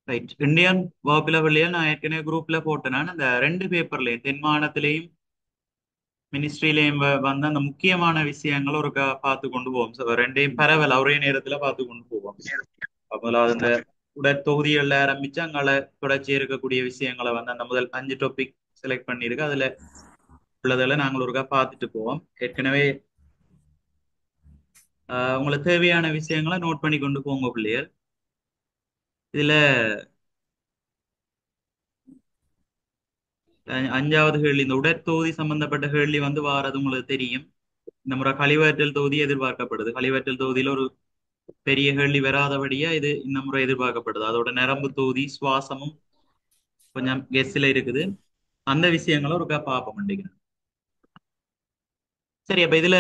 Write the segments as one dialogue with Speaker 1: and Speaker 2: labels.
Speaker 1: Right. Indian வகுப்புல வழியா நான் ஏற்கனவே குரூப்ல போட்டேன். நான் அந்த ரெண்டு பேப்பர்லயும் தென் மாநிலத்திலையும் மினிஸ்ட்ரியிலையும் வந்து அந்த முக்கியமான விஷயங்கள் ஒரு பார்த்து கொண்டு போவோம். ரெண்டையும் பரவல் ஒரே நேரத்துல பார்த்து கொண்டு போவோம். முதலாவது அந்த உடற்தொகுதிகள்ல ஆரம்பிச்சு அங்கால தொடர்ச்சி இருக்கக்கூடிய விஷயங்களை வந்து அந்த முதல் 5 டாபிக் செலக்ட் பண்ணியிருக்கு. அதுல உள்ளதெல்லாம் நாங்கள் ஒருக்கா பார்த்துட்டு போவோம். ஏற்கனவே உங்களுக்கு தேவையான விஷயங்களை நோட் பண்ணி கொண்டு போங்க பிள்ளைகள். இதுல அஞ்சாவது கேள்வி, இந்த உடற்தொகுதி சம்பந்தப்பட்ட கேள்வி வந்து வாரது உங்களுக்கு தெரியும். இந்த முறை கழிவேற்றல் தொகுதி எதிர்பார்க்கப்படுது. கழிவேற்றல் தொகுதியில ஒரு பெரிய கேள்வி வராதபடியா இது இந்த முறை எதிர்பார்க்கப்படுது. அதோட நரம்பு தொகுதி சுவாசமும் கொஞ்சம் கெஸ்ல இருக்குது. அந்த விஷயங்களும் ஒருக்கா பார்ப்போம் நினைக்கிறேன். சரி, அப்ப இதுல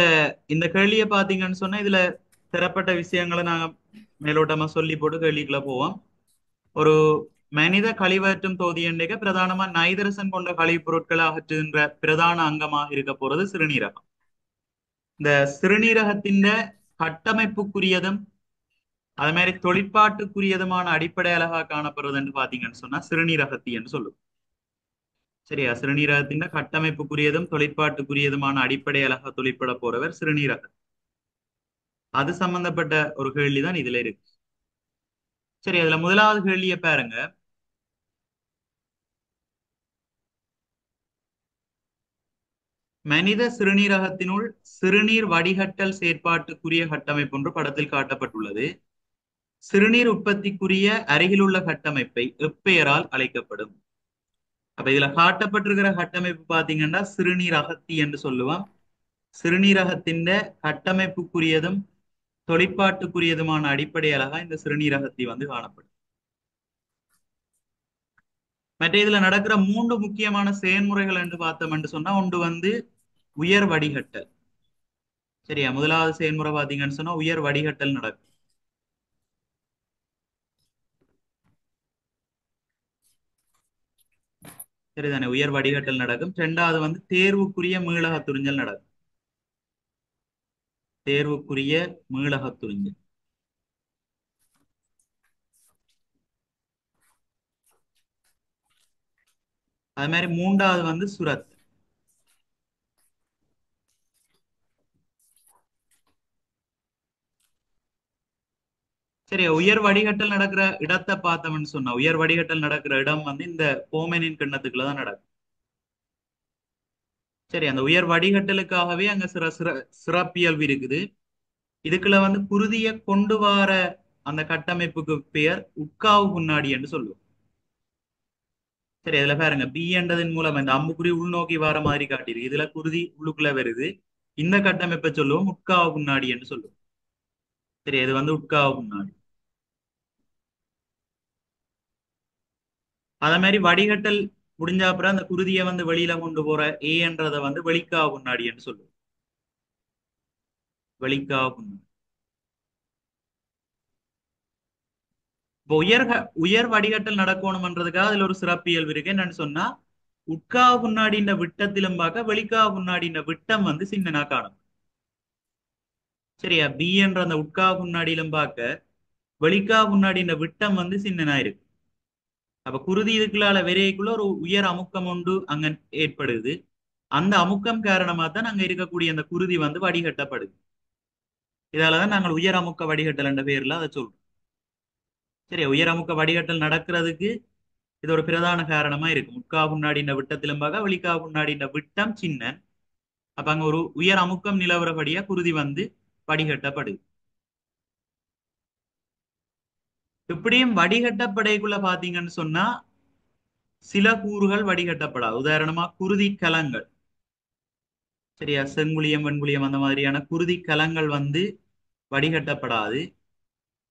Speaker 1: இந்த கேள்வியை பாத்தீங்கன்னு சொன்னா இதுல தரப்பட்ட விஷயங்களை நாங்க மேலோட்டமா சொல்லி போட்டு கேள்விக்குள்ள போவோம். ஒரு மனித கழிவேற்றும் தொகுதி என்றைக்க பிரதானமா நைதரசன் கொண்ட கழிவுப் பொருட்களை அகற்றுகின்ற பிரதான அங்கமாக இருக்க போறது சிறுநீரகம். இந்த சிறுநீரகத்தின் கட்டமைப்புக்குரியதும் அது மாதிரி தொழிற்பாட்டுக்குரியதுமான அடிப்படை அழகா காணப்படுறதுன்னு பாத்தீங்கன்னு சொன்னா சிறுநீரகத்தி என்று சொல்லுவோம். சரியா? சிறுநீரகத்தின் கட்டமைப்புக்குரியதும் தொழிற்பாட்டுக்குரியதுமான அடிப்படை அழகா தொழிற்பட போறவர் சிறுநீரகம். அது சம்பந்தப்பட்ட ஒரு கேள்விதான் இதுல இருக்கு. சரி, அதுல முதலாவது கேள்வியை பாருங்க. மனித சிறுநீரகத்தினுள் சிறுநீர் வடிகட்டல் செயற்பாட்டுக்குரிய கட்டமைப்பு ஒன்று படத்தில் காட்டப்பட்டுள்ளது. சிறுநீர் உற்பத்திக்குரிய அருகிலுள்ள கட்டமைப்பை எப்பெயரால் அழைக்கப்படும்? அப்ப இதுல காட்டப்பட்டிருக்கிற கட்டமைப்பு பாத்தீங்கன்னா சிறுநீர் அகத்தி என்று சொல்லுவோம். சிறுநீரகத்தின் கட்டமைப்புக்குரியதும் தொழிற்பாட்டுக்குரியதுமான அடிப்படை அழகா இந்த சிறுநீரகத்தி வந்து காணப்படும். மற்ற இதுல நடக்கிற மூன்று முக்கியமான செயல்முறைகள் என்று பார்த்தோம் என்று சொன்னா ஒன்று வந்து உயர் வடிகட்டல். சரியா? முதலாவது செயல்முறை பாத்தீங்கன்னு சொன்னா உயர் வடிகட்டல் நடக்கும். சரிதானே? உயர் வடிகட்டல் நடக்கும். இரண்டாவது வந்து தேர்வுக்குரிய மீளக துறிஞ்சல் நடக்கும். தேர்வுக்குரிய மீளக துறிஞ்சல். அது மாதிரி மூன்றாவது வந்து சுரத். சரி, உயர் வடிகட்டல் நடக்கிற இடத்தை பார்த்தோம்னு சொன்னா உயர் வடிகட்டல் நடக்கிற இடம் வந்து இந்த போமெனின் கிண்ணத்துக்குள்ள தான் நடக்கும். சரி, அந்த உயர் வடிகட்டலுக்காகவே அங்க சிறப்பியல்பு இருக்குது. இதுக்குள்ள வந்து குருதிய கொண்டு வர அந்த கட்டமைப்புக்கு பெயர் உட்காவு முன்னாடி என்று சொல்லுவோம். சரி, அதுல பாருங்க பி என்றதன் மூலம் இந்த அம்புக்குறி உள்நோக்கி வர மாதிரி காட்டியிருக்கு. இதுல குருதி உள்ளுக்குள்ள வருது. இந்த கட்டமைப்பை சொல்லுவோம் உட்காவு முன்னாடி என்று சொல்லுவோம். சரி, இது வந்து உட்காவு முன்னாடி. அதே மாதிரி வடிகட்டல் முடிஞ்ச அப்புறம் அந்த குருதியை வந்து வெளியில கொண்டு போற ஏ என்றதை வந்து வெளிக்காவு முன்னாடி என்று சொல்லுவோம். வெளிக்காவு முன்னாடி. இப்போ உயர் வடிகட்டல் நடக்கணும்ன்றதுக்காக அதுல ஒரு சிறப்பியல்பு இருக்கு. என்னன்னு சொன்னா உட்காவு முன்னாடி இந்த விட்டத்திலும் பார்க்க வெளிக்காவு முன்னாடி இந்த விட்டம் வந்து சின்னனா காணும். சரியா? பி என்ற அந்த உட்காவு முன்னாடியிலும் பார்க்க வெளிக்காவு முன்னாடி இந்த விட்டம் வந்து சின்னனா இருக்கு. அப்ப குருதி இதுக்குள்ளால விரைக்குள்ள ஒரு உயர் அமுக்கம் ஒன்று அங்க ஏற்படுது. அந்த அமுக்கம் காரணமா தான் அங்க இருக்கக்கூடிய அந்த குருதி வந்து வடிகட்டப்படுது. இதாலதான் நாங்கள் உயர் அமுக்க வடிகட்டல் என்ற பெயர்ல அதை சொல்றோம். சரி, உயர் அமுக்க வடிகட்டல் நடக்கிறதுக்கு இது ஒரு பிரதான காரணமா இருக்கு. முட்கா முன்னாடின விட்டத்திலும் பார்க்க வெளிக்கா முன்னாடின விட்டம் சின்ன. அப்ப அங்க ஒரு உயர் அமுக்கம் நிலவரபடியா குருதி வந்து வடிகட்டப்படுது. இப்படியும் வடிகட்டப்படைக்குள்ள பாத்தீங்கன்னு சொன்னா சில கூறுகள் வடிகட்டப்படாது. உதாரணமா குருதி கலங்கள். சரியா? செங்குளியம் வெண்குளியம் அந்த மாதிரியான குருதி கலங்கள் வந்து வடிகட்டப்படாது.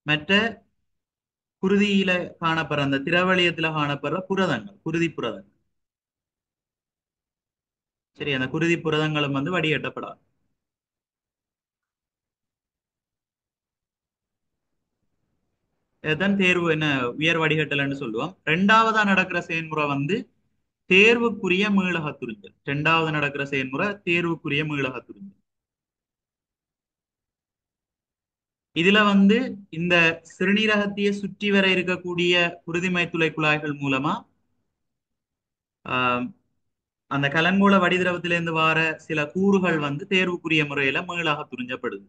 Speaker 1: மற்ற குருதியில காணப்படுற அந்த திரவலியத்துல காணப்படுற புரதங்கள் குருதி புரதங்கள். சரி, அந்த குருதி புரதங்களும் வந்து வடிகட்டப்படாது. இதுதான் தேர்வு என்ன உயர் வடிகட்டல்னு சொல்லுவோம். ரெண்டாவதா நடக்கிற செயல்முறை வந்து தேர்வுக்குரிய மீளக துறிஞ்சல். ரெண்டாவது நடக்கிற செயல்முறை தேர்வுக்குரிய மீளக துறிஞ்சல். இதுல இந்த சிறுநீரகத்தையே சுற்றி வர இருக்கக்கூடிய குருதிமை துளை குழாய்கள் மூலமா ஆஹ், அந்த கலன்மூல வடிதிரவத்திலிருந்து வார சில கூறுகள் தேர்வுக்குரிய முறையில மீளாக துரிஞ்சப்படுது.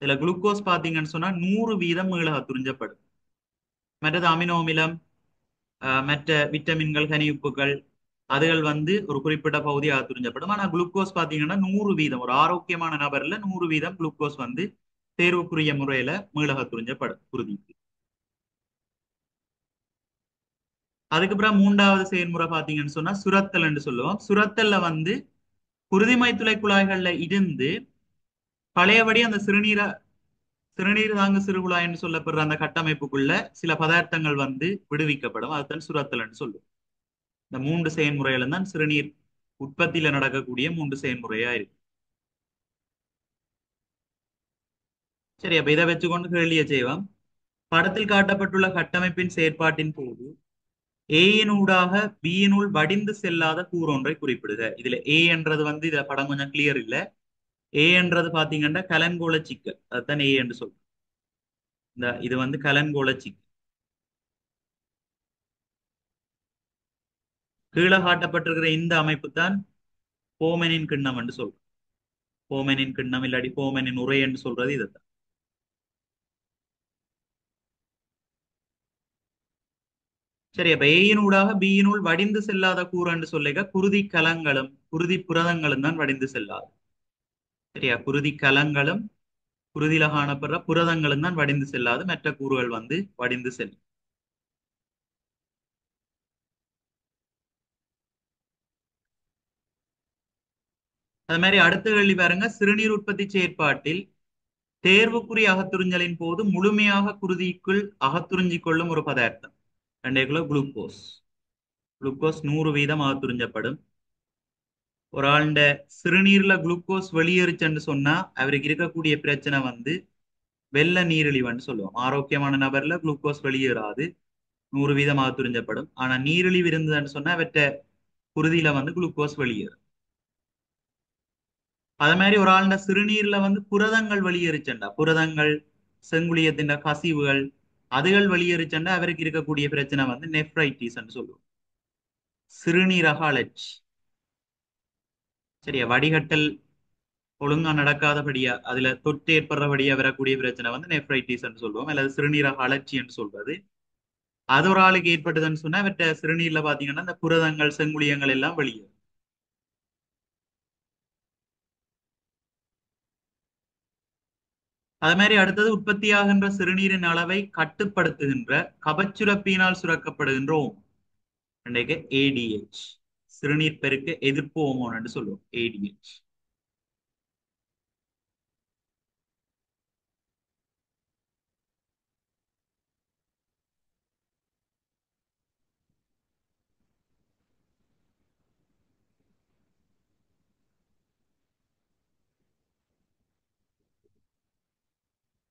Speaker 1: இதுல குளுக்கோஸ் பாத்தீங்கன்னு சொன்னா 100% மீளாக துரிஞ்சப்படுது. மற்றது அமினோ அமிலம், மற்ற விட்டமின்கள், கனியுப்புகள், அதுகள் ஒரு குறிப்பிட்ட பகுதியாக துரிஞ்சப்படும். ஆனா குளுக்கோஸ் பாத்தீங்கன்னா 100%, ஒரு ஆரோக்கியமான நபர்ல 100% குளுக்கோஸ் தேர்வுக்குரிய முறையில மீளக துரிஞ்சப்படும் குருதிக்கு. அதுக்கப்புறம் மூன்றாவது செயல்முறை பாத்தீங்கன்னு சொன்னா சுரத்தல் என்று சொல்லுவோம். சுரத்தல்ல குருதிமை துளை குழாய்கள்ல இருந்து பழையபடி அந்த சிறுநீர் தாங்கு சிறுகுழாய் என்று சொல்லப்படுற அந்த கட்டமைப்புக்குள்ள சில பதார்த்தங்கள் விடுவிக்கப்படும். அதுதான் சுரத்தல் என்று சொல்லுவோம். இந்த மூன்று செயல்முறைகளும் தான் சிறுநீர் உற்பத்தியில நடக்கக்கூடிய மூன்று செயல்முறையா இருக்கு. சரி, அப்ப இதை வச்சுக்கொண்டு கேள்வியை செய்வோம். படத்தில் காட்டப்பட்டுள்ள கட்டமைப்பின் செயற்பாட்டின் போது ஏயினூடாக பியினுள் வடிந்து செல்லாத கூறு ஒன்றை குறிப்பிடுக. இதுல ஏ என்றது இதுல படம் கொஞ்சம் கிளியர் இல்ல. ஏ என்றது பாத்தீங்கன்னா கலங்கோல சிக்கல், அதுதான் ஏ என்று சொல்றோம். இந்த இது கலங்கோல சிக்கல். கீழே காட்டப்பட்டிருக்கிற இந்த அமைப்பு தான் போமெனின் கிண்ணம் என்று சொல்றோம். போமெனின் கிண்ணம் இல்லாட்டி போமெனின் உரை என்று சொல்றது இதுதான். சரி, அப்ப ஏயினூடாக பியினுள் வடிந்து செல்லாத கூறு என்று சொல்லிக்க குருதி கலங்களும் குருதி புரதங்களும் தான் வடிந்து செல்லாது. சரியா, குருதி கலங்களும் குருதியில காணப்படுற புரதங்களும் தான் வடிந்து செல்லாது, மற்ற கூறுகள் வடிந்து செல்லும். அது மாதிரி அடுத்த கேள்வி பாருங்க. சிறுநீர் உற்பத்தி செயற்பாட்டில் தேர்வுக்குரிய அகத்துறிஞ்சலின் போது முழுமையாக குருதிக்குள் அகத்துறிஞ்சிக் கொள்ளும் ஒரு பதார்த்தம் 2 கிலோ குளுக்கோஸ். குளுக்கோஸ் 100% அகத்துறிஞ்சப்படும். ஒரு ஆளுண்ட சிறுநீர்ல குளுக்கோஸ் வெளியேறுச்சுன்னு சொன்னா அவருக்கு இருக்கக்கூடிய பிரச்சனை வெள்ள நீரிழிவுன்னு சொல்லுவோம். ஆரோக்கியமான நபர்ல குளுக்கோஸ் வெளியேறாது, 100% அகத்துறிஞ்சப்படும். ஆனா நீரிழிவு இருந்ததுன்னு சொன்னா அவற்ற குருதியில குளுக்கோஸ் வெளியேறும். அதே மாதிரி ஒரு ஆளுண்ட சிறுநீர்ல புரதங்கள் வெளியேறிச்சண்டா, புரதங்கள், செங்குளியத்தின் கசிவுகள், அதுகள் வெளியேறிச்சண்டா அவருக்கு இருக்கக்கூடிய பிரச்சனை நெஃப்ரைட்டிஸ் சொல்லுவோம், சிறுநீரக அழற்சி. சரியா, வடிகட்டல் ஒழுங்கா நடக்காதபடியா அதுல தொற்று ஏற்படுறபடியா வரக்கூடிய பிரச்சனை நெஃப்ரைட்டிஸ் சொல்லுவோம், அல்லது சிறுநீரக அழற்சி என்று சொல்றது. அது ஒரு ஆளுக்கு ஏற்பட்டதுன்னு சொன்னா அவற்ற சிறுநீர்ல பாத்தீங்கன்னா இந்த புரதங்கள், செங்குளியங்கள் எல்லாம் வெளியேறும். அது மாதிரி அடுத்தது உற்பத்தியாகின்ற சிறுநீரின் அளவை கட்டுப்படுத்துகின்ற கபச்சுரப்பினால் சுரக்கப்படுகின்ற ஓமம், இன்றைக்கு ஏடிஎச், சிறுநீர் பெருக்க எதிர்ப்பு ஹோமோன் என்று சொல்லுவோம், ஏடிஎச்.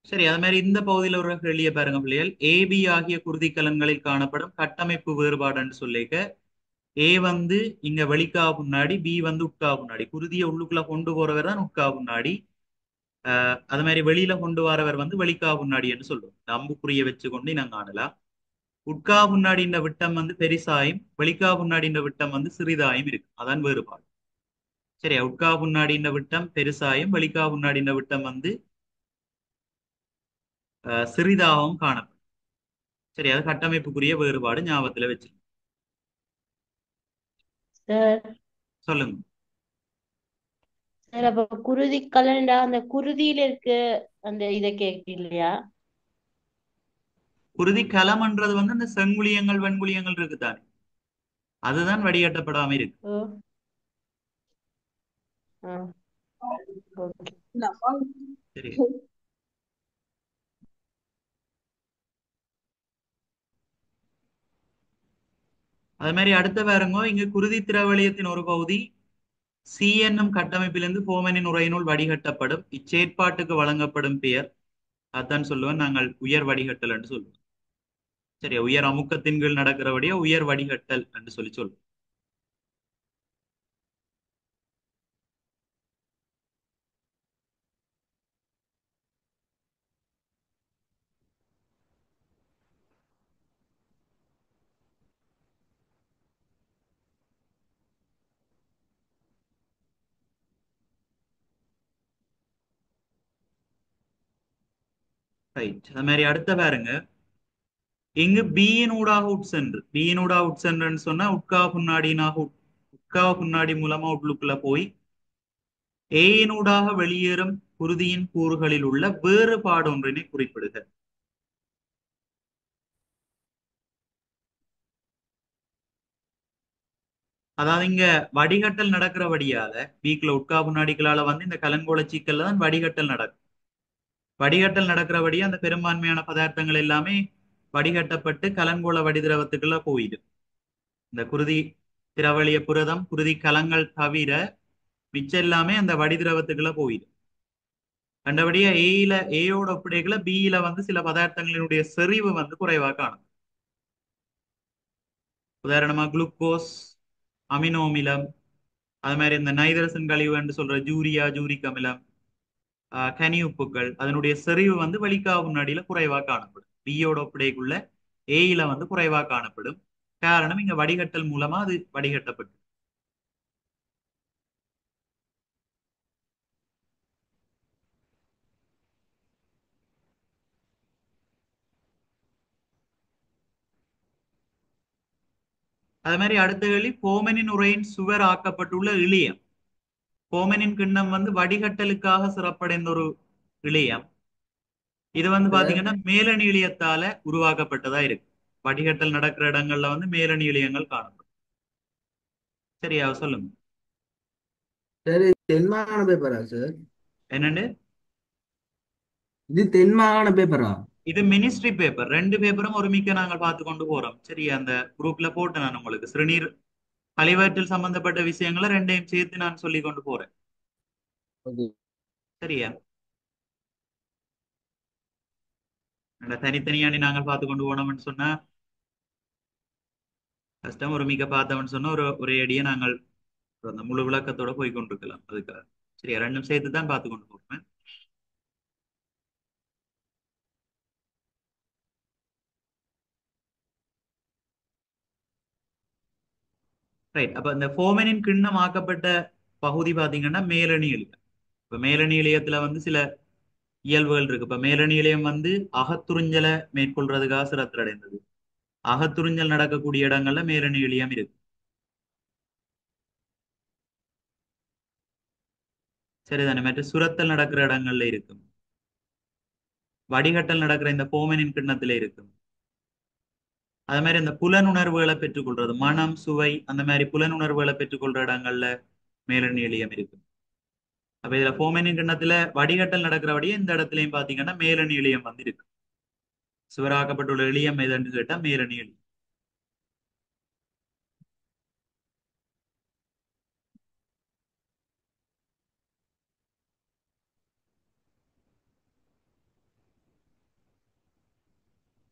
Speaker 1: சரி, அது மாதிரி இந்த பகுதியில் ஒரு கேள்வியை பாருங்க பிள்ளைகள். ஏபி ஆகிய குருதிக்கலன்களில் காணப்படும் கட்டமைப்பு வேறுபாடுன்னு சொல்லிக்க ஏ இங்க வெளிக்கா முன்னாடி, பி உட்கா முன்னாடி, குருதியை உள்ளுக்குள்ள கொண்டு போறவர் தான் உட்கா முன்னாடி. அது மாதிரி வெளியில கொண்டு வரவர் வெளிக்கா முன்னாடி என்று சொல்லுவோம். இந்த அம்புக்குறிய வச்சு கொண்டு நாங்க காணலாம். உட்கா முன்னாடி இந்த விட்டம் பெரிசாயும் வெளிக்கா முன்னாடி இந்த விட்டம் சிறிதாயும் இருக்கு, அதான் வேறுபாடு. சரியா, உட்கா முன்னாடி இந்த விட்டம் பெருசாயும் வெளிக்கா முன்னாடி இந்த விட்டம் சிறிதாகவும் காணப்படும். சரி, அது கட்டமைப்புக்குரிய வேறுபாடு, ஞாபகத்துல வச்சு
Speaker 2: சார்
Speaker 1: சொல்லுங்க.
Speaker 2: சார் அப்ப குருதி கலண்டா அந்த குருதியில இருக்கு அந்த இதை கேட்கலையா?
Speaker 1: குருதி கலம்ன்றது இந்த செங்குளியங்கள், வெண்குளியங்கள் இருக்குதானே, அதுதான் வடிகட்டப்படாம இருக்கு.
Speaker 2: ஓ. ஆ. ஓகே.
Speaker 1: சரி, அது மாதிரி அடுத்த பாருங்க. இங்க குருதி திரவலியத்தின் ஒரு பகுதி சி என்னும் கட்டமைப்பிலிருந்து போமனின் உரையினுள் வடிகட்டப்படும். இச்செயற்பாட்டுக்கு வழங்கப்படும் பெயர், அதான் சொல்லுவேன் நாங்கள் உயர் வடிகட்டல் என்று சொல்லுவோம். சரியா, உயர் அமுக்கத்தின் கீழ் நடக்கிறபடியா உயர் வடிகட்டல் என்று சொல்லுவோம். ரைட். அது மாதிரி அடுத்த பாருங்க, இங்கு பியின் ஊடாக உட்சென்று, பியின் ஊடாக உட்சென்றுன்னு சொன்னா உட்கா புன்னாடி மூலமா உள்ளுக்குள்ள போய் ஏயினூடாக வெளியேறும் குருதியின் கூறுகளில் உள்ள வேறுபாடு ஒன்றினை குறிப்பிடுக. அதாவது இங்க வடிகட்டல் நடக்கிறபடியால வீக்குல உட்கா புன்னாடிகளால வந்து இந்த கலங்கோல சீக்கல்ல தான் வடிகட்டல் நடக்கும். வடிகட்டல் நடக்கிறபடியா அந்த பெரும்பான்மையான பதார்த்தங்கள் எல்லாமே வடிகட்டப்பட்டு கலங்கோல வடிதிரவத்துக்குள்ள போயிடும். இந்த குருதி திரவலிய புரதம் குருதி கலங்கள் தவிர மிச்சம் எல்லாமே அந்த வடிதிரவத்துக்குள்ள போயிடும். கண்டபடியா ஏயோட ஒப்படைகளை பியில வந்து சில பதார்த்தங்களினுடைய செறிவு வந்து குறைவா காணும். உதாரணமா குளுக்கோஸ், அமினோ அமிலம், அது மாதிரி இந்த நைதரசன் கழிவு என்று சொல்ற ஜூரியா, ஜூரிக் அமிலம், கனி உப்புக்கள், அதனுடைய செறிவு வந்து வெளிக்கா முன்னாடியில குறைவா காணப்படும். பியோட ஒப்படைக்குள்ள ஏயில வந்து குறைவா காணப்படும். காரணம் இங்க வடிகட்டல் மூலமா அது வடிகட்டப்பட்டு. அது மாதிரி அடுத்த கேள்வி, போமனின் உரையின் சுவர் ஆக்கப்பட்டுள்ள இழையம். போமனின் கிண்ணம் வந்து வடிகட்டலுக்காக சிறப்படைந்த ஒரு இழையம். இது வந்து
Speaker 3: சார்
Speaker 1: பாத்தீங்கன்னா மேலணி இழையத்தால உருவாக்கப்பட்டதா இருக்கு. வடிகட்டல் நடக்கிற இடங்கள்ல வந்து மேலணி இழையங்கள் காணப்படும். சரியா சொல்லுங்க.
Speaker 3: சார் இது தென் மாகாண பேப்பரா சார்?
Speaker 1: என்னண்டு?
Speaker 3: இது தென் மாகாண பேப்பரா?
Speaker 1: இது மினிஸ்ட்ரி பேப்பர். ரெண்டு பேப்பரும் ஒருமிக்க நாங்கள் பார்த்து கொண்டு போறோம். சரியா, அந்த குரூப்ல போட்டு நான் உங்களுக்கு சிறுநீர் கழிவாற்றல் சம்பந்தப்பட்ட விஷயங்களை ரெண்டையும் சேர்த்து நான் சொல்லி கொண்டு போறேன்.
Speaker 3: ஓகே.
Speaker 1: சரியா, தனித்தனியானி நாங்கள் பார்த்து கொண்டு போனோம்னு சொன்னா கஷ்டம். ஒருமிக்க பார்த்தோம்னு சொன்னா ஒரே அடியே நாங்கள் அந்த முழு விளக்கத்தோட போய் கொண்டிருக்கலாம். அதுக்காக சரியா ரெண்டும் சேர்த்து தான் பார்த்து கொண்டு போறேன். ரைட். அப்ப இந்த ஃபோமெனின் கிண்ணம் ஆக்கப்பட்ட பகுதி பாத்தீங்கன்னா மேலணி இழையம். இப்ப மேலணி இழையத்துல வந்து சில இயல்புகள் இருக்கு. இப்ப மேலணி இழையம் வந்து அகத்துறிஞ்சலை மேற்கொள்றதுக்காக சிரத்திரடைந்தது. அகத்துறிஞ்சல் நடக்கக்கூடிய இடங்கள்ல மேலணி இழையம் இருக்கு. சரிதானே? மற்ற சுரத்தல் நடக்கிற இடங்கள்ல இருக்கும். வடிகட்டல் நடக்கிற இந்த ஃபோமெனின் கிண்ணத்துல இருக்கும். அது மாதிரி இந்த புலனுணர்வுகளை பெற்றுக்கொள்றது, மனம், சுவை, அந்த மாதிரி புலனுணர்வுகளை பெற்றுக்கொள்ற இடங்கள்ல மேலணி இழையம் இருக்கும். அப்ப இதுல ஃபோமெனின் கிண்ணத்துல வடிகட்டல் நடக்கிறபடியே இந்த இடத்துலயும் பாத்தீங்கன்னா மேலணி இழையம் வந்து இருக்கு. சுவராக்கப்பட்டுள்ள இழையம் எதுன்னு கேட்டா மேலணி இழையம்.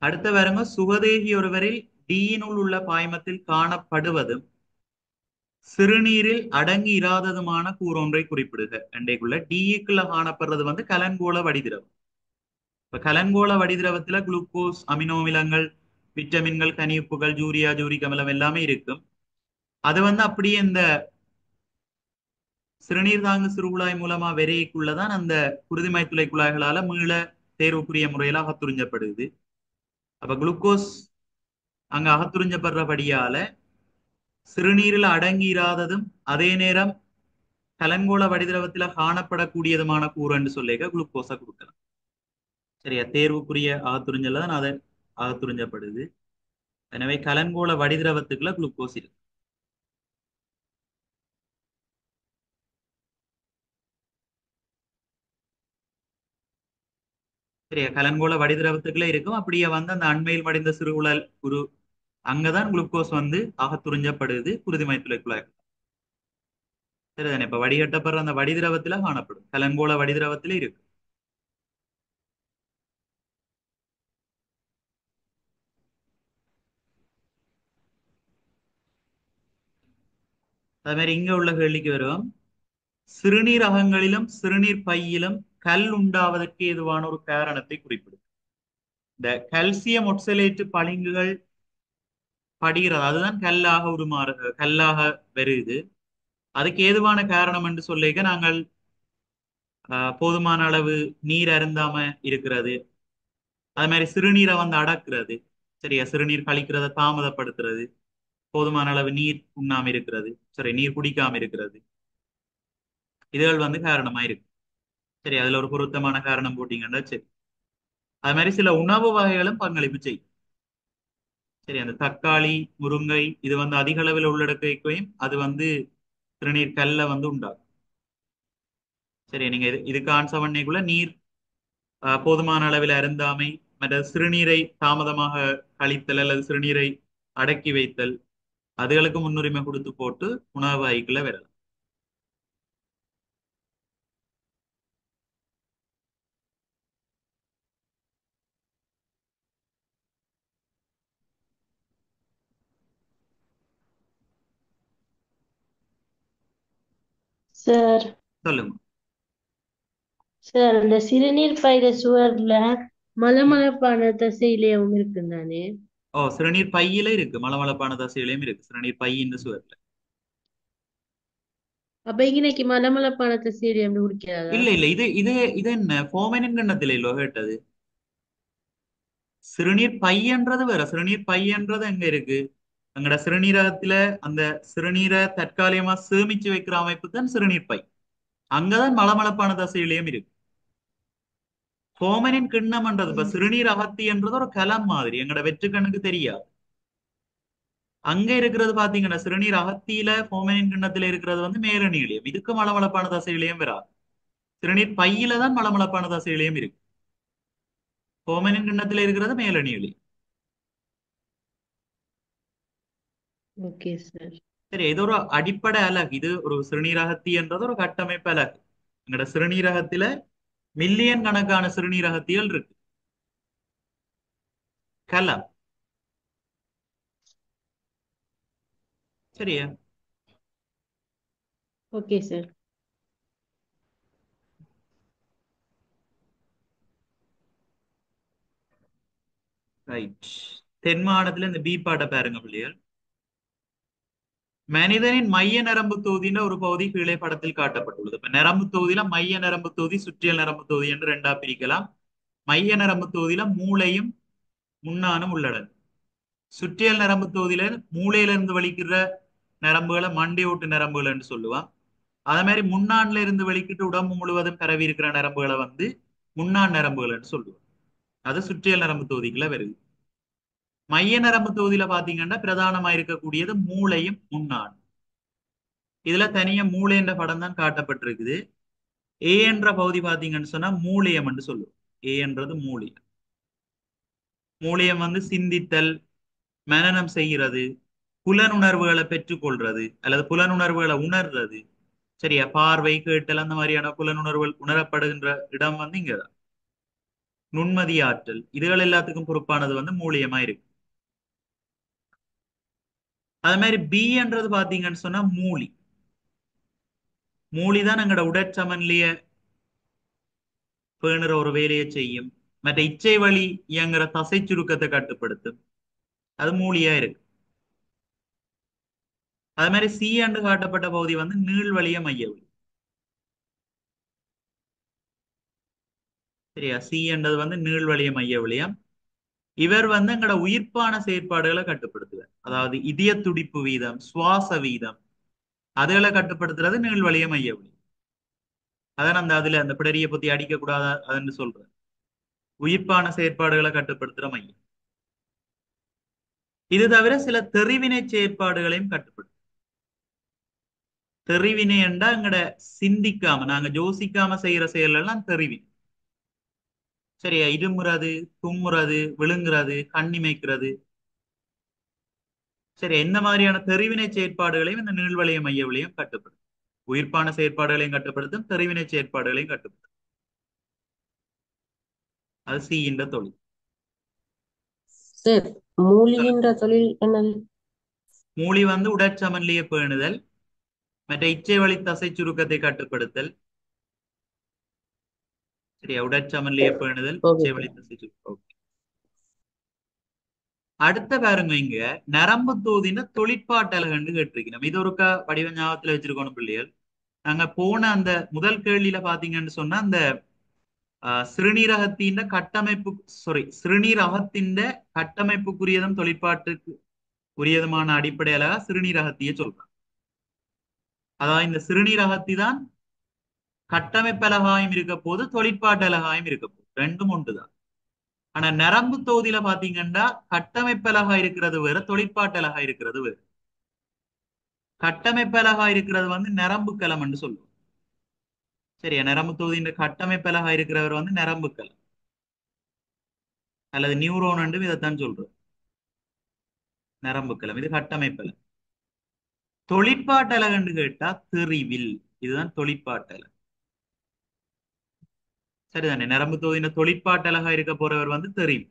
Speaker 1: அடுத்த பாருங்க, சுகதேகி ஒருவரில் டீயினுள் உள்ள பாய்மத்தில் காணப்படுவதும் சிறுநீரில் அடங்கி இராததுமான கூறொன்றை குறிப்பிடுக. ரெண்டைக்குள்ள டீக்குள்ள காணப்படுறது வந்து கலங்கோல வடிதிரவம். இப்ப கலங்கோல வடிதிரவத்துல குளுக்கோஸ், அமினோ அமிலங்கள், விட்டமின்கள், கனியுப்புகள், ஜூரியா, ஜூரிக் அமிலம் எல்லாமே இருக்கும். அது வந்து அப்படியே இந்த சிறுநீர் தாங்கு சிறுகுழாய் மூலமா விரைக்குள்ளதான் அந்த குருதிமை துளை குழாய்களால மீள தேர்வுக்குரிய முறையில அகத்துறிஞ்சப்படுது. அப்ப குளுக்கோஸ் அங்க அகத்துறிஞ்சப்படுறபடியால சிறுநீரில் அடங்கி இராததும் அதே நேரம் கலங்கோல வடிதிரவத்துல காணப்படக்கூடியதுமான கூறுன்னு சொல்லிக்க குளுக்கோஸை கொடுக்கலாம். சரியா, தேர்வுக்குரிய அகத்துறிஞ்சல தான் அதை அகத்துறிஞ்சப்படுது. எனவே கலங்கோல வடிதிரவத்துக்குள்ள குளுக்கோஸ் இருக்கு. சரியா, கலங்கோல வடிதிரவத்துக்குள்ள இருக்கும். அப்படியே வந்து அந்த அண்மையில் மடிந்த சிறுகுழல் அங்கதான் குளுக்கோஸ் வந்து அகத்துறிஞ்சப்படுது குருதிமை துளைக்குழாய். சரிதானே? இப்ப வடிகட்டப்படுற அந்த வடிதிரவத்துல காணப்படும், கலங்கோல வடிதிரவத்துல இருக்கு. அதே மாதிரி இங்க உள்ள கேள்விக்கு வரும், சிறுநீர் அகங்களிலும் சிறுநீர் பையிலும் கல் உண்டாவதற்கு ஏதுவான ஒரு காரணத்தை குறிப்பிடும். இந்த கல்சியம் ஒட்சலேட்டு பளிங்குகள் படிகிறது, அதுதான் கல்லாக கல்லாக வருது. அதுக்கு ஏதுவான காரணம் என்று சொல்லிக்க நாங்கள் போதுமான அளவு நீர் அருந்தாம இருக்கிறது, அது மாதிரி சிறுநீரை வந்து அடக்குறது, சரியா, சிறுநீர் கழிக்கிறத தாமதப்படுத்துறது, போதுமான அளவு நீர் உண்ணாம இருக்கிறது, சரி, நீர் குடிக்காம இருக்கிறது, இதுகள் வந்து காரணமா இருக்கு. சரி, அதுல ஒரு பொருத்தமான காரணம் போட்டீங்கன்னா சரி. அது மாதிரி சில உணவு வகைகளும் பங்களிப்பு செய்யும். சரி, அந்த தக்காளி, முருங்கை இது வந்து அதிக அளவில் உள்ளடக்கையும் அது வந்து சிறுநீர் கல்ல வந்து உண்டாகும். சரி, நீங்க இதுக்கு ஆன்சர் பண்ணிக்குள்ள நீர் போதுமான அளவில் அருந்தாமை, மற்ற சிறுநீரை தாமதமாக கழித்தல் அல்லது சிறுநீரை அடக்கி வைத்தல், அதுகளுக்கு முன்னுரிமை கொடுத்து போட்டு உணவு வகைக்குள்ள வரலாம்.
Speaker 2: சார்
Speaker 1: சொல்லுங்க.
Speaker 2: சார் அந்த சிறுநீர் பையில சுவர்ல
Speaker 1: ம்.
Speaker 2: மலமளப்பான தசையிலேயும் இருக்கும் தானே?
Speaker 1: ஓ, சிறுநீர் பையில இருக்கு, மலமளப்பான தசையிலையும் இருக்கு சிறுநீர் பை இந்த சுவர்ல.
Speaker 2: அப்ப இன்னைக்கு மலமளப்பான தசையிலேயும் குடிக்காதா?
Speaker 1: இல்ல இல்ல, இது இது இது என்ன போமனின் கண்ணத்துல இல்லோ கேட்டது. சிறுநீர் பையன்றது வேற, சிறுநீர் பையன்றது எங்க இருக்கு? எங்கட சிறுநீரகத்துல அந்த சிறுநீரை தற்காலிகமா சேமிச்சு வைக்கிற அமைப்பு தான் சிறுநீர் பை. அங்கதான் மலமளப்பான தசையிலையும் இருக்கு. ஹோமனின் கிண்ணம்ன்றது இப்ப
Speaker 2: ம்.
Speaker 1: சிறுநீர் அகத்தின்றது ஒரு கலம் மாதிரி எங்கட வெற்றுக்கண்ணுக்கு தெரியாது. அங்க இருக்கிறது பாத்தீங்கன்னா சிறுநீர் அகத்தியில ஹோமனின் கிண்ணத்துல இருக்கிறது வந்து மேலநீளியம், இதுக்கு மலமளப்பான தசையிலையும் வராது. சிறுநீர் பையில தான் மலமளப்பான தசையிலையும் இருக்கு. ஹோமனின் கிண்ணத்துல இருக்கிறது மேலநீளியம்.
Speaker 2: Okay sir.
Speaker 1: சரி, இது ஒரு அடிப்படை அலகு. இது ஒரு சிறுநீரகத்தி என்றது ஒரு கட்டமைப்பு அலகு. எங்கட சிறுநீரகத்துல மில்லியன் கணக்கான சிறுநீரகத்திகள் இருக்கு. கலம். சரியா?
Speaker 2: Okay sir.
Speaker 1: ரைட். தென் மாநிலத்துல இந்த பி பாட்டை பாருங்க பிள்ளைகள். மனிதனின் மைய நரம்பு தொகுதியின் ஒரு பகுதி கீழே படத்தில் காட்டப்பட்டுள்ளது. இப்ப நரம்பு தொகுதியில மைய நரம்பு தொகுதி, சுற்றியல் நரம்பு தொகுதி என்று ரெண்டா பிரிக்கலாம். மைய நரம்பு தொகுதியில மூளையும் முன்னானும் உள்ளடங்கும். சுற்றியல் நரம்பு தொகுதியில மூளையில இருந்து வலிக்கிற நரம்புகளை மண்டை ஓட்டு நரம்புகள் என்று சொல்லுவான். அதே மாதிரி முன்னான்ல இருந்து வெளிக்கிட்டு உடம்பு முழுவதும் பரவி இருக்கிற நரம்புகளை வந்து முன்னான் நரம்புகள் என்று சொல்லுவோம். அது சுற்றியல் நரம்பு தொகுதிக்குள்ள வருது. மைய நரம்பு தொகுதியில பாத்தீங்கன்னா பிரதானமா இருக்கக்கூடியது மூளையும் முன்னான். இதுல தனியா மூளை என்ற படம் தான் காட்டப்பட்டிருக்குது. ஏ என்ற பகுதி பாத்தீங்கன்னு சொன்னா மூலியம் என்று சொல்லுவோம். ஏ என்றது மூலியம். மூலியம் வந்து சிந்தித்தல், மனனம் செய்கிறது, புலனுணர்வுகளை பெற்றுக்கொள்றது அல்லது புலனுணர்வுகளை உணர்றது. சரியா, பார்வை, கேட்டல் அந்த மாதிரியான புலனுணர்வுகள் உணரப்படுகின்ற இடம் வந்து இங்கதான். நுண்மதி ஆற்றல் இதுகள் எல்லாத்துக்கும் பொறுப்பானது வந்து மூலியமா இருக்கு. அது மாதிரி பி என்றது பாத்தீங்கன்னு சொன்னா மூளி. மூளி தான் எங்களோட உடற்சமன்லிய பேணுற ஒரு வேலையை செய்யும். மற்ற இச்சை வழி இயங்குற தசை சுருக்கத்தை கட்டுப்படுத்தும். அது மூலியா இருக்கு. அது மாதிரி சி என்று காட்டப்பட்ட பகுதி வந்து நீள்வழிய மையவழி. சரியா, சி என்றது வந்து நீள்வழிய மைய விளியம். இவர் வந்து எங்களோட உயிர்ப்பான செயற்பாடுகளை கட்டுப்படுத்துவார். அதாவது இதய துடிப்பு வீதம், சுவாச வீதம், அதுகளை கட்டுப்படுத்துறது நீள்வழிய மைய விளி. அதான் அந்த அதுல அந்த பிடரிய பத்தி அடிக்க கூடாது அதுன்னு சொல்றேன். உயிர்ப்பான செயற்பாடுகளை கட்டுப்படுத்துற மையம். இது தவிர சில தெரிவினை செயற்பாடுகளையும் கட்டுப்படுத்தும். தெரிவினை என்றா எங்கட சிந்திக்காம நாங்க யோசிக்காம செய்யற செயல் எல்லாம் தெரிவினை. சரியா, இருமுறது, தும்முறது, விழுங்குறது, கண்ணிமைக்கிறது. சரி, எந்த மாதிரியான தெரிவினை செயற்பாடுகளையும் இந்த நீள்வளைய மைய விளையம் கட்டுப்படுத்தும். உயிர்ப்பான செயற்பாடுகளையும் கட்டுப்படுத்தும், தெரிவினை செயற்பாடுகளையும் கட்டுப்படுத்தும். அது சி என்ற தொழில்.
Speaker 4: சார்,
Speaker 1: சொல்லுங்க.
Speaker 4: மூலிகின்ற தொழில் என்னது?
Speaker 1: மூளி வந்து உடற்சமநிலையை பேணுதல், மற்ற இச்சை வழி தசை சுருக்கத்தை கட்டுப்படுத்தல். சரியா, உடற்சமநிலையை பேணுதல்,
Speaker 4: ஓகே
Speaker 1: இச்சை வழி
Speaker 4: சார்.
Speaker 1: தசை சுருக்கம். Okay. அடுத்த பாருங்க, இங்க நரம்பு தோதின தொழிற்பாட்டலகன்னு கேட்டிருக்கணும். இது ஒருக்கா வடிவ ஞாபகத்துல வச்சிருக்கணும் பிள்ளைகள். நாங்க போன அந்த முதல் கேள்வியில பாத்தீங்கன்னு சொன்னா அந்த சிறுநீரகத்தின் கட்டமைப்பு சிறுநீரகத்தின் கட்டமைப்புக்குரியதும் தொழிற்பாட்டுக்கு உரியதுமான அடிப்படையில சிறுநீரகத்திய சொல்றாங்க. அதாவது இந்த சிறுநீரகத்தி தான் கட்டமைப்பலகாயம் இருக்க போது தொழிற்பாட்டலகாயம் இருக்க போது ரெண்டும் ஒன்றுதான். ஆனா நரம்பு தொகுதியில பாத்தீங்கன்னா கட்டமைப்பலகா இருக்கிறது வேற தொழிற்பாட்டலகா இருக்கிறது வேற. கட்டமைப்பலகா இருக்கிறது நரம்பு களம் சொல்லுவோம். சரியா, நரம்பு தொகுதியின் கட்டமைப்பலகா இருக்கிறவர் நரம்பு களம் அல்லது நியூரோன் என்று இதைத்தான் சொல்றோம். நரம்பு களம் இது கட்டமைப்பலம். தொழிற்பாட்டலகன்னு கேட்டா தெரிவில், இதுதான் தொழிற்பாட்டலகம். சரிதானே, நரம்பு தொகுதியின் தொழிற்பாட்டலகா இருக்க போறவர் தெரிவு.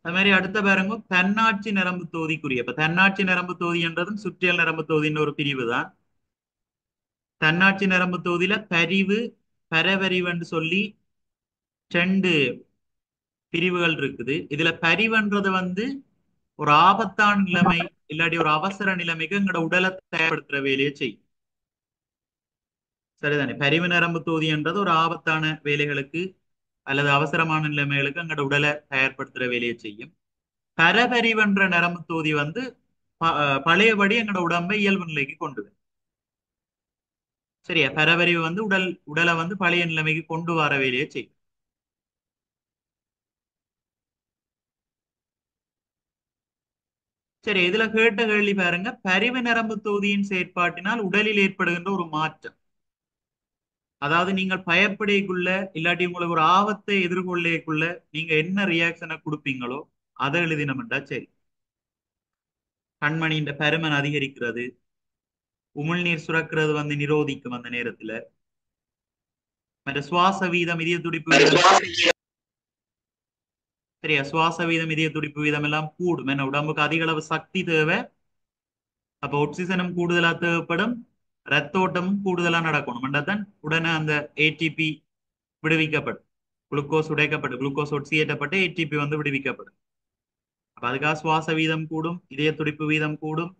Speaker 1: அது மாதிரி அடுத்த பாருங்க தன்னாட்சி நரம்பு தொகுதிக்குரிய. இப்ப தன்னாட்சி நரம்பு தொகுதி என்றதும் சுற்றியல் நரம்பு தொகுதியின் ஒரு பிரிவு தான். தன்னாட்சி நரம்பு தொகுதியில பரிவு பரவரிவுன்னு சொல்லி ரெண்டு பிரிவுகள் இருக்குது. இதுல பரிவுன்றது ஒரு ஆபத்தான நிலைமை இல்லாட்டி ஒரு அவசர நிலைமைக்கு எங்களோட உடலை தயார்படுத்துற வேலையை செய்யும். சரிதானே, பரிவு நரம்பு தொகுதி என்றது ஒரு ஆபத்தான வேலைகளுக்கு அல்லது அவசரமான நிலைமைகளுக்கு எங்களோட உடலை தயார்படுத்துற வேலையை செய்யும். பரபரிவென்ற நரம்பு தொகுதி பழையபடி எங்களோட உடம்பை இயல்பு நிலைக்கு கொண்டு வரும். சரியா, பரபரிவு உடலை பழைய நிலைமைக்கு கொண்டு வர வேலையை செய்யும். சரி, இதுல கேட்ட கேள்வி பாருங்க, பரிவு நரம்பு தொகுதியின் செயற்பாட்டினால் உடலில் ஏற்படுகின்ற ஒரு மாற்றம். அதாவது நீங்கள் பயப்படைக்குள்ள இல்லாட்டி உங்களுக்கு ஒரு ஆபத்தை எதிர்கொள்ளக்குள்ள நீங்க என்ன ரியாக்ஷனை கொடுப்பீங்களோ அதை எழுதினோம்டா சரி. கண்மணியின் பருமன் அதிகரிக்கிறது, உமிழ்நீர் சுரக்கிறது நிரோதிக்கும் அந்த நேரத்துல. மற்ற சுவாச வீதம் இதய துடிப்பு வீதம் சரியா, சுவாச வீதம் இதய துடிப்பு வீதம் எல்லாம் கூடும். என்ன, உடம்புக்கு அதிக அளவு சக்தி தேவை. அப்ப ஆக்சிஜனும் கூடுதலா தேவைப்படும், ரத்த ஓட்டமும் கூடுதலா நடக்கணும். தான் உடனே அந்த ஏடிபி விடுவிக்கப்படும், குளுக்கோஸ் உடைக்கப்பட்டு குளுக்கோஸ் ஒட்சியேற்றப்பட்டு ஏடிபி விடுவிக்கப்படும். அப்ப அதுக்காக சுவாச வீதம் கூடும், இதய துடிப்பு வீதம் கூடும்.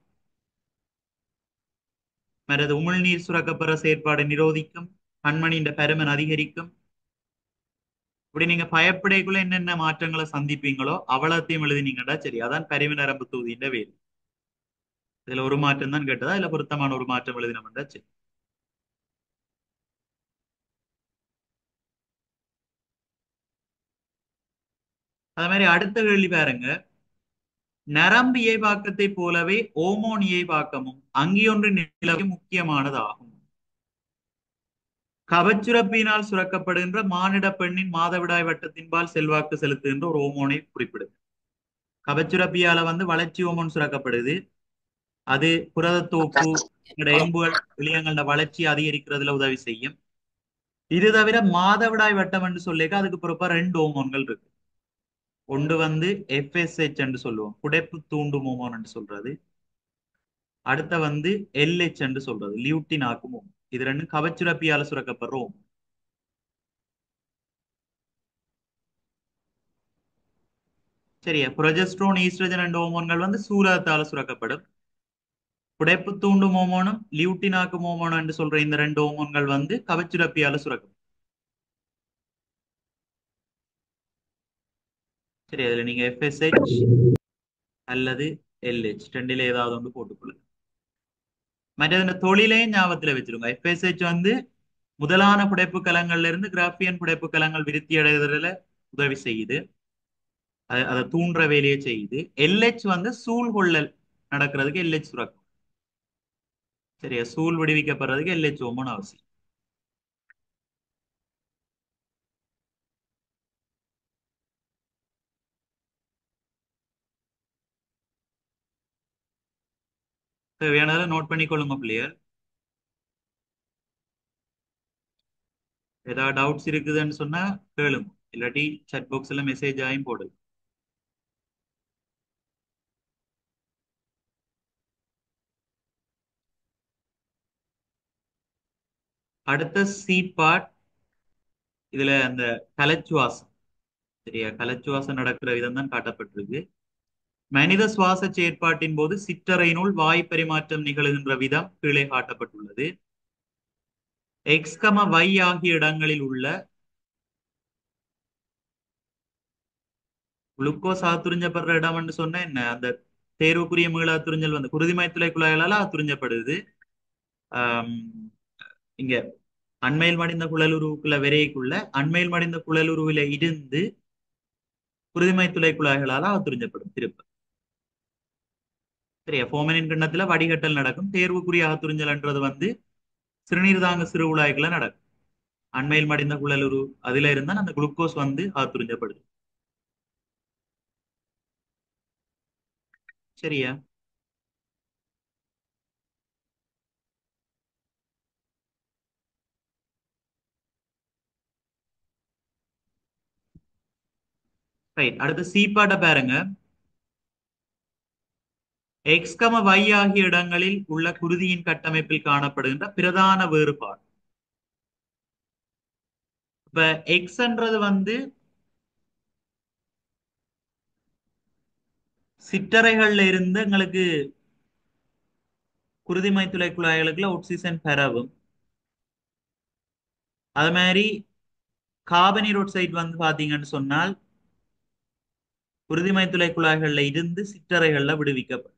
Speaker 1: மற்றது உமிழ்நீர் சுரக்கப்படுற செயற்பாடு நிரோதிக்கும், கண்மணியின் பருமன் அதிகரிக்கும். இப்படி நீங்க பயப்படைக்குள்ள என்னென்ன மாற்றங்களை சந்திப்பீங்களோ அவ்வளத்தையும் எழுதினீங்கடா சரி. அதான் பரிவு நரம்பு தொகுதியின் வேறு. இதுல ஒரு மாற்றம் தான் கேட்டதா, இல்ல பொருத்தமான ஒரு மாற்றம் எழுதினோம்டா சரி. அது மாதிரி அடுத்த கேள்வி பாருங்க, நரம்பு இயைபாக்கத்தை போலவே ஓமோன் இயைபாக்கமும் அங்கியொன்று நிலவை முக்கியமானதாகும். கபச்சுரப்பினால் சுரக்கப்படுகின்ற மானிட பெண்ணின் மாதவிடாய் வட்டத்தின்பால் செல்வாக்கு செலுத்துகின்ற ஒரு ஓமோனை குறிப்பிடுது. கபச்சுரப்பியால வளர்ச்சி ஓமோன் சுரக்கப்படுது. அது புரதத்தோப்பு எலும்புகள் இளையங்களோட வளர்ச்சி அதிகரிக்கிறதுல உதவி செய்யும். இது தவிர மாதவிடாய் வட்டம் என்று சொல்லிக்க அதுக்கு பிறப்பா ரெண்டு ஓமோன்கள் இருக்கு. ஒன்று FSH என்று சொல்லுவோம், புடைப்பு தூண்டும் ஹோமோன் என்று சொல்றது. அடுத்த LH என்று சொல்றது, லியூட்டின் ஆக்கும் ஹோமோன். இது ரெண்டும் கவச்சுரப்பியால சுரக்கப்படுற ஹோமோன். சரியா, புரொஜெஸ்ட்ரோன் ஈஸ்ட்ரஜன் என்ற ஹோமோன்கள் சூலகத்தால சுரக்கப்படும். புடைப்பு தூண்டும் ஹோமோனும் லியூட்டின் ஆக்கும் ஹோமோன் என்று சொல்ற இந்த ரெண்டு ஹோமோன்கள் கவச்சுரப்பியால சுரக்கும். சரி, அதுல நீங்க FSH அல்லது LH ரெண்டில ஏதாவது ஒன்று போட்டுக்கொள்ளுங்க. மற்றது இந்த தொழிலையும் ஞாபகத்துல வச்சிருங்க. FSH முதலான புடைப்பு கலங்கள்ல இருந்து கிராபியன் புடைப்பு கலங்கள் விருத்தி அடைவதில் உதவி செய்யுது, அதை தூண்டுற வேலையை செய்யுது. LH சூழ் கொள்ளல் நடக்கிறதுக்கு LH சுரக்கும். சரியா, சூழ் விடுவிக்கப்படுறதுக்கு LH ஹோமோன் அவசியம். தேவையானதை நோட் பண்ணிக்கொள்ளுங்க பிள்ளையர். ஏதாவது டவுட்ஸ் இருக்குதுன்னு சொன்னா கேளுங்க, இல்லாட்டி chat பாக்ஸ்ல மெசேஜ் ஆயும் போடுங்க. அடுத்த சி பார்ட், இதுல அந்த கலச்சுவாசம். சரியா, கலச்சுவாசம் நடக்கிற விதம் தான் காட்டப்பட்டிருக்கு. மனித சுவாச செயற்பாட்டின் போது சிற்றறையினுள் வாய் பரிமாற்றம் நிகழுகின்ற விதம் கீழே காட்டப்பட்டுள்ளது. எக்ஸ், Y ஆகிய இடங்களில் உள்ள குளுக்கோஸ் ஆத்துறிஞ்சப்படுற இடம் என்று சொன்னா என்ன? அந்த தேர்வுக்குரிய மீள ஆத்துறிஞ்சல் வந்து குருதிமயத்துளை குழாய்களால ஆத்துறிஞ்சப்படுது. ஆம், இங்க அண்மையில் மடிந்த குழலுருவுக்குள்ள விரைக்குள்ள அண்மையில் மடிந்த குழலுருவில இருந்து குருதிமயத்துளை குழாய்களால ஆத்துறிஞ்சப்படும் திருப்ப. சரியா? ஃபோமனின் கிண்ணத்துல வடிகட்டல் நடக்கும். தேர்வுக்குரிய ஆத்துறிஞ்சல்ன்றது வந்து சிறுநீர் தாங்க சிறு குழாய்க்குள்ள நடக்கும். அண்மையில் மடிந்த குழலுரு அதுல இருந்தா அந்த குளுக்கோஸ் வந்து ஆத்துறிஞ்சப்படுது. சரியா? ரைட். அடுத்து சீப்பாட்ட பாருங்க. எக்ஸ், Y ஆகிய இடங்களில் உள்ள குருதியின் கட்டமைப்பில் காணப்படுகின்ற பிரதான வேறுபாடு. இப்ப எக்ஸ்ன்றது வந்து சிற்றறைகள்ல இருந்து எங்களுக்கு குருதிமயத்துளை குழாய்களுக்குள்ள ஆக்சிஜன் பெறவும், அது மாதிரி கார்பனீரோட்சைட் வந்து பாத்தீங்கன்னு சொன்னால் குருதிமயத்துளை குழாய்கள்ல இருந்து சிற்றறைகள்ல விடுவிக்கப்படும்.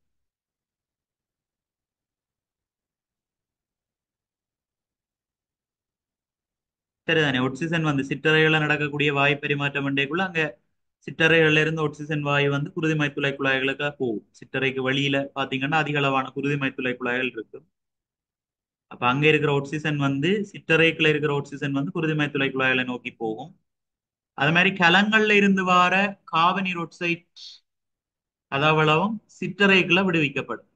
Speaker 1: சரிதானே? ஆக்சிஜன் வந்து சிற்றறைகள்ல நடக்கக்கூடிய வாயு பரிமாற்றம் பண்ணக்குள்ள அங்க சிற்றறைகள்ல இருந்து ஆக்சிஜன் வாயு வந்து குருதிமயத்துளை குழாய்களுக்கு போகும். சிற்றறைக்கு வெளியில பாத்தீங்கன்னா அதிக அளவான குருதிமயத்துளை குழாய்கள் இருக்கும். அப்ப அங்க இருக்கிற ஆக்சிஜன் வந்து சிற்றறைக்குள்ள இருக்கிற ஆக்சிஜன் வந்து குருதிமயத்துளை குழாய்களை நோக்கி போகும். அது மாதிரி கலங்கள்ல இருந்து வார கார்பனீரோட்சைட் அவ்வளவும் சிற்றறைக்குள்ள விடுவிக்கப்படும்.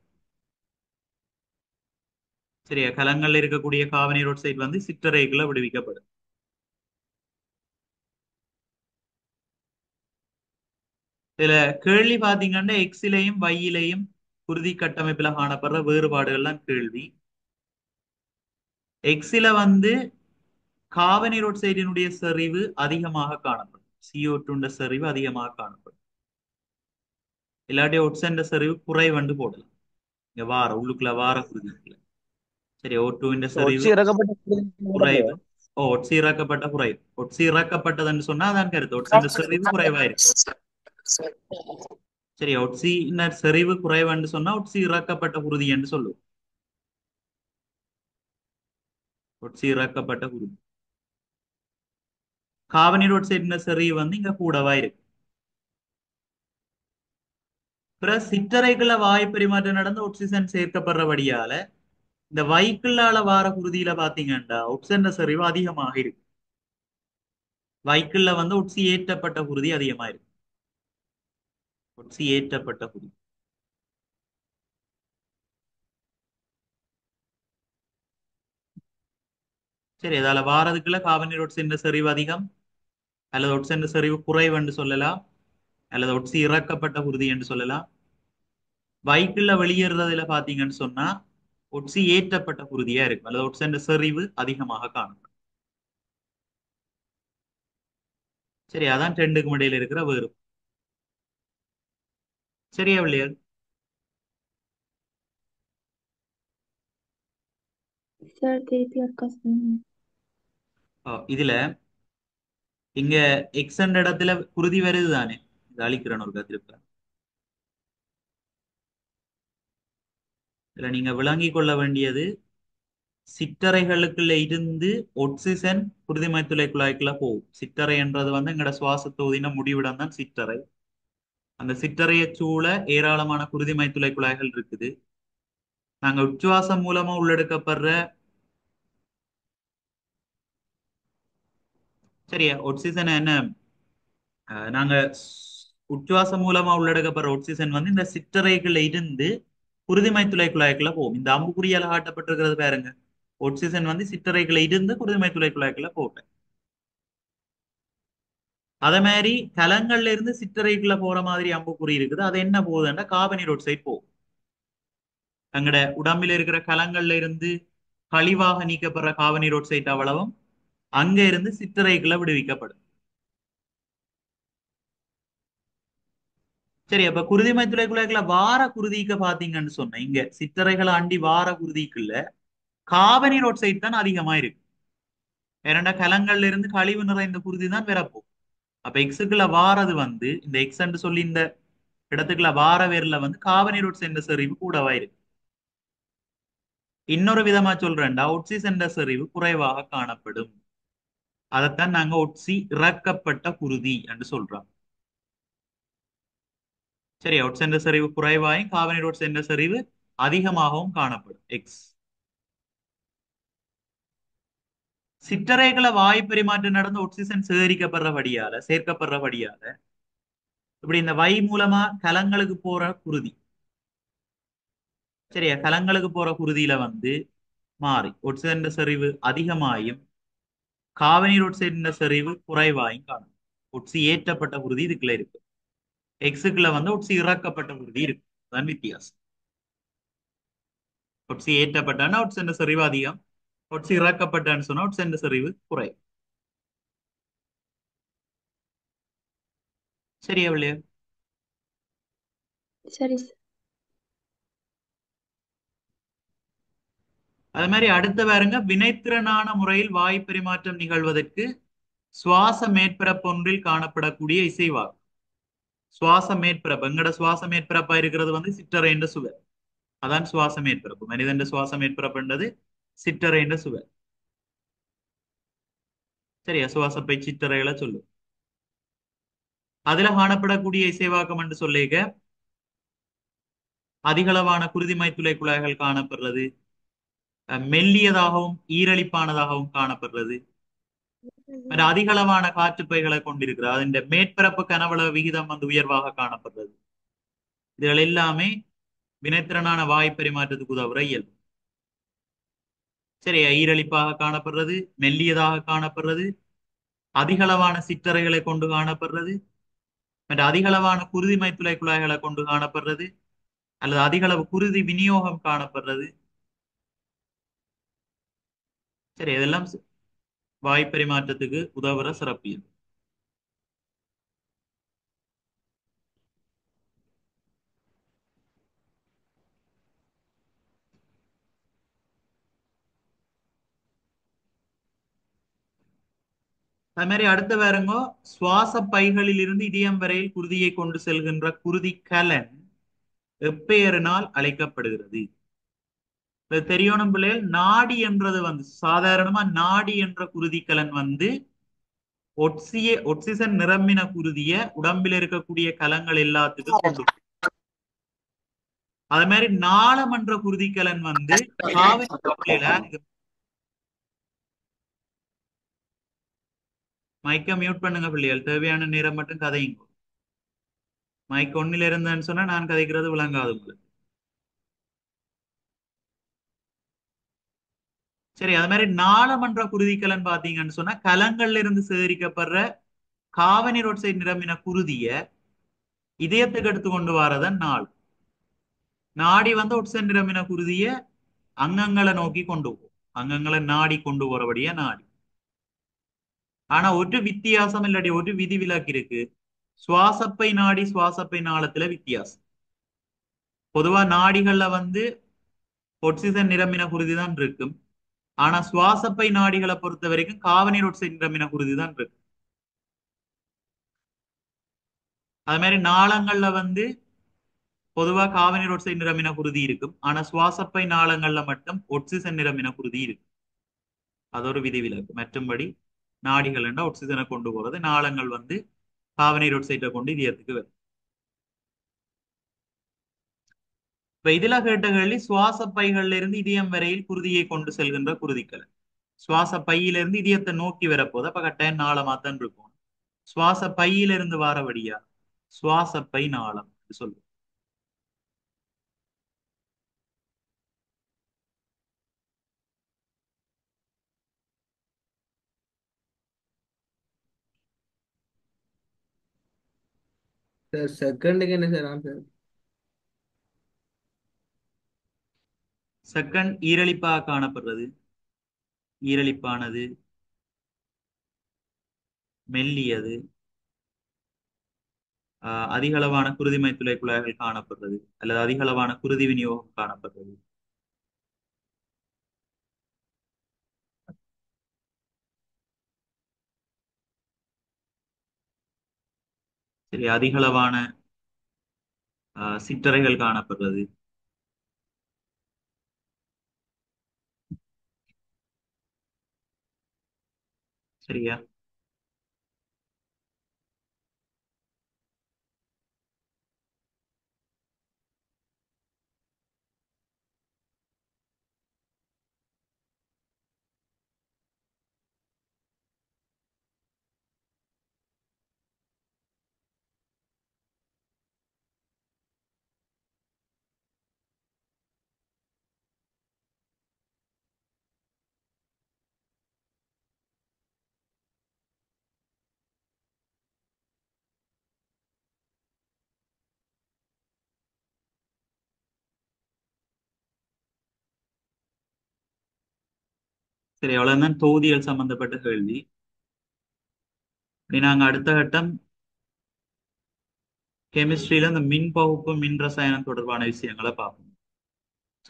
Speaker 1: சரியா? கலங்கள்ல இருக்கக்கூடிய கார்பனீரோட்சைட் வந்து சிற்றறைக்குள்ள விடுவிக்கப்படும். இதுல கேள்வி பாத்தீங்கன்னா எக்ஸிலையும் வையிலையும் குருதி கட்டமைப்புல காணப்படுற வேறுபாடுகள்லாம் கேள்வி. எக்ஸில வந்து கார்பனீரோட்சைடினுடைய செறிவு அதிகமாக காணப்படும். CO2 செறிவு அதிகமாக காணப்படும். இல்லாட்டி ஒட்சன் செறிவு குறைவண்டு போடலாம். இங்க வார உள்ளுக்குள்ள வார குருதிக்குள்ள. சரி, O2
Speaker 4: ஒட்சி
Speaker 1: செறிவு
Speaker 4: இறக்கப்பட்ட
Speaker 1: குறைவு. ஒட்சி இறக்கப்பட்ட குறைவு. ஒட்சி இறக்கப்பட்டதுன்னு சொன்னா அதான் கருத்து. ஒட்சன் செறிவு குறைவாயிருக்கு. சரி, ஒட்சி செறிவு குறைவுன்னு சொன்னா ஒட்சி இறக்கப்பட்ட குருதி என்று சொல்லுவோம். ஒட்சி இறக்கப்பட்ட குருதி. கார்பனீரோட்சைட் செறிவு வந்து இங்க கூடவா இருக்கு. பிறகு சிற்றறைக்குள்ள வாயு பரிமாற்றம் நடந்து ஆக்சிஜன் சேர்க்கப்படுறபடியால இந்த வைக்கிள்ளால வார குருதியில பாத்தீங்கன்னா ஆக்சிஜன் செறிவு அதிகமாக இருக்கு. வைக்கிள்ல வந்து ஒட்சி ஏற்றப்பட்ட குருதி அதிகமா இருக்கு. ஒட்சி ஏற்றப்பட்ட குருதி. சரி, அதால வாரதுக்குள்ள கார்பனீரோட்சைட் செறிவு அதிகம் அல்லது ஒட்சன் செறிவு குறைவு என்று சொல்லலாம், அல்லது ஒட்சி இறக்கப்பட்ட குருதி என்று சொல்லலாம். வைக்கிள்ல வெளியேறதுல பாத்தீங்கன்னு சொன்னா ஒட்சி ஏற்றப்பட்ட குருதியா இருக்கும் அல்லது ஒட்சன் செறிவு அதிகமாக காணப்படும். சரி, அதான் ரெண்டுக்கும் இடையில இருக்கிற வேறு. சரியா வில்லையா?
Speaker 5: சார் திருப்பி அக்கா சொல்லுங்க.
Speaker 1: இதுல இங்க எக்ஸ் என்ற இடத்துல குருதி வருது தானே, இது அழிக்கிறேன் ஒரு கத்திருப்ப. இதுல நீங்க விளங்கிக் கொள்ள வேண்டியது சிற்றறைகளுக்குள்ள இருந்து ஒட்சிஜன் குருதிமயத்துளை குழாய்க்குள்ள போகும். சிற்றறை என்றது வந்து எங்கட சுவாச தொகுதின முடிவிடம் தான் சிற்றறை. அந்த சிற்றறையை சூழ ஏராளமான குருதிமயத்துளை குழாய்கள் இருக்குது. நாங்க உச்சுவாசம் மூலமா உள்ளெடுக்கப்படுற சரியா ஆக்சிஜன் என்ன நாங்க உச்சுவாசம் மூலமா உள்ளெடுக்கப்படுற ஆக்சிஜன் வந்து இந்த சிற்றறைக்குள்ள இருந்து குருதிமயத்துளை குழாய்க்குள்ள போகும். இந்த அம்புக்குறியால காட்டப்பட்டிருக்கிறது பாருங்க, ஆக்சிஜன் வந்து சிற்றறைக்குள்ள இருந்து குருதிமயத்துளை குழாய்க்குள்ள போகும். அதே மாதிரி கலங்கள்ல இருந்து சிற்றறைக்குள்ள போற மாதிரி அம்புக்குறி இருக்குது. அது என்ன போகுதுன்னா கார்பனீரோட்சைட் போகும். எங்கட உடம்பில் இருக்கிற கலங்கள்ல இருந்து கழிவாக நீக்கப்படுற கார்பனீரோட்சைட் அவ்வளவும் அங்க இருந்து சிற்றறைக்குள்ள விடுவிக்கப்படும். சரி, அப்ப குருதி மைத்துளைக்குள்ள வார குருதிக்கு பாத்தீங்கன்னு சொன்னேன், இங்க சிற்றறைகளை அண்டி வார குருதிக்குள்ள காபனீர் ஒட்சைடு தான் அதிகமா இருக்கு. இரண்ட கலங்கள்ல இருந்து கழிவு நிறைந்த குருதி தான் வரப்போம். அப்ப எக்ஸுக்குள்ள வாரது வந்து இந்த எக்ஸ் சொல்லி இந்த இடத்துக்குள்ள வார வேர்ல வந்து காபனீர் ஒட்சைடு செறிவு கூடவா இருக்கு. இன்னொரு விதமா சொல்றேன்டா, ஒட்சி சென்ற செறிவு குறைவாக காணப்படும். அதைத்தான் நாங்க ஒட்சி இறக்கப்பட்ட குருதி என்று சொல்றோம். சரி, ஒட்சென்ற செறிவு குறைவாயும் காபனீர் ஒட்சென்ற செறிவு அதிகமாகவும் காணப்படும் எக்ஸ். சிற்றறைகளை வாயு பரிமாற்றம் நடந்து ஆக்சிஜன் சேர்க்கப்படுறபடியால இப்படி இந்த வை மூலமா கலங்களுக்கு போற குருதி, சரியா, கலங்களுக்கு போற குருதியில வந்து மாறி ஒட்சிஜன் செறிவு அதிகமாயும் காவனீர் ஒட்சைடின் செறிவு குறைவாயும் காணும். ஒட்சி ஏற்றப்பட்ட குருதி இதுக்குள்ள இருக்கு. எக்ஸுக்குள்ள வந்து ஒட்சி இறக்கப்பட்ட குருதி இருக்கு. அதான் வித்தியாசம். ஒட்சி ஏற்றப்பட்டான்னா ஒட்சிஜன் செறிவு அதிகம், ஒட்சி இறக்கப்பட்டான்னு சொன்னா ஒட்சிஜன் செறிவு குறை. சரியா இல்லையா?
Speaker 5: சரி சார்.
Speaker 1: அது மாதிரி அடுத்த பாருங்க, வினைத்திறனான முறையில் வாயு பரிமாற்றம் நிகழ்வதற்கு சுவாச மேற்பரப்பு ஒன்றில் காணப்படக்கூடிய இசைவாகு. சுவாச மேற்பரப்பு, எங்கட சுவாச மேற்பரப்பா இருக்கிறது வந்து சிற்றறை என்ற சுவர். அதான் சுவாச மேற்பரப்பு. மனிதன் சுவாச மேற்பரப்புன்றது சிற்றறை என்ற சுவர். சரியா, சுவாசப்பை சிற்றறைகளை சொல்லு. அதுல காணப்படக்கூடிய இசைவாக்கம் என்று சொல்லிக்க அதிகளவான குருதி மைத்துளை குழாய்கள் காணப்படுறது, மெல்லியதாகவும் ஈரலிப்பானதாகவும் காணப்படுறது, அதிகளவான காற்றுப்பைகளை கொண்டிருக்கிறது. அதன் மேற்பரப்பு கனவளவு விகிதம் வந்து உயர்வாக காணப்படுறது. இதுகள் எல்லாமே வினைத்திறனான வாயு பரிமாற்றத்துக்கு உதவுற இயல்பு. சரி, ஈரலிப்பாக காணப்படுறது, மெல்லியதாக காணப்படுறது, அதிகளவான சிற்றறைகளை கொண்டு காணப்படுறது, மற்ற அதிகளவான குருதி மைத்துளை குழாய்களை கொண்டு காணப்படுறது, அல்லது அதிகளவு குருதி விநியோகம் காணப்படுறது. சரி, இதெல்லாம் வாயு பரிமாற்றத்துக்கு உதவுற சிறப்பியல். அது மாதிரி அடுத்த வேறங்கோ, சுவாச பைகளில் இருந்து இதயம் வரையில் குருதியை கொண்டு செல்கின்ற குருதி கலன் எப்பெயரினால் அழைக்கப்படுகிறது? இது தெரியணும் பிள்ளைகள். நாடி என்றது வந்து சாதாரணமா நாடி என்ற குருதி கலன் வந்து ஒட்சிஜன் நிரம்பின குருதிய உடம்பில் இருக்கக்கூடிய கலங்கள் எல்லாத்துக்கும் கொண்டு போகும். அது மாதிரி நாளம் என்ற குருதி கலன் வந்து மைக்க மியூட் பண்ணுங்க பிள்ளைகள், தேவையான நேரம் மட்டும் கதையுங்க. மைக் ஒன்னில இருந்தேன்னு சொன்னா நான் கதைக்கிறது விளங்காது உங்களுக்கு. சரி, அது மாதிரி நாளமன்ற குருதிக்கலன் பாத்தீங்கன்னு சொன்னா கலங்கள்ல இருந்து சேகரிக்கப்படுற காவனீர் ஒட்சைடு நிரம்பின குருதிய இதயத்துக்கு எடுத்து கொண்டு வரதான் நாள். நாடி வந்து ஒட்சைடு நிரம்பின குருதிய அங்கங்களை நோக்கி கொண்டு போகும். அங்கங்களை நாடி கொண்டு போறபடியா நாடி. ஆனா ஒரு வித்தியாசம் இல்லாட்டி ஒரு விதிவிலக்கு இருக்கு. சுவாசப்பை நாடி சுவாசப்பை நாளத்துல வித்தியாசம். பொதுவா நாடிகள்ல வந்து ஒட்சிஜன் நிரம்பின குருதி தான் இருக்கும். ஆனா சுவாசப்பை நாடிகளை பொறுத்த வரைக்கும் காவனீர் ஒட்சைடு நிரம்பின குருதி தான் இருக்கு. அது மாதிரி நாளங்கள்ல வந்து பொதுவா காவனீர் ஒட்சைடு நிரம்பின குருதி இருக்கும். ஆனா சுவாசப்பை நாளங்கள்ல மட்டும் ஒட்சிஜன் நிரம்பின குருதி இருக்கு. அது ஒரு விதிவிலக்கு. மற்றும்படி நாடிகள் என்ற ஒட்சிஜனை கொண்டு போறது, நாளங்கள் வந்து காவனீர் ஒட்சைட்டை கொண்டு இதயத்துக்கு வரும். இப்ப இதுல கேட்ட கேள்வி, சுவாச பைகள்ல இருந்து இதயம் வரையில் குருதியை கொண்டு செல்கின்ற குருதிக்கல். சுவாச பையிலிருந்து இதயத்தை நோக்கி வரப்போது, அப்ப கட்டாயம் நாளமாத்தான் இருக்கும். சுவாச பையிலிருந்து வாரபடியா சுவாச பை நாளம் சொல்லுவோம்.
Speaker 3: சார் செகண்டுக்கு என்ன சார் ஆன்சர்?
Speaker 1: செகண்ட் ஈரலிப்பாக காணப்படுறது. ஈரலிப்பானது மெல்லியது, அதிக அளவான குருதிமை துளை குழாய்கள் காணப்படுறது அல்லது அதிக அளவான குருதி விநியோகம் காணப்படுறது. சரி, அதிக அளவான சிற்றறைகள் காணப்படுறது. சரியா? சரி, அவ்வளவுதான் தொகுதிகள் சம்பந்தப்பட்ட கேள்வி. நாங்க அடுத்த கட்டம் கெமிஸ்ட்ரியில இந்த மின் பகுப்பு மின் ரசாயனம் தொடர்பான விஷயங்களை பார்ப்போம்.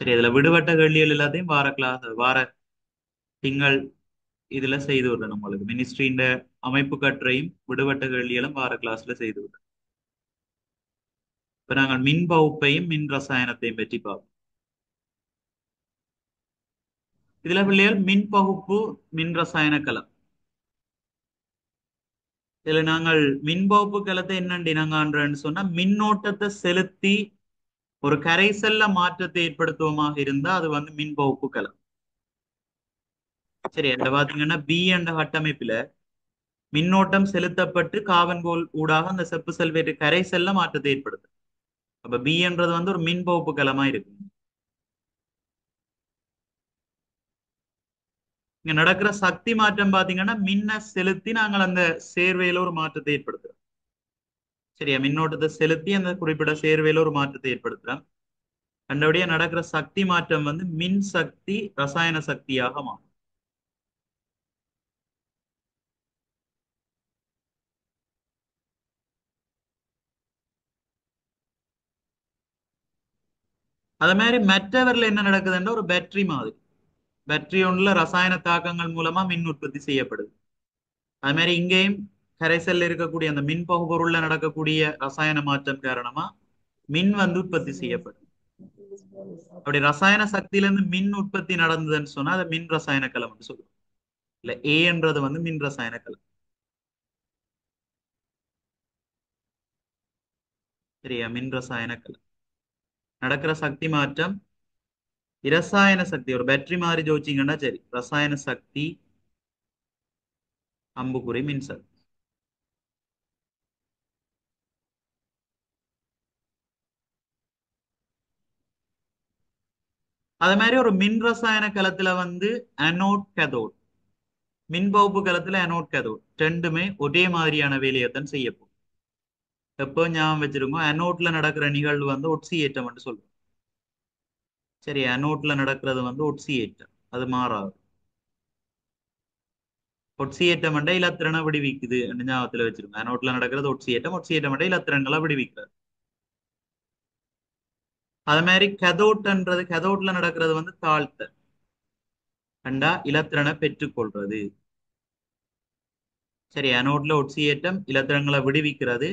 Speaker 1: சரி, இதுல விடுபட்ட கேள்விகள் எல்லாத்தையும் வார திங்கள் இதுல செய்து விடுறேன். உங்களுக்கு மினிஸ்ட்ரியின் அமைப்பு கற்றையும் விடுபட்ட கேள்விகளும் வார கிளாஸ்ல செய்து விடுறேன். இப்ப நாங்கள் மின் பகுப்பையும் மின் ரசாயனத்தையும் பற்றி பார்ப்போம். இதுல பிள்ளைகள் மின் பகுப்பு மின் ரசாயன களம். இதுல நாங்கள் மின் பகுப்பு களத்தை என்னன்னு சொன்னா மின்னோட்டத்தை செலுத்தி ஒரு கரைசல்ல மாற்றத்தை ஏற்படுத்துவமாக இருந்தா அது வந்து மின் பகுப்பு களம். சரி, அந்த பாத்தீங்கன்னா பி என்ற கட்டமைப்புல மின்னோட்டம் செலுத்தப்பட்டு கார்பன் கோல் ஊடாக அந்த செப்பு சல்பேட் கரைசல்ல மாற்றத்தை ஏற்படுத்தும். அப்ப பி என்றது வந்து ஒரு மின் பகுப்பு களமா இருக்கு. இங்க நடக்கிற சக்தி மாற்றம் பாத்தீங்கன்னா மின்ன செலுத்தி நாங்கள் அந்த சேர்வையில ஒரு மாற்றத்தை ஏற்படுத்துறோம். சரியா, மின்னோட்டத்தை செலுத்தி அந்த குறிப்பிட்ட சேர்வையில ஒரு மாற்றத்தை ஏற்படுத்துறோம். கண்டபடியா நடக்கிற சக்தி மாற்றம் வந்து மின் சக்தி ரசாயன சக்தியாக மாறும். அதே மாதிரி மற்றவர்ல என்ன நடக்குதுன்னா ஒரு பேட்டரி மாதிரி. பேட்டரி ஒன்றுல ரசாயன தாக்கங்கள் மூலமா மின் உற்பத்தி செய்யப்படுது. அது மாதிரி இங்கேயும் கரைசல்ல இருக்கக்கூடிய அந்த மின் பகுபொருள்ல நடக்கக்கூடிய ரசாயன மாற்றம் காரணமா மின் வந்து உற்பத்தி செய்யப்படுது. அப்படி ரசாயன சக்தியில இருந்து மின் உற்பத்தி நடந்ததுன்னு சொன்னா அதை மின் ரசாயன களம்னு சொல்லுவோம். இல்ல ஏன்றது வந்து மின் ரசாயன களம். சரியா, மின் ரசாயன களம் நடக்கிற சக்தி மாற்றம் இரசாயன சக்தி ஒரு பேட்டரி மாதிரி ஜோதிச்சிங்கன்னா சரி, ரசாயன சக்தி அம்புக்குறி மின் சக்தி. அதே மாதிரி ஒரு மின் ரசாயன களத்துல வந்து அனோட் கதோட், மின் பகுப்பு களத்துல அனோட் கதோட் ரெண்டுமே ஒரே மாதிரியான வேலையைத்தான் செய்யப்போம். எப்போ ஞாபகம் வச்சிருக்கோம், அனோட்ல நடக்கிற நிகழ்வு வந்து ஒட்சியேற்றம் சொல்லுவோம். சரி, அனோட்ல நடக்கிறது வந்து ஒட்சியேற்றம், அது மாறாது. ஒட்சியேற்றம் இலத்திரனை விடுவிக்குது ஞாபகத்துல வச்சிருக்கோம். அனோட்ல நடக்கிறது ஒட்சியேற்றம், ஒட்சியேற்றம் இலத்திரன்களை விடுவிக்கிறது. அது மாதிரி கதோட்ன்றது கதோட்ல நடக்கிறது வந்து தாழ்த்த கண்டா இலத்திரனை பெற்றுக்கொள்றது. சரி, அனோட்ல ஒட்சியேற்றம் இலத்திரங்களை விடுவிக்கிறது,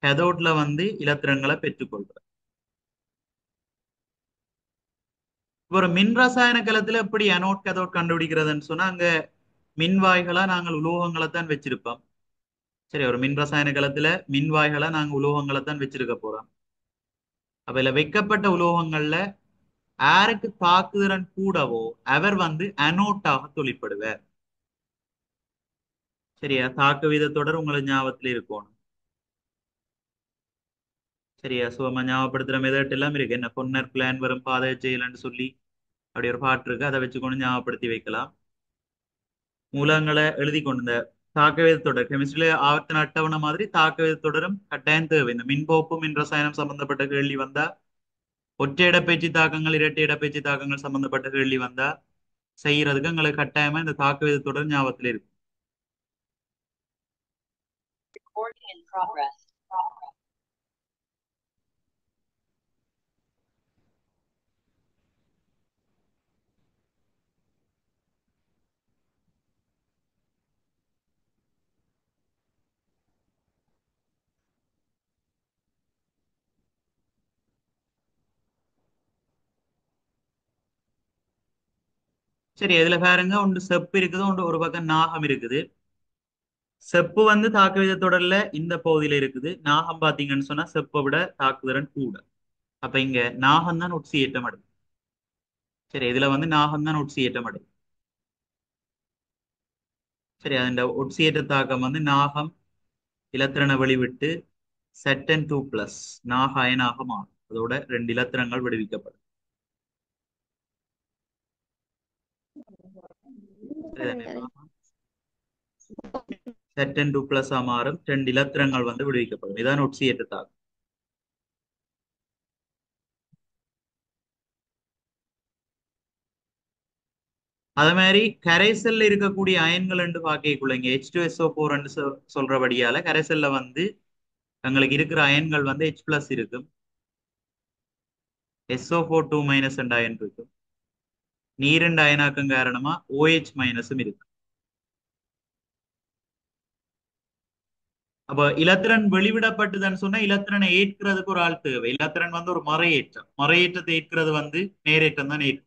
Speaker 1: கதோட்ல வந்து இலத்திரங்களை பெற்றுக்கொள்றது. ஒரு மின் ரசாயன களத்துல எப்படி அனோட் கதோட் கண்டுபிடிக்கிறதுன்னு சொன்னா அங்க மின்வாய்களா நாங்கள் உலோகங்களை தான் வச்சிருப்போம். சரி, ஒரு மின் ரசாயன களத்துல மின்வாய்களா நாங்க உலோகங்களை தான் வச்சிருக்க போறோம். அப்ப இதுல வைக்கப்பட்ட உலோகங்கள்ல யாருக்கு தாக்குதிறன் கூடவோ அவர் வந்து அனோட்டாக தொழிற்படுவார். சரியா, தாக்கு வீதத்தொடர் உங்களுக்கு ஞாபகத்துல இருக்கணும். சரியா, சுகமா ஞாபகப்படுத்துற மெதட் எல்லாம் இருக்கு. என்ன பொன்னர் பிளான் வரும் பாதை செய்யலன்னு சொல்லி அப்படி ஒரு பாட்டு இருக்கு, அதை வச்சுக்கொண்டு ஞாபகப்படுத்தி வைக்கலாம். மூலங்களை எழுதி கொண்டு இந்த தாக்க வீதத்தொடர் கெமிஸ்ட்ரியில ஆவர்த்தன அட்டவணை மாதிரி தாக்க வீதத்தொடரும் கட்டாயம் தேவை. இந்த மின்போப்பு மின் ரசாயனம் சம்பந்தப்பட்ட கேள்வி வந்தா, ஒற்றை இடப்பெயர்ச்சி தாக்கங்கள் இரட்டை இடப்பெயர்ச்சி தாக்கங்கள் சம்பந்தப்பட்ட கேள்வி வந்தா செய்யறதுக்கு எங்களுக்கு கட்டாயமா இந்த தாக்க வீதத்தொடர் ஞாபகத்துல இருக்கு.
Speaker 4: Recording in progress.
Speaker 1: சரி இதுல பாருங்க ஒன்று செப்பு இருக்குது ஒன்று ஒரு பக்கம் நாகம் இருக்குது. செப்பு வந்து தாக்குவித தொடர்ல இந்த பகுதியில இருக்குது. நாகம் பாத்தீங்கன்னு சொன்னா செப்பை விட தாக்குதிறன் கூட. அப்ப இங்க நாகம் தான் உட்சியேற்றம் அடையும். சரி இதுல வந்து நாகம் தான் உட்சியேற்றம் அடையும். சரி அந்த உட்சியேற்ற தாக்கம் வந்து நாகம் இலத்திரனை வெளிவிட்டு செட்டன் 2+ நாக அயனாக மாறும். அதோட 2 இலத்திரங்கள் விடுவிக்கப்படும். சரிதானே? நாகம் செட்டன் 2+ மாறும், 2 இலத்திரங்கள் வந்து விடுவிக்கப்படும். இதான் உட்சியேற்ற தாக்கம். அதே மாதிரி கரைசல்ல இருக்கக்கூடிய அயன்கள் என்று பார்க்கக்குள்ளங்க H2SO4 சொல்றபடியால கரைசல்ல வந்து எங்களுக்கு இருக்கிற அயன்கள் வந்து H+ இருக்கும், SO4 2- என்ற அயன் இருக்கும், நீரின் அயனாக்கம் காரணமா OH- இருக்கு. அப்ப இலத்திரன் வெளிவிடப்பட்டதுன்னு சொன்னா இலத்திரனை ஏற்கிறதுக்கு ஒரு ஆள் தேவை. இலத்திரன் வந்து ஒரு மறையேற்றம், மறையேற்றத்தை ஏற்கிறது வந்து நேரேற்றம் தான் ஏற்கும்.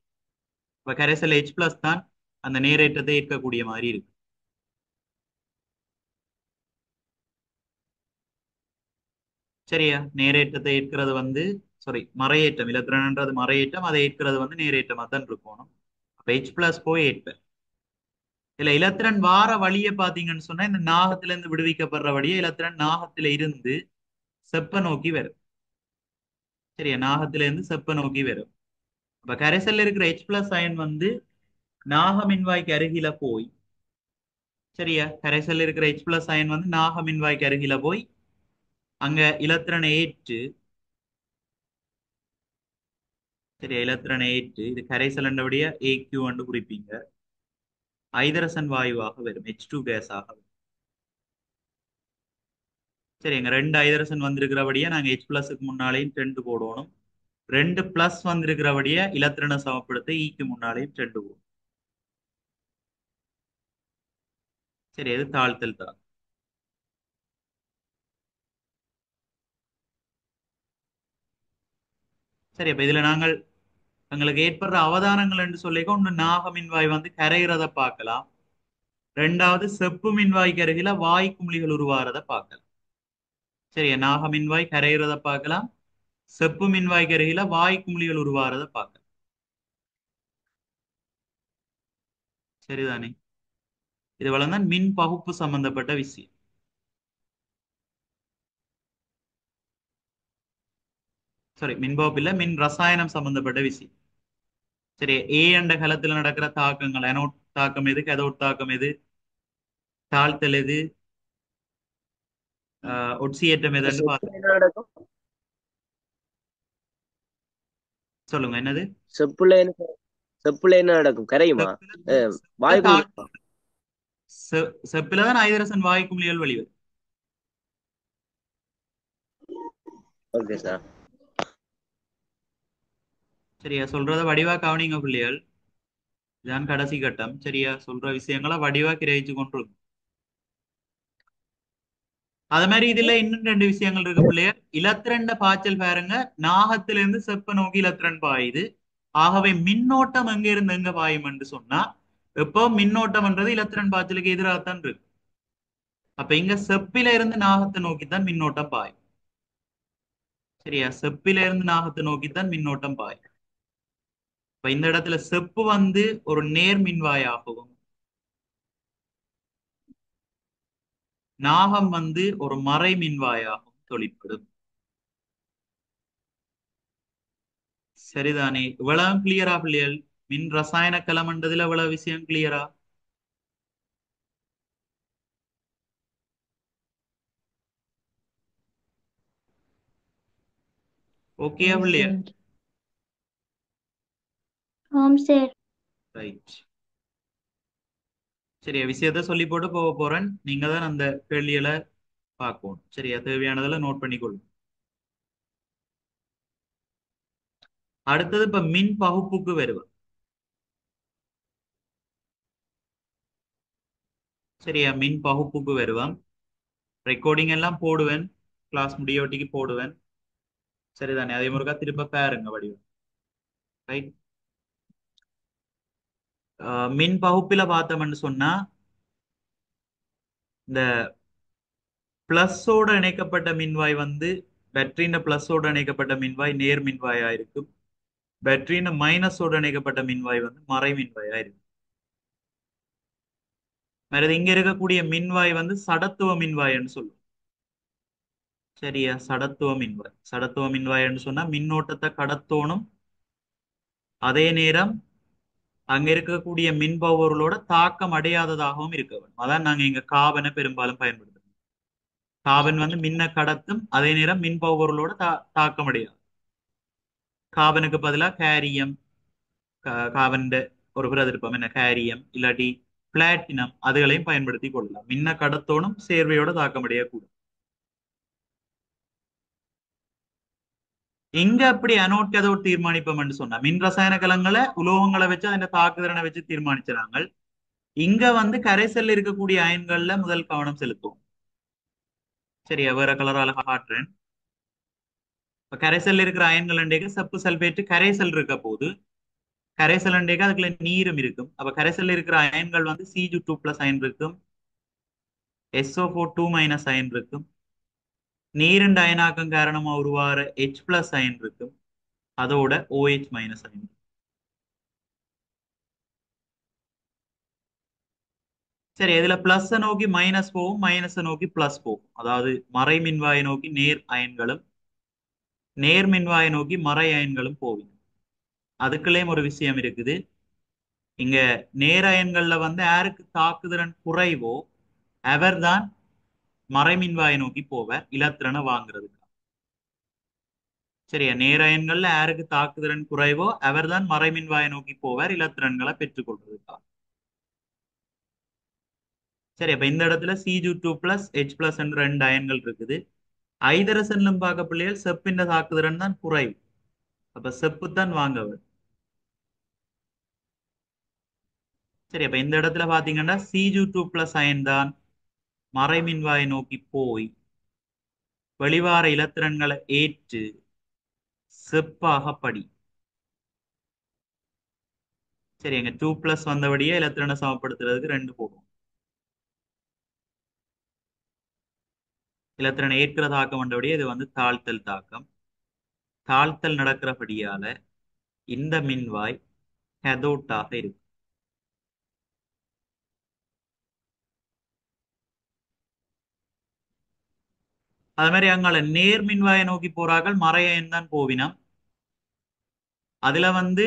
Speaker 1: இப்ப கரைசல் H+ தான் அந்த நேரேற்றத்தை ஏற்கக்கூடிய மாதிரி இருக்கு. சரியா? நேரேற்றத்தை ஏற்கிறது வந்து சாரி மறையேற்றம், இலத்திரன்ன்றது மறையேற்றம், அதை ஏற்கிறது வந்து நேரேற்றமா தான் இருக்கணும். அப்ப H+ போய் ஏற்ப இல்ல இலத்திரன் வார வழியை பாத்தீங்கன்னு சொன்னா இந்த நாகத்துல இருந்து விடுவிக்கப்படுற வழியை இலத்திரன் நாகத்துல இருந்து செப்ப நோக்கி வரும். சரியா? நாகத்துல இருந்து செப்ப நோக்கி வரும். அப்ப கரைசல்ல இருக்கிற H+ அயன் வந்து நாகமின்வாய்க்கு அருகில போய், சரியா? கரைசல்ல இருக்கிற H+ அயன் வந்து நாகமின்வாய்க்கு அருகில போய் அங்க இலத்திரனை ஏற்று, சரியா? இலத்திரனை ஏற்று இது கரைசல் என்றபடியா AQ என்று குறிப்பீங்க, ஐதரசன் வாயுவாக வரும், H2 கேஸாக வரும். சரி எங்க 2 ஐதரசன் வந்திருக்கிறபடியா நாங்க H+க்கு முன்னாலேயும் 2 போடணும், 2+ வந்திருக்கிறபடியா இலத்திரனை சமப்படுத்த ஈக்கு முன்னாலேயும் 2 போடணும். சரி இது தாழ்த்தல் தான். சரி அப்ப இதுல நாங்கள் எங்களுக்கு ஏற்படுற அவதானங்கள் என்று சொல்லிக்க ஒன்று நாகமின்வாய் வந்து கரைகிறத பார்க்கலாம், ரெண்டாவது செப்பு மின்வாய்க்கு அருகில வாய் குமிழிகள் உருவாகிறத பார்க்கலாம். சரியா? நாகமின்வாய் கரைகிறத பார்க்கலாம், செப்பு மின்வாய்க்கு அருகில வாய் குமிழிகள் உருவாகிறத பார்க்கலாம். சரிதானே? இது வளர்ந்தான் மின் பகுப்பு சம்பந்தப்பட்ட விஷயம். சாரி மின் பகுப்பு இல்ல, மின் ரசாயனம் சம்பந்தப்பட்ட விஷயம். சரி என்ற கலத்துல நடக்கிற தாக்கங்கள், அனோட் தாக்கம் எது, கதோட் தாக்கம் எது, தாழ்த்தல் எது, ஒட்சியேற்றம் எதுன்னு
Speaker 4: செப்புல
Speaker 1: பார்த்து
Speaker 4: என்ன நடக்கும்?
Speaker 1: சொல்லுங்க என்னது.
Speaker 4: செப்புல என்ன செப்புல என்ன நடக்கும்? கரையுமா?
Speaker 1: செப்புல செப்புல
Speaker 4: வாய்க்குள்ள
Speaker 1: செப்பில தான் ஐதரசன் வாயு குமிழிகள் வெளிவரும்.
Speaker 4: Okay sir.
Speaker 1: சரியா? சொல்றத வடிவா கவனிங்க பிள்ளைகள், இதான் கடைசி கட்டம். சரியா? சொல்ற விஷயங்களை வடிவா கிரகிச்சு கொண்டிருக்கும். அது மாதிரி இதுல இன்னும் 2 விஷயங்கள் இருக்கு பிள்ளைகள். இலத்திரண்ட பாய்ச்சல் பாருங்க, நாகத்திலிருந்து செப்ப நோக்கி இலத்திரன் பாயுது. ஆகவே மின்னோட்டம் எங்க இருந்து எங்க பாயும் என்று சொன்னா எப்போ மின்னோட்டம்ன்றது இலத்திரன் பாய்ச்சலுக்கு எதிராகத்தான் இருக்கு. அப்ப இங்க செப்பில இருந்து நாகத்தை நோக்கித்தான் மின்னோட்டம் பாயும். சரியா? செப்பில இருந்து நாகத்தை நோக்கித்தான் மின்னோட்டம் பாயும். இப்ப இந்த இடத்துல செப்பு வந்து ஒரு நேர் மின்வாயாகவும் நாகம் வந்து ஒரு மறை மின்வாயாகவும் தொழிற்படும். சரிதானே? இவ்வளவு கிளியரா பிள்ளைகள்? மின் ரசாயன களம்ன்றதுல இவ்வளவு விஷயம் கிளியரா? ஓகேயா
Speaker 2: Yes,
Speaker 1: பிள்ளைகள்?
Speaker 2: sir.
Speaker 5: ஆம் சார்.
Speaker 1: ரைட். சரியா? விஷயத்த சொல்லி போட்டு போக போறேன், நீங்க தான் அந்த கேள்விகளை பார்க்கணும். சரியா? தேவையானதெல்லாம் நோட் பண்ணிக்கொள்ளும். அடுத்தது இப்ப மின் பகுப்புக்கு வருவேன். சரியா? மின் பகுப்புக்கு வருவேன். ரெக்கார்டிங் எல்லாம் போடுவேன், கிளாஸ் முடியவட்டிக்கு போடுவேன். சரிதானே? அதே முருகா திரும்ப பாருங்க வடிவம். ரைட். மின் பகுப்பில பார்த்தோம்னு சொன்னா இந்த பிளஸோட இணைக்கப்பட்ட மின்வாய் வந்து பேட்டரியின் பிளஸோட இணைக்கப்பட்ட மின்வாய் நேர் மின்வாயா இருக்கும். பேட்டரியின் மைனஸோட இணைக்கப்பட்ட மின்வாய் வந்து மறை மின்வாயா இருக்கும். வேற இங்க இருக்கக்கூடிய மின்வாய் வந்து சடத்துவ மின்வாய்ன்னு சொல்லுவோம். சரியா? சடத்துவ மின்வாய். சடத்துவ மின்வாய்ன்னு சொன்னா மின்னோட்டத்தை கடத்தோணும், அதே நேரம் அங்க இருக்கக்கூடிய மின்பவர்களோட தாக்கம் அடையாததாகவும் இருக்க வேண்டும். அதான் நாங்க இங்க காபனை பெரும்பாலும் பயன்படுத்துறோம். காபன் வந்து மின்ன கடத்தும், அதே நேரம் மின்பவர்களோட தாக்கம் அடையாது. காபனுக்கு பதிலாக கேரியம், காபன் ஒரு பிரதிருப்பம் என்ன கேரியம் இல்லாட்டி பிளாட்டினம் அதுகளையும் பயன்படுத்தி கொள்ளலாம். மின்ன கடத்தோனும் சேர்வையோட தாக்கம் அடையக்கூடும். இங்க அப்படி அனோட் கதோட் தீர்மானிப்போம்னு சொன்னா மின் ரசாயன கலங்களை உலோகங்களை வச்சு அந்த தாக்குதிறனை வச்சு தீர்மானிச்சாங்க. இங்க வந்து கரைசல்ல இருக்கக்கூடிய அயன்கள்ல முதல் கவனம் செலுத்துவோம். சரியா? வேற கலரால காட்டுறேன். இப்ப கரைசல்ல இருக்கிற அயன்கள் செப்பு சல்பேட் கரைசல் இருக்க போது கரைசல் அதுக்குள்ள நீரும் இருக்கும். அப்ப கரைசல்ல இருக்கிற அயன்கள் வந்து Cl2+ அயன் இருக்கும், SO4 2- அயன் இருக்கும், நீரின் அயனாக்கம் காரணமா உருவாகிற H+ அயன் இருக்கும், அதோட OH- அயன் இருக்கும். சரி, இதுல பிளஸ் நோக்கி மைனஸ் போகும், மைனஸ் நோக்கி பிளஸ் போகும். அதாவது மறை மின்வாயை நோக்கி நேர் அயன்களும் நேர் மின்வாயை நோக்கி மறை அயன்களும் போகும். அதுக்குள்ளேயும் ஒரு விஷயம் இருக்குது. இங்க நேர் அயன்கள்ல வந்து யாருக்கு தாக்குதிறன் குறைவோ அவர்தான் மறை மின்வாயை நோக்கி போவார் இலத்திரனை வாங்குறதுக்கு. சரியா? நேர் அயன்கள்ல யாருக்கு தாக்குதிறன் குறைவோ அவர்தான் மறை மின்வாயை நோக்கி போவார் இலத்திரன்களை பெற்றுக்கொள்றதுக்கா. சரி, அப்ப இந்த இடத்துல Cl2+ H+ என்ற 2 அயன்கள் இருக்குது. ஐதரசன்லும் பார்க்க பிள்ளைகள் செப்பின் தாக்குதிறன் தான் குறைவு. அப்ப செப்பு தான் வாங்கவர். சரி, அப்ப இந்த இடத்துல பாத்தீங்கன்னா Cl2+ அயன் தான் மறை மின்வாயை நோக்கி போய் வெளிவார இலத்திரன்களை ஏற்று செப்பாக படி. சரி, எங்க 2+ வந்தபடியே இலத்திரனை சமப்படுத்துறதுக்கு 2 போடும். இலத்திரனை ஏற்கிற தாக்கம் வந்தபடியே இது வந்து தாழ்த்தல் தாக்கம். தாழ்த்தல் நடக்கிறபடியால இந்த மின்வாய் கேதோட்டாக இருக்கும். அது மாதிரி அங்கால நேர் மின்வாயை நோக்கி போறார்கள் மறையன் தான் போவினம். அதுல வந்து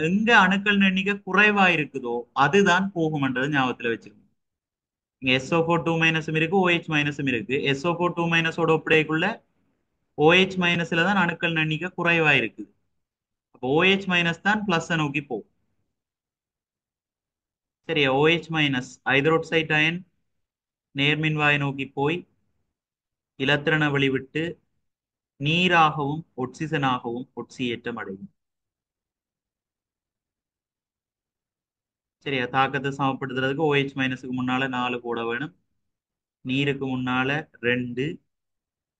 Speaker 1: எங்க அணுக்கள் எண்ணிக்கை குறைவா இருக்குதோ அதுதான் போகும்ன்றது ஞாபகத்துல வச்சிருக்கோம். இங்க SO4 2- இருக்கு, OH- இருக்கு. SO4 2- ஒப்படைக்குள்ள OH- தான் அணுக்கள் எண்ணிக்கை குறைவா இருக்குது. அப்போ OH- தான் பிளஸ் நோக்கி போகும். சரியா? OH- ஹைட்ரோக்சைட் அயன் நேர்மின்வாயை நோக்கி போய் இலத்திரனை வெளிவிட்டு நீராகவும் ஒட்சிசனாகவும் ஒட்சியேற்றம் அடையும். சரியா? தாக்கத்தை சமப்படுத்துறதுக்கு OH- முன்னால 4 போட வேணும், நீருக்கு முன்னால 2.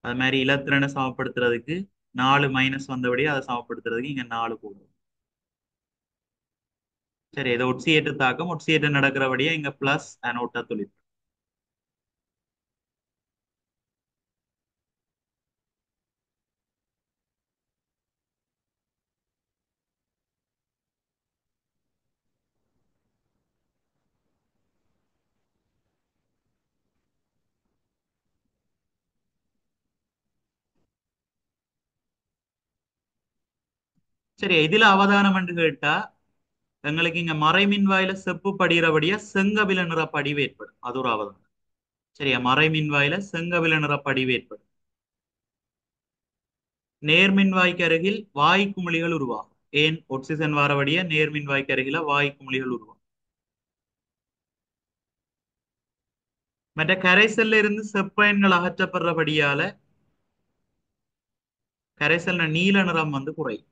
Speaker 1: அது மாதிரி இலத்திரனை சமப்படுத்துறதுக்கு 4- வந்தபடியே அதை சமப்படுத்துறதுக்கு இங்க 4 போடும். சரி, இதை ஒட்சியேற்ற தாக்கம் ஒட்சியேற்றம் நடக்கிறபடியே இங்க பிளஸ் அனோட்டா தொழில். சரி, இதுல அவதானம் என்று கேட்டா எங்களுக்கு இங்க மறைமின்வாயில செப்பு படிகிறபடியா செங்கவில நிற படிவு ஏற்படும். அது ஒரு அவதானம். சரியா? மறைமின்வாயில செங்கவில நிற படிவு ஏற்படும். நேர்மின்வாய்க்கு அருகில் வாயு குமிழிகள் உருவாகும். ஏன்? ஒட்சிசன் வாரபடியா நேர்மின்வாய்க்கு அருகில வாயு குமிழிகள் உருவாகும். மற்ற கரைசல்ல இருந்து செப்பயன்கள் அகற்றப்படுறபடியால கரைசல் நீல நிறம் வந்து குறையும்.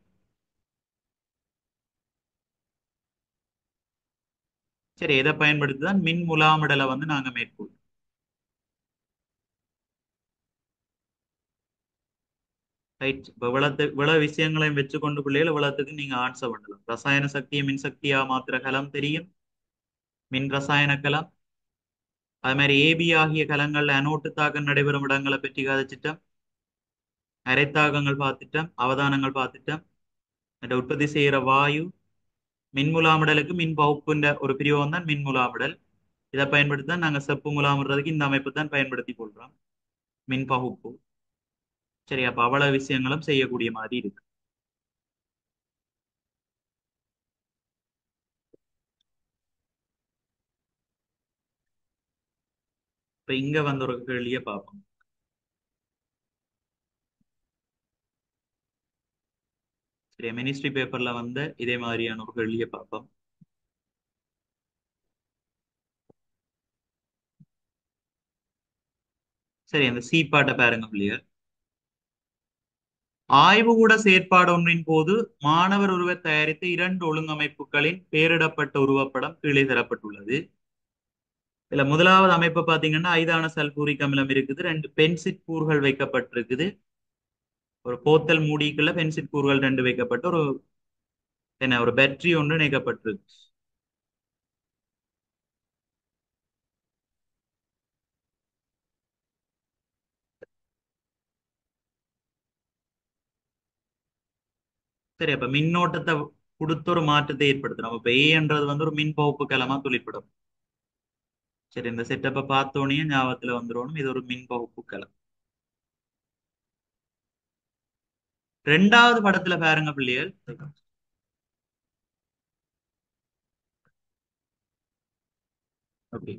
Speaker 1: சரி, இதை பயன்படுத்திதான் மின் முலாமிடலை வந்து நாங்க மேற்கொள்ளும். ரைட். இப்போ இவ்வளவு விஷயங்களையும் வச்சு கொண்டு பிள்ளைகள் இவ்வளவுக்கு நீங்க ஆன்சர் பண்ணலாம். ரசாயன சக்தியை மின்சக்தியா மாத்திர கலம் தெரியும், மின் ரசாயன கலம். அது மாதிரி ஏபி ஆகிய கலங்கள்ல அனோட்டு தாக்கம் நடைபெறும் இடங்களை பற்றி கதைச்சிட்டோம், அரைத்தாக்கங்கள் பார்த்துட்டோம், அவதானங்கள் பார்த்துட்டோம். உற்பத்தி செய்யற வாயு, மின்முலாமிடலுக்கு மின் பகுப்புன்ற ஒரு பிரிவம் தான் மின்முலாமிடல். இதை பயன்படுத்தி தான் நாங்க செப்பு முலாமிடுறதுக்கு இந்த அமைப்பு தான் பயன்படுத்தி கொள்றோம், மின் பகுப்பு. சரி, அப்ப அவ்வளவு விஷயங்களும் செய்யக்கூடிய மாதிரி இருக்கு. இப்ப இங்க வந்து ஒரு கேள்வியை பார்ப்போம். சரி, மினிஸ்ட்ரி பேப்பர்ல வந்து இதே மாதிரியான ஒரு கேள்வியை பார்ப்போம். சரி, அந்த சி பாட்டை பாருங்க பிள்ளைகள். ஆய்வுகூட செயற்பாடு ஒன்றின் போது மாணவர் ஒருவர் தயாரித்த 2 ஒழுங்கமைப்புகளின் பெயரிடப்பட்ட உருவப்படம் கீழே தரப்பட்டுள்ளது. இதுல முதலாவது அமைப்பு பாத்தீங்கன்னா ஐதான சல்பூரிக் அமிலம் இருக்குது, 2 பென்சிட் கூறுகள் வைக்கப்பட்டிருக்குது. ஒரு போத்தல் மூடிக்குள்ள பென்சிட் கூறுகள் 2 வைக்கப்பட்டு ஒரு பேட்டரி ஒன்று இணைக்கப்பட்டிருக்கு. சரி, அப்ப மின்னோட்டத்தை கொடுத்து ஒரு மாற்றத்தை ஏற்படுத்துறோம். இப்ப ஏன்றது வந்து ஒரு மின் பகுப்பு கலமா தொழிற்படும். சரி, இந்த செட்டப்பை பார்த்தோன்னே ஞாபகத்துல வந்துடணும், இது ஒரு மின் பகுப்பு கலம். 2வது படத்துல பாருங்க பிள்ளைகள். ஓகே,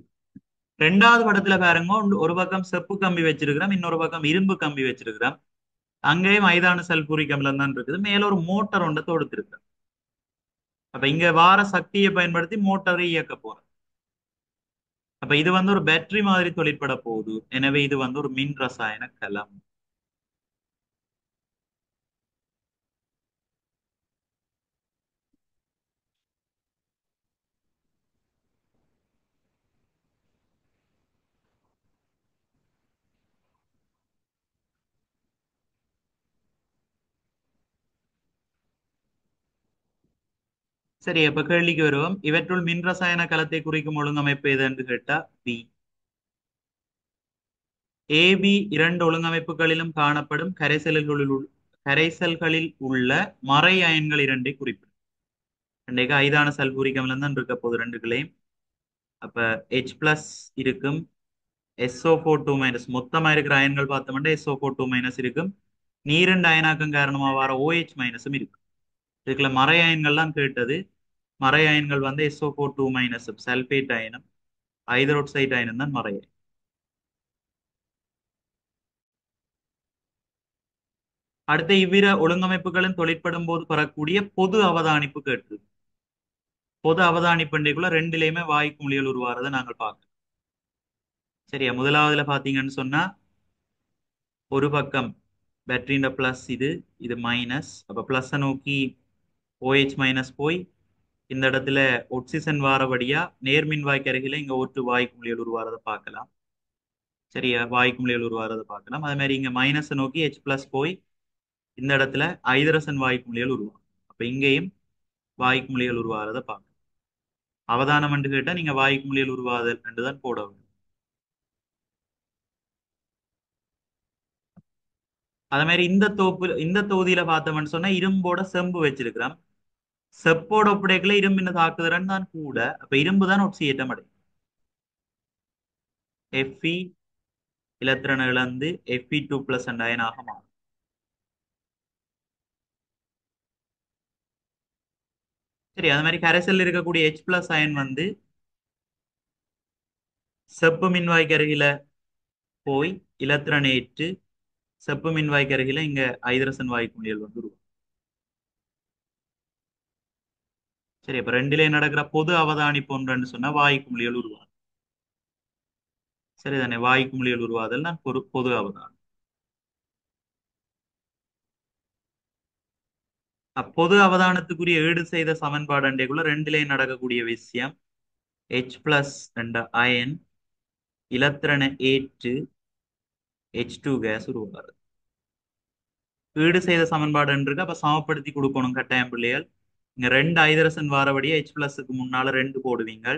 Speaker 1: 2வது படத்துல பாருங்க, ஒரு பக்கம் செப்பு கம்பி வச்சிருக்கிறோம், இன்னொரு பக்கம் இரும்பு கம்பி வச்சிருக்கிறோம். அங்கேயும் ஐதான சல்பூரிக் அமிலம் தான் இருக்குது. மேல ஒரு மோட்டார் ஒன்றை தொடுத்திருக்கு. அப்ப இங்க வார சக்தியை பயன்படுத்தி மோட்டாரை இயக்க போறோம். அப்ப இது வந்து ஒரு பேட்டரி மாதிரி தொழிற்பட போகுது. எனவே இது வந்து ஒரு மின் ரசாயன கலம். சரி, அப்ப கேள்விக்கு வருவோம். இவற்றுள் மின் ரசாயன கலத்தை குறிக்கும் ஒழுங்கமைப்பு எது என்று கேட்டா பி. ஏபி 2 ஒழுங்கமைப்புகளிலும் காணப்படும் கரைசல்களில் உள்ள மறை அயன்கள் 2ஐ குறிப்பிடும். ரெண்டைக்கு ஐதான சல்பூரிக் அமிலம் தான் இருக்க போகுது 2க்குள்ளேயும். அப்ப H+ இருக்கும், SO4 2- மொத்தமா இருக்கிற அயன்கள் பார்த்தோம்னா SO4 2- இருக்கும். நீரண்டு அயனாக்கம் காரணமா வர OH- இருக்கு. இதுக்குள்ள மறை அயன்கள் தான் கேட்டது. மறை அயன்கள் வந்து SO4 2- சல்பேட் அயனம், ஹைட்ரோக்சைடு அயனம் தான் மறை அயன். அடுத்த இவ்விர ஒழுங்கமைப்புகளும் தொழிற்படும் போது பெறக்கூடிய பொது அவதானிப்பு கேட்டு. பொது அவதானிப்புக்குள்ள 2லையுமே வாயு குமிழிகள் உருவாறதை நாங்கள் பார்க்கணும். சரியா, முதலாவதுல பாத்தீங்கன்னு சொன்னா ஒரு பக்கம் பேட்டரியின் பிளஸ், இது மைனஸ். அப்ப பிளஸ் நோக்கி OH- போய் இந்த இடத்துல ஒக்சிஜன் வாரபடியா நேர்மின் வாய்க்கு அருகில இங்க ஒற்று வாயு குமிழிகள் உருவாறதை பார்க்கலாம். சரியா, வாயு குமிழிகள் உருவாறதை பார்க்கலாம். அதே மாதிரி இங்க மைனஸ் நோக்கி H+ போய் இந்த இடத்துல ஐதரசன் வாயு குமிழிகள் உருவாகும். அப்ப இங்கேயும் வாயு குமிழிகள் உருவாகிறத பார்க்கலாம். அவதானம் என்று கேட்டா நீங்க வாயு குமிழிகள் உருவாதல் என்றுதான் போட வேண்டும். அதே மாதிரி இந்த தொகுதியில பார்த்தோம்னு சொன்னா இரும்போட செம்பு வச்சிருக்கிறோம். செப்போட ஒப்படைக்குள்ள இரும்பின் தாக்குதிறன் தான் கூட. அப்ப இரும்பு தான் ஒட்சியேற்றம் அடையும். Fe இலத்திரன் இழந்து Fe2+ அயனாக மாறும். சரி, அது மாதிரி கரைசல் இருக்கக்கூடிய H+ அயன் வந்து செப்பு மின்வாய்க்கு அருகில போய் இலத்திரன் ஏற்று செப்பு மின்வாய்க்கு அருகில இங்க ஐதரசன் வாயு குமிழிகள் வந்து உருவாகும். சரி, அப்ப 2லே நடக்கிற பொது அவதானிப்பு ஒன்றுன்னு சொன்னா வாயு குமிழிகள் உருவாகும். சரிதானே, வாயு குமிழிகள் உருவாதல் தான் பொது அவதானம். அப்பொது அவதானத்துக்குரிய ஈடு செய்த சமன்பாடு அண்டைக்குள்ள 2லே நடக்கக்கூடிய விஷயம் H+ என்ற அயன் இலத்திரனை ஏற்று H2 கேஸ் உருவாகிறது. ஈடு செய்த சமன்பாடு இருக்கு. அப்ப சமப்படுத்தி கொடுக்கணும் கட்டாயம் பிள்ளைகள். இங்க 2 ஐதரசன் வாரபடியே H பிளஸுக்கு முன்னால 2 போடுவீங்க.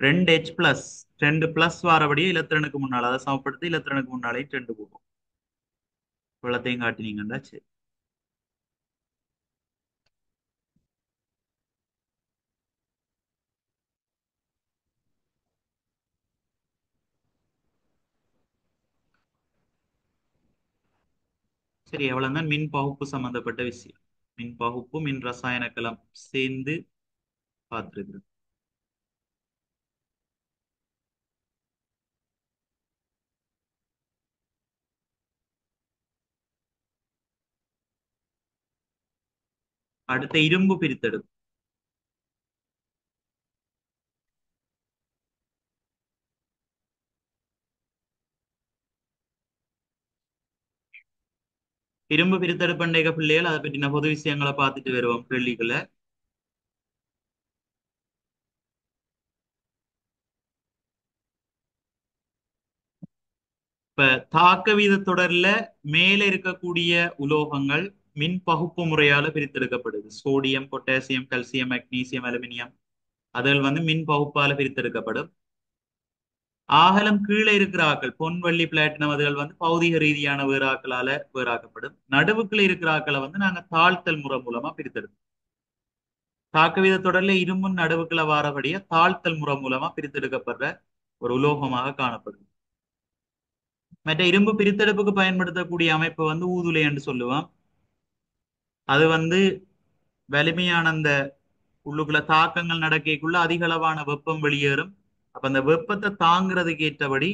Speaker 1: 2 H பிளஸ் 2 பிளஸ் வாரபடியே இலத்திரனுக்கு முன்னால அதை சமப்படுத்தி இலத்திரனுக்கு முன்னாலே 2 போடும். இவ்வளத்தையும் காட்டினீங்கன்னா சரி. சரி, எவ்வளவுதான் மின் பகுப்பு சம்பந்தப்பட்ட விஷயம். மின் பகுப்பு மின் ரசாயன களம் சேர்ந்து பார்த்துருக்குறோம். அடுத்த இரும்பு பிரித்தெடுப்பு. இரும்பு பிரித்தெடுப்பு பிள்ளைகள் அதை பற்றின பொது விஷயங்களை பார்த்துட்டு வருவோம் கேள்விகளை. இப்ப தாக்க வீத தொடர்ல மேல இருக்கக்கூடிய உலோகங்கள் மின் பகுப்பு முறையால பிரித்தெடுக்கப்படுது. Sodium, potassium, calcium, magnesium, aluminium அதில் மின் பகுப்பால பிரித்தெடுக்கப்படும். ஆகலம் கீழே இருக்கிற ஆக்கள் பொன், வெள்ளி, பிளாட்டினம் அதுகள் பௌதிக ரீதியான வேறாக்களால வேறாக்கப்படும். நடுவுக்குள்ள இருக்கிற ஆக்களை நாங்க தாழ்த்தல் முறை மூலமா பிரித்தெடுப்போம். தாக்க வீத தொடர்ல இரும்பும் நடுவுக்குள்ள வாரபடியா தாழ்த்தல் முறை மூலமா பிரித்தெடுக்கப்படுற ஒரு உலோகமாக காணப்படுது. மற்ற இரும்பு பிரித்தெடுப்புக்கு பயன்படுத்தக்கூடிய அமைப்பு ஊதுலை என்று சொல்லுவோம். அது வலிமையான அந்த உள்ளுக்குள்ள தாக்கங்கள் நடக்கக்குள்ள அதிக அளவான வெப்பம் வெளியேறும். அப்ப அந்த வெப்பத்தை தாங்கிறதுக்கு ஏற்றபடி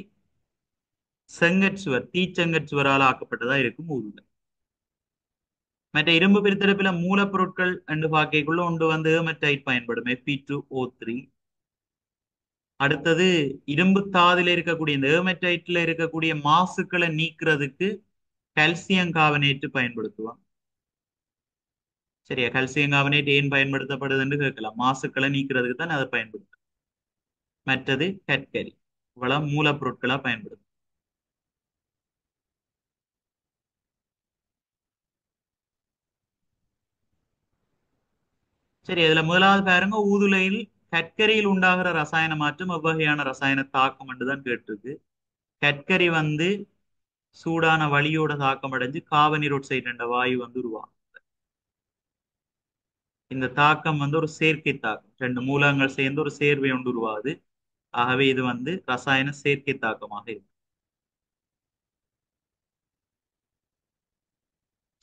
Speaker 1: செங்கற்சுவர், தீச்செங்கற்சுவரால் ஆக்கப்பட்டதா இருக்கும் ஊதுலை. மற்ற இரும்பு பிரித்தெடுப்புல மூலப்பொருட்கள் என்று பார்க்கக்குள்ள ஒன்று ஹெமடைட் பயன்படும், Fe2O3. அடுத்தது இரும்பு தாதுல இருக்கக்கூடிய இந்த ஹெமடைட்ல இருக்கக்கூடிய மாசுக்களை நீக்கிறதுக்கு கால்சியம் கார்பனேட் பயன்படுத்துவோம். சரியா, கால்சியம் கார்பனேட் ஏன் பயன்படுத்தப்படுதுன்னு கேட்கலாம். மாசுக்களை நீக்கிறதுக்கு தான் அதை பயன்படுத்தும். மற்றது கற்கரி. இவ்வளவு மூலப்பொருட்களா பயன்படுத்தும். சரி, இதுல முதலாவது பாருங்க, ஊதுலையில் கற்கரியில் உண்டாகிற ரசாயன மாற்றம் எவ்வகையான ரசாயன தாக்கம் என்றுதான் கேட்டிருக்கு. கற்கரி சூடான வளியோட தாக்கம் அடைஞ்சு கார்பனீர் ஆக்சைடு என்ற வாயு உருவாகும். இந்த தாக்கம் ஒரு செயற்கை தாக்கம். 2 மூலங்கள் சேர்ந்து ஒரு சேர்வை ஒன்று உருவாகுது. ஆகவே இது ரசாயன செயற்கை தாக்கமாக இருக்கு.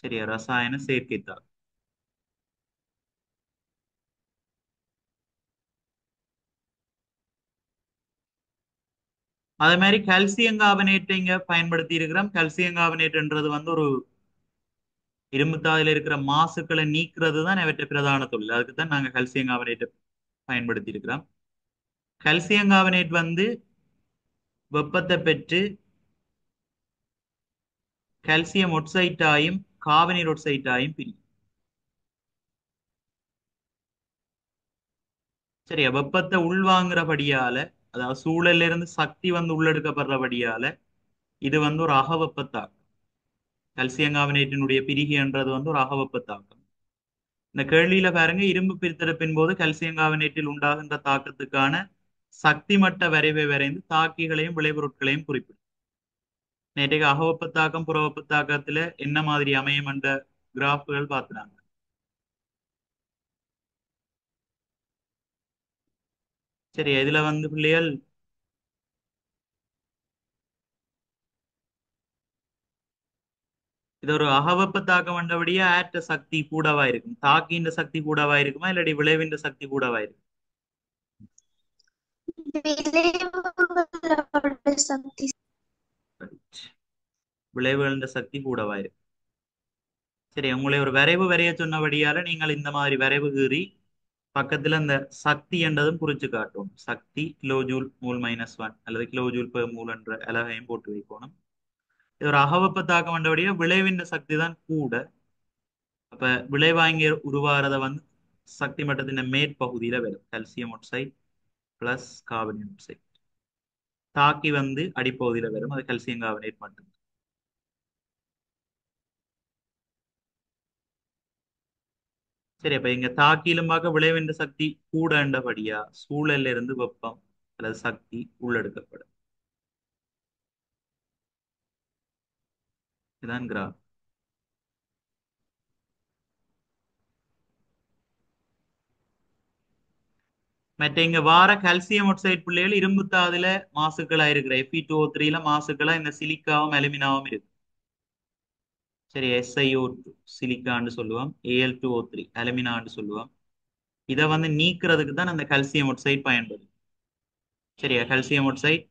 Speaker 1: சரியா, ரசாயன செயற்கை தாக்கம். அதே மாதிரி கால்சியம் கார்பனேட் இங்க பயன்படுத்தி இருக்கிறோம். கால்சியம் கார்பனேட்ன்றது ஒரு இரும்பு தாதுல இருக்கிற மாசுக்களை நீக்கிறது தான் அவற்றை பிரதான தொழில். அதுக்கு தான் நாங்க கால்சியம் கார்பனேட் பயன்படுத்தி இருக்கிறோம். கால்சியம் கார்பனேட் வெப்பத்தை பெற்று கால்சியம் ஒட்சைட்டாயும் கார்பனீர் ஒட்சைட்டாயும் பிரியும். சரியா, வெப்பத்தை உள்வாங்குறபடியால, அதாவது சூழல்ல இருந்து சக்தி உள்ளெடுக்கப்படுறபடியால இது ஒரு அகவெப்பத்தாக்கம். கால்சியம் கார்பனேட்டினுடைய பிரிகி என்றது ஒரு அகவெப்பத்தாக்கம். இந்த கேள்வியில பாருங்க, இரும்பு பிரித்தெடுப்பின் போது கால்சியம் கார்பனேட்டில் உண்டாகின்ற தாக்கத்துக்கான சக்தி மட்ட வரைவை வரைந்து தாக்கிகளையும் விளைபொருட்களையும் குறிப்பிடும். நேற்றைக்கு அகவெப்பத்தாக்கம் புறவெப்பத்தாக்கத்துல என்ன மாதிரி அமையும் என்ற கிராஃப்கள் பார்த்துனாங்க. சரி, இதுல பிள்ளைகள் இது ஒரு அகவெப்பத்தாக்கம் வந்தபடியா ஆற்ற சக்தி கூடவா இருக்கும், தாக்கின்ற சக்தி கூடவா இருக்குமா இல்லாட்டி விளைவின்ற சக்தி கூடவா இருக்கும்? விளைவுகின்ற சக்தி கூடவா இருக்கும். சரி, உங்களை ஒரு வரைவு வரைய சொன்னபடியால நீங்கள் இந்த மாதிரி வரைவு கீறி பக்கத்துல அந்த சக்தி என்றதும் குறிச்சு காட்டும். சக்தி கிலோஜூல் மூல் -1 அல்லது கிலோஜூல் பெர் மூல் என்ற அலகையும் போட்டு வைக்கணும். இது ஒரு அகவெப்பத்தாக்கம் வந்தபடியா விளைவின்ற சக்தி தான் கூட. அப்ப விளைவாங்கி உருவாகிறத சக்தி மட்டத்தின் மேற்பகுதியில வரும். Calcium oxide plus carbonate oxide தாக்கி அடிப்பகுதியில வரும். அது கால்சியம் கார்பனேட் மட்டும். சரி, அப்ப இங்க தாக்கிலும் பார்க்க விளைவின்ற சக்தி கூடண்டபடியா சூழல்ல இருந்து வெப்பம் அல்லது சக்தி உள்ளெடுக்கப்படும். இதுதான் கிராஃப். மற்ற இங்க வார கால்சியம் ஆக்சைடு பிள்ளைகள் இரும்பு தாதுல மாசுக்களா இருக்கிற Fe2O3ல மாசுக்களா இந்த சிலிக்காவும் அலுமினாவும் இருக்கு. சரி, SiO2 சிலிக்கான்னு சொல்லுவோம், Al2O3 அலுமினான்னு சொல்லுவோம். இதை வந்து நீக்கிறதுக்கு தான் அந்த கால்சியம் ஆக்சைடு பயன்படுது. சரியா, கால்சியம் ஆக்சைடு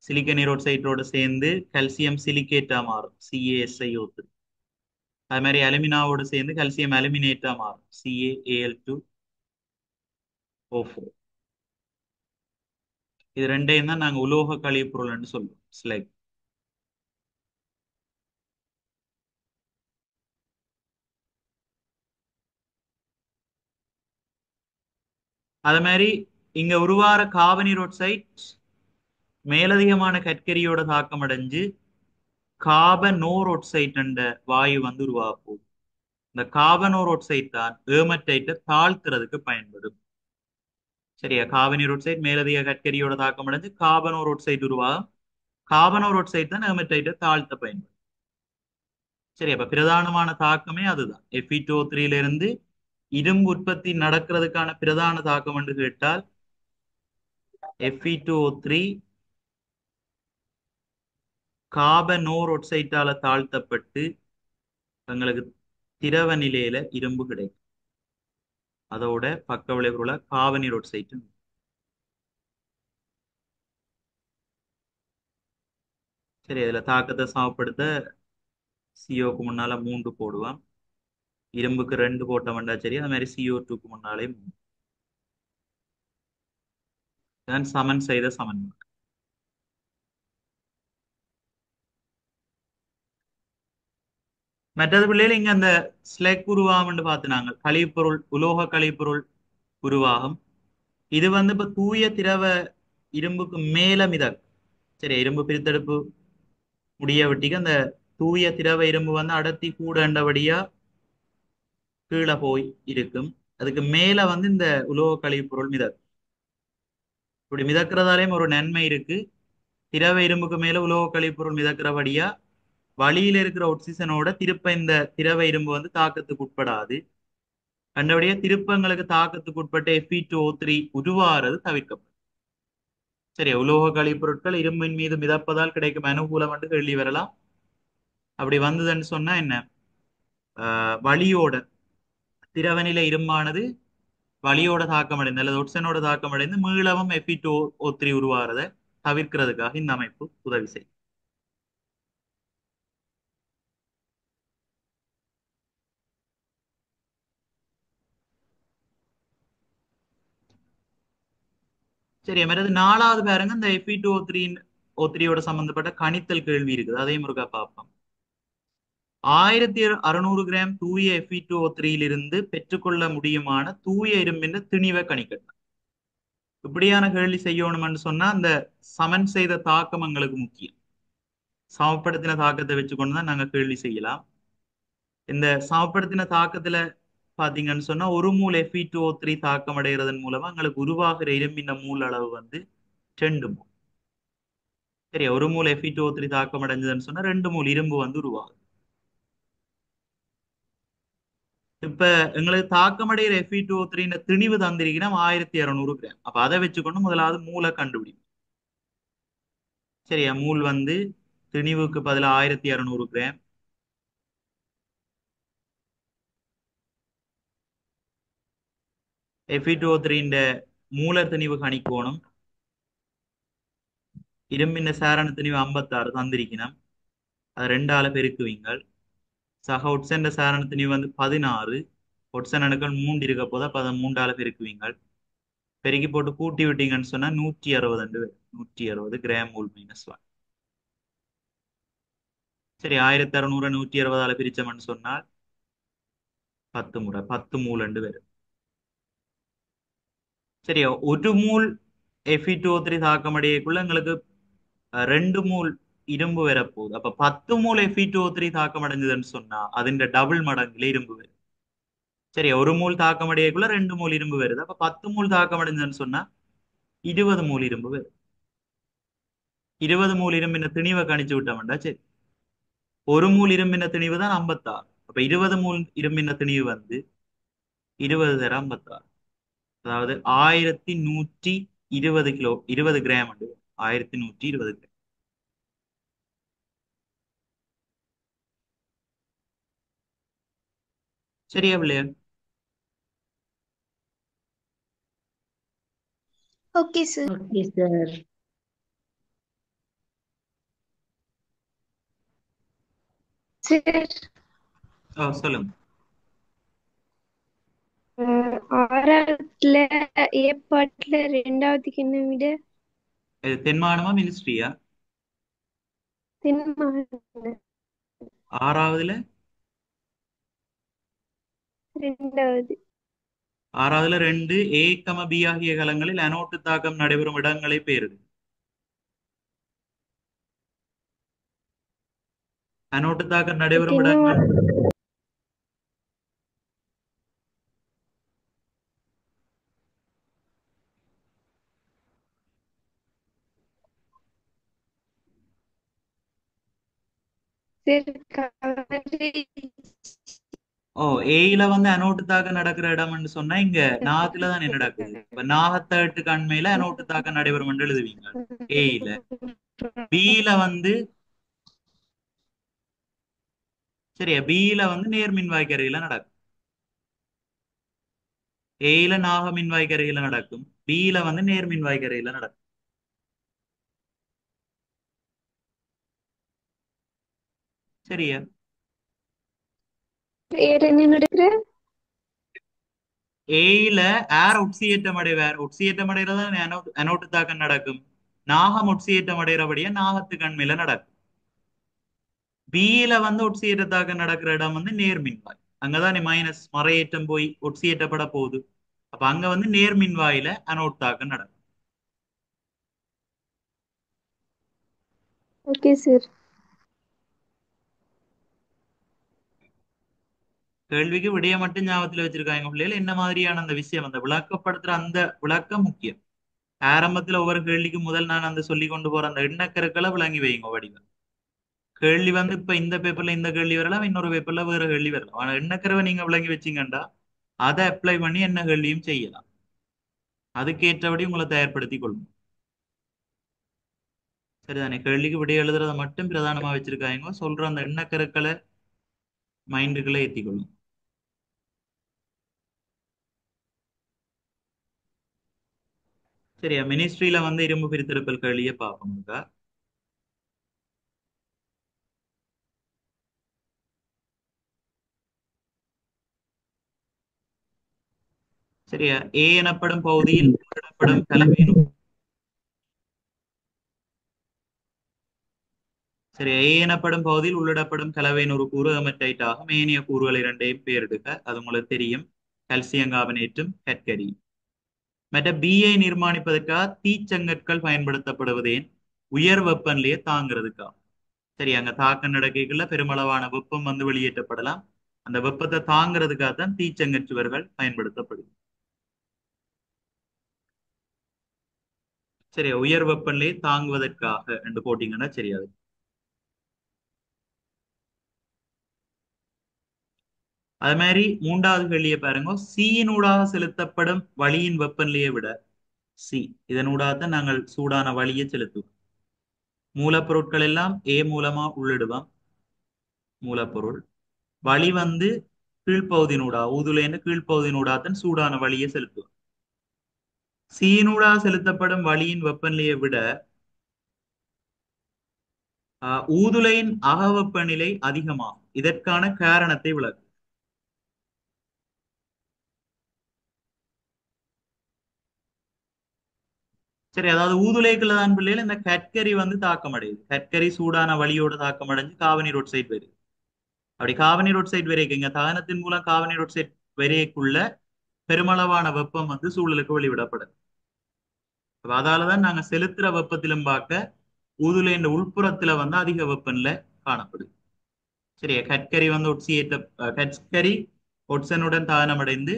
Speaker 1: சிலிக்கன் நீரோட்சைட்டோட சேர்ந்து கால்சியம் சிலிக்கேட்டா மாறும், CaSiO3. அது மாதிரி அலுமினாவோட சேர்ந்து கால்சியம் அலுமினேட்டா மாறும், CaAl2O4. இது ரெண்டையும் தான் நாங்க உலோக கழிவுப்பொருள்னு சொல்லுவோம், ஸ்லக். அது மாதிரி இங்க உருவார கார்பனீர் ஆக்சைடு மேலதிகமான கற்கரியோட தாக்கம் அடைஞ்சு கார்பனோர் ஆக்சைடு என்ற வாயு வந்து உருவாக போகுது. இந்த கார்பனோர் ஆக்சைடு தான் ஏமட்டைட்டை தாழ்த்துறதுக்கு பயன்படும். சரியா, கார்பனீர் ஆக்சைடு மேலதிக கற்கரியோட தாக்கம் அடைஞ்சு கார்பனோர் ஆக்சைடு உருவாகும். கார்பனோர் ஆக்சைடு தான் ஏமட்டைட்டை தாழ்த்த பயன்படும். சரி, அப்ப பிரதானமான தாக்கமே அதுதான். Fe2O3ல இருந்து இரும்பு உற்பத்தி நடக்கிறதுக்கான பிரதான தாக்கம் என்று கேட்டால் Fe2O3 கார்பனோர் ஆக்சைட்டால தாழ்த்தப்பட்டு எங்களுக்கு திரவ நிலையில இரும்பு கிடைக்கும். அதோட பக்க விளைவுல கார்பனீர் ஆக்சைடு. சரி, அதுல தாக்கத்தை சமப்படுத்த CO முன்னால 3 போடுவான், இரும்புக்கு 2 போட்ட வேண்டாம். சரி, அது மாதிரி CO2க்கு முன்னாலே 3. தான் சமன் செய்த சமன்பாடு. மற்றது பிள்ளைகள் இங்க அந்த ஸ்லெக் உருவாகும் பார்த்துனாங்க, கழிப்பொருள் உலோக கழிப்பொருள் உருவாகும். இது வந்து இப்ப தூய திரவ இரும்புக்கு மேல மிதக்கும். சரி, இரும்பு பிரித்தெடுப்பு முடிய விட்டிக்கு அந்த தூய திரவ இரும்பு வந்து அடர்த்தி கூடண்டபடியா கீழே போய் இருக்கும். அதுக்கு மேல வந்து இந்த உலோக கழிப்பொருள் மிதக்கும். இப்படி மிதக்கிறதாலேயும் ஒரு நன்மை இருக்கு. திரவ இரும்புக்கு மேல உலோக கழிப்பொருள் மிதக்கிறபடியா வழியில இருக்கிற ஆக்சிஜனோட திருப்ப இந்த திரவ இரும்பு வந்து தாக்கத்துக்கு உட்படாது. கண்டபடியா திருப்பங்களுக்கு தாக்கத்துக்கு உட்பட்ட Fe2O3 உருவாகிறது தவிர்க்கப்படும். சரி, உலோக கழிப்பொருட்கள் இரும்பின் மீது மிதப்பதால் கிடைக்கும் அனுகூலம் என்று கேள்வி வரலாம். அப்படி வந்ததுன்னு சொன்னா என்ன, வழியோட திரவநிலை இரும்பானது வழியோட தாக்கம் அடைந்து அல்லது ஒட்சனோட தாக்கம் அடைந்து மீளவும் Fe2O3 உருவாகிறத தவிர்க்கிறதுக்காக இந்த அமைப்பு உதவி செய்யும். சரி, மற்றது 4வது பாருங்க, இந்த Fe2O3யோட சம்பந்தப்பட்ட கணித்தல் கேள்வி இருக்குது, அதையும் ஒருக்கா பார்ப்போம். 1600 கிராம் தூய Fe2O3லிருந்து பெற்றுக்கொள்ள முடியுமான தூய இரும்பின் திணிவை கணிக்கணும். இப்படியான கேள்வி செய்யணும்னு சொன்னா அந்த சமன் செய்த தாக்கம் எங்களுக்கு முக்கியம். சமப்படுத்தின தாக்கத்தை வச்சுக்கொண்டு தான் நாங்க கேள்வி செய்யலாம். இந்த சமப்படுத்தின தாக்கத்துல பாத்தீங்கன்னு சொன்னா ஒரு மூல் Fe2O3 தாக்கம் அடைகிறதன் மூலமா எங்களுக்கு உருவாகிற இரும்பின் மூல் அளவு வந்து 2 மூல். சரி, ஒரு மூல் Fe2O3 தாக்கம் அடைஞ்சதுன்னு சொன்னா 2 மூல் இரும்பு வந்து உருவாகுது. இப்ப எங்களுக்கு தாக்கமடைகிற Fe2O3 திணிவு தந்திருக்கிறோம் 1600 கிராம். அப்ப அதை வச்சுக்கொண்டு முதலாவது மூலை கண்டுபிடிக்கும். சரியா, மூல் வந்து திணிவுக்கு பதிலா 1600 கிராம். Fe2O3 மூலர் திணிவு கணிக்கோணும். இரும்பின் சாரண திணிவு 56 தந்திருக்கணும். அது 2ஆல பெருக்குவீங்கள். சக ஒட்சன் சாரண திணிவு வந்து 16. ஒட்சன் அணுக்கள் 3 இருக்க போதா 13ஆல பெருக்குவீங்கள். பெருக்கி போட்டு கூட்டி விட்டீங்கன்னு சொன்னா 160 160 கிராம் மூல் -1. சரி, 1600 160ஆல பிரிச்சோம்னு சொன்னால் 10 முறை 10 மூல் வரும். சரியா, ஒரு மூல் Fe2O3 தாக்கமடையக்குள்ள எங்களுக்கு 2 மூல் இரும்பு வரப்போகுது. அப்ப 10 மூல் Fe2O3 தாக்கம் அடைஞ்சதுன்னு சொன்னா அதின் டபுள் மடங்குல இரும்பு வரும். சரி, ஒரு மூல் தாக்கம் அடையக்குள்ள 2 மூல் இரும்பு வருது. அப்ப 10 மூல் தாக்கம் அடைஞ்சதுன்னு சொன்னா 20 மூல் இரும்பு வருது. 20 மூல் இரும்பின திணிவை கணிச்சு விட்டோம்டா. சரி, ஒரு மூல் இரும்பின திணிவு தான் 56. அப்ப 20 மூல் இரும்பின திணிவு வந்து 20 தர 56, அதாவது 1120 கிலோ, 20 கிராம். 1120 கிராம். சரியா பிள்ளையா?
Speaker 5: Okay sir.
Speaker 2: Okay sir.
Speaker 5: Sir
Speaker 1: சொல்லுங்க.
Speaker 5: ஆறாவதுல ஏற்பாட்டுல 2வது என்ன விட
Speaker 1: இது தென்மானமா மினிஸ்ட்ரியா?
Speaker 5: தென்மாநில
Speaker 1: 6வதுல
Speaker 5: 2வது.
Speaker 1: 6வதுல 2 A, B ஆகிய கலங்களில் அனோட்டு தாக்கம் நடைபெறும் இடங்களை பேரிடு. அனோட்டு தாக்கம்
Speaker 5: ஓகே
Speaker 1: நடைபெறும்
Speaker 5: இன்னும்
Speaker 1: இடங்கள் ஏயில வந்து அனோட்டு தாக்கம் நடக்கிற இடம்னு சொன்னா இங்க நாகத்துல தான் என்ன நடக்குது. இப்ப நாகத்தட்டு கண்மையில அனோட்டு தாக்கம் நடைபெறும் எழுதுவீங்க ஏயில. பியில வந்து சரியா, பியில வந்து நேர் மின்வாய்க்கரையில நடக்கும். ஏயில நாக மின்வாய்க்கரையில நடக்கும், பியில வந்து நேர் மின்வாய்க்கரையில நடக்கும். சரியா?
Speaker 5: வேற என்ன நடக்குற?
Speaker 1: ஏயில ஏர் உட்சியேற்றம் அடைவார். உட்சியேற்றம் அடைறதான் அனோட்டு தாக்கம் நடக்கும். நாகம் உட்சியேற்றம் அடைகிறபடியா நாகத்து கண்மையில நடக்கும். பியில வந்து உட்சியேற்ற தாக்கம் நடக்கிற இடம் வந்து நேர் மின்வாய். அங்கதான் மைனஸ் மறையேற்றம் போய் உட்சியேற்றப்பட போகுது. அப்ப அங்க வந்து நேர் மின்வாயில அனோட் தாக்கம் நடக்கும்.
Speaker 5: Okay sir.
Speaker 1: கேள்விக்கு விடைய மட்டும் ஞாபகத்துல வச்சிருக்காங்க பிள்ளைகள். என்ன மாதிரியான அந்த விஷயம், அந்த விளக்கப்படுத்துற அந்த விளக்கம் முக்கியம். ஆரம்பத்துல ஒவ்வொரு கேள்விக்கு முதல் நான் அந்த சொல்லி கொண்டு போற அந்த எண்ணக்கருக்களை விளங்கி வைங்க வடிவம். கேள்வி வந்து இப்ப இந்த பேப்பர்ல இந்த கேள்வி வரலாம், இன்னொரு பேப்பர்ல வேற கேள்வி வரலாம். ஆனா எண்ணக்கருவை நீங்க விளங்கி வச்சீங்கண்டா அதை அப்ளை பண்ணி என்ன கேள்வியும் செய்யலாம். அதுக்கேற்றபடி உங்களை தயார்படுத்திக் கொள்ளும். சரிதானே? கேள்விக்கு விடைய எழுதுறத மட்டும் பிரதானமா வச்சிருக்காங்க. சொல்ற அந்த எண்ணக்கருக்களை மைண்டுக்குள்ள ஏத்திக்கொள்ளும். சரியா? மினிஸ்ட்ரியில வந்து இரும்பு பிரித்தெடுப்பல் கேள்வியை பார்ப்போம்க்கா. சரியா? ஏ எனப்படும் பகுதியில் உள்ளிடப்படும் கலவையின் சரி, ஏ எனப்படும் பகுதியில் உள்ளிடப்படும் கலவையின் ஒரு கூறு ஹெமடைட் ஆகும். ஏனைய கூறுகள் இரண்டையும் பேரிடுக. அது உங்களுக்கு தெரியும். கல்சியம் கார்பனேட்டும் கற்கரி. மற்ற பிஐ நிர்மாணிப்பதற்காக தீச்சங்கற்கள் பயன்படுத்தப்படுவதேன் உயர் வெப்பநிலையை தாங்கிறதுக்கா. சரி, அங்க தாக்கம் நடக்கைக்குள்ள பெருமளவான வெப்பம் வந்து வெளியேற்றப்படலாம். அந்த வெப்பத்தை தாங்கிறதுக்காக தான் தீச்சங்கச்சுவர்கள் பயன்படுத்தப்படுது. சரி, உயர் வெப்பநிலையை தாங்குவதற்காக என்று போட்டீங்கன்னா சரியாது. அது மாதிரி 3வது கேள்வியை பாருங்க. சீனூடாக செலுத்தப்படும் வளியின் வெப்பநிலையை விட சி இதனூடாக நாங்கள் சூடான வளியை செலுத்துவோம். மூலப்பொருட்கள் எல்லாம் ஏ மூலமா உள்ளிடுவோம். மூலப்பொருள் வளி வந்து கீழ்ப்பகுதியினூடா ஊதுலேன்னு கீழ்ப்பகுதியினூடாத்தான் சூடான வளியை செலுத்துவோம். சீனூடாக செலுத்தப்படும் வளியின் வெப்பநிலையை விட ஊதுலையின் அகவெப்பநிலை அதிகமாகும். இதற்கான காரணத்தை விளக்கு. சரி, அதாவது ஊதுலைக்குள்ள தான் பிள்ளைகள் இந்த கற்கரி வந்து தாக்கம் அடையுது. கற்கரி சூடான வளியோட தாக்கம் அடைஞ்சு காவனீர் ஒட்சைட் வருது. அப்படி காவனீர் ஒட்சைட் வரைக்கும் இங்க தகனத்தின் மூலம் காவனீர் ஒட்சைட் வரைக்குள்ள பெருமளவான வெப்பம் வந்து சூழலுக்கு வெளிவிடப்படுது. அதாலதான் நாங்க செலுத்துற வெப்பத்திலும் பார்க்க ஊதுலையின் உள்புறத்துல வந்து அதிக வெப்பநிலை காணப்படுது. சரியா? கற்கரி வந்து ஒட்சியேற்ற கற்கரி ஒட்சனுடன் தானமடைந்து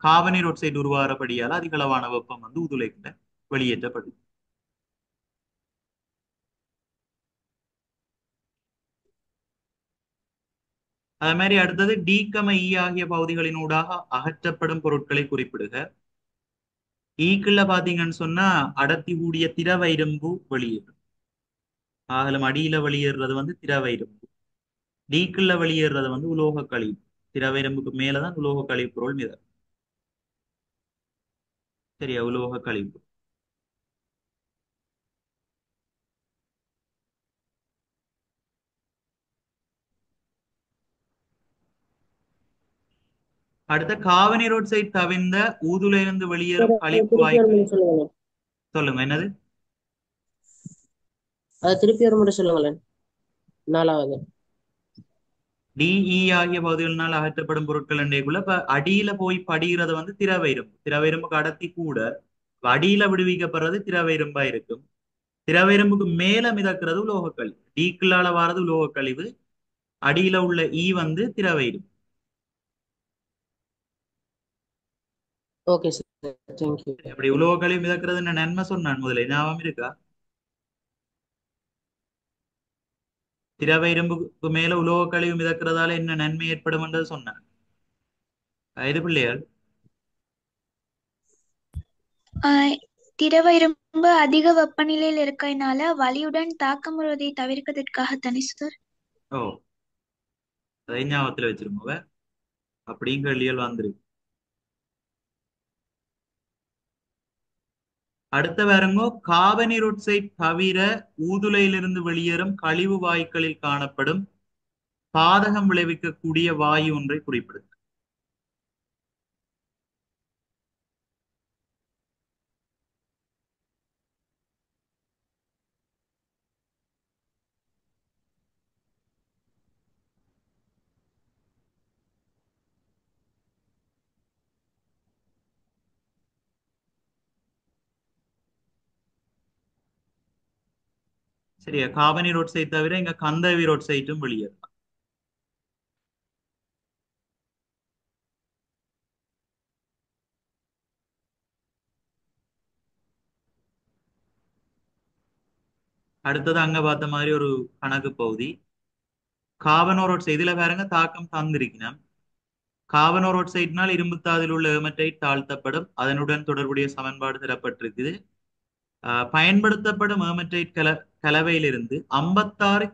Speaker 1: காபனீர் ஒட்சைடு உருவாகிறபடியால் அதிகளவான வெப்பம் வந்து உதுளைக்குள்ள வெளியேற்றப்படுது. அதே மாதிரி அடுத்தது டீகம ஈ ஆகிய பகுதிகளினூடாக அகற்றப்படும் பொருட்களை குறிப்பிடுக. ஈக்குள்ள பாத்தீங்கன்னு சொன்னா அடர்த்தி கூடிய திரவ இரும்பு வெளியேறும். ஆகலும் அடியில வெளியேறது வந்து திரவ இரும்பு, டீக்குள்ள வெளியேறது வந்து உலோக கழிவு. திரவ இரும்புக்கு மேலதான் உலோக கழிவு பொருள் மிதக்கும். சரியா, உலோக கழிவு. அடுத்த காபனீர் ஒட்சைடு தவிர்ந்த ஊதுல இருந்து வெளியேறும் கழிவு
Speaker 2: திருப்பி ஒரு
Speaker 1: வாயுக்கள்.
Speaker 2: முறை சொல்லுங்களேன்.
Speaker 1: சொல்லுங்க என்னது?
Speaker 2: அது திருப்பி ஒரு முறை சொல்லுங்களேன். 4வது.
Speaker 1: டிஇ ஆகிய பகுதிகளினால் அகற்றப்படும் பொருட்கள் என்றைக்குள்ள இப்ப அடியில போய் படிகிறது வந்து திரவ இரும்பு. திரவ இரும்புக்கு அடர்த்தி கூட, அடியில விடுவிக்கப்படுறது திரவ இரும்பா இருக்கும். திரவ இரும்புக்கு மேல மிதக்கிறது உலோக கழிவு. டீக்குள்ளால வாரது உலோக கழிவு, அடியில உள்ள ஈ வந்து திரவ இரும்பு.
Speaker 2: Okay sir, thank you.
Speaker 1: அப்படி உலோக கழிவு மிதக்கிறது நன்மை சொன்னான் முதல்ல, ஞாபகம் இருக்கா? திரவ இரும்புக்கு மேல உலோக கழிவு மிதக்கிறதால என்ன நன்மை ஏற்படும் என்றது சொன்னான். இது பிள்ளைகள்
Speaker 6: திரவ இரும்பு அதிக வெப்பநிலையில் இருக்கறதுனால வலியுடன் தாக்கமுறுவதை தவிர்க்கிறதுக்காக தானே சார்?
Speaker 1: ஓ, அதை ஞாபகத்துல வச்சிருக்கோங்க. அப்படியும் கேள்விகள் வந்துருக்கு. அடுத்த பாருங்க, காபனீர் ஒட்சைடு தவிர ஊதுலையிலிருந்து வெளியேறும் கழிவு வாயுக்களில் காணப்படும் பாதகம் விளைவிக்கக்கூடிய வாயு ஒன்றை குறிப்பிடுது. சரியா, காபனீர் ஒட்சைடு தவிர இங்க கந்தவீர் ஒட்சைட்டும் வெளியேறும். அடுத்தது அங்க பார்த்த மாதிரி ஒரு கணக்கு பகுதி. காபனோர் ஒட்சைடு இதுல பாருங்க தாக்கம் தந்திருக்கணும். காபனோர் ஒட்சைடினால் இரும்புத்தாதில் உள்ள ஏமடைட் தாழ்த்தப்படும். அதனுடன் தொடர்புடைய சமன்பாடு தரப்பட்டிருக்குது. பயன்படுத்தப்படும் ஏமடைட் கலவையிலிருந்து 56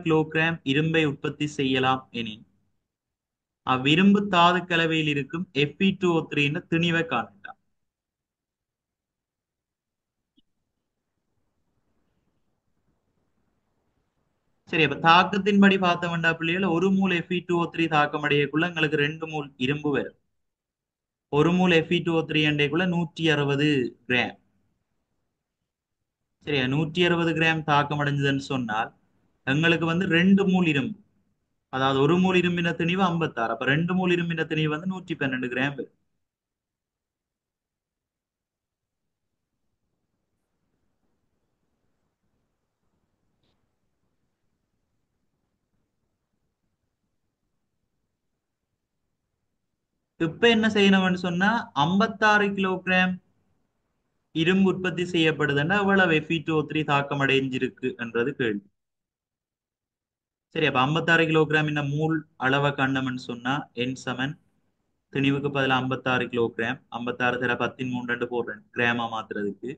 Speaker 1: கிலோகிராம் இரும்பை உற்பத்தி செய்யலாம் எனின் அவ்விரும்பு தாது கலவையில் இருக்கும் Fe2O3 திணிவை காணலாம். சரி, அப்ப தாக்கத்தின்படி பார்த்த வேண்டா பிள்ளைகள், ஒரு மூல் Fe2O3 தாக்கம் அடையக்குள்ள எங்களுக்கு 2 மூல் இரும்பு வரும். ஒரு மூல் Fe2O3 அண்டைக்குள்ள 160 கிராம். சரியா, 160 கிராம் தாக்கம் அடைஞ்சதுன்னு சொன்னால் எங்களுக்கு வந்து 2 மூல் இரும்பு, அதாவது ஒரு மூல் இரும்பின திணிவு 56, அப்ப 2 மூல் இரும்பின திணிவு வந்து 112 கிராம் வரும். இப்ப என்ன செய்யணும்னு சொன்னா 56 கிலோகிராம் இரும்பு உற்பத்தி செய்யப்படுதுன்னா எவ்வளவு Fe2O3 தாக்கம் அடைஞ்சிருக்கு என்றது கேள்வி. சரி, அப்ப 56 கிலோகிராம் இந்த மூல் அளவை கண்டம்னு சொன்னா என் சமன் திணிவுக்கு பதில் 56 கிலோகிராம், 56 தர 13 போடுறேன் கிராமா மாத்துறதுக்கு.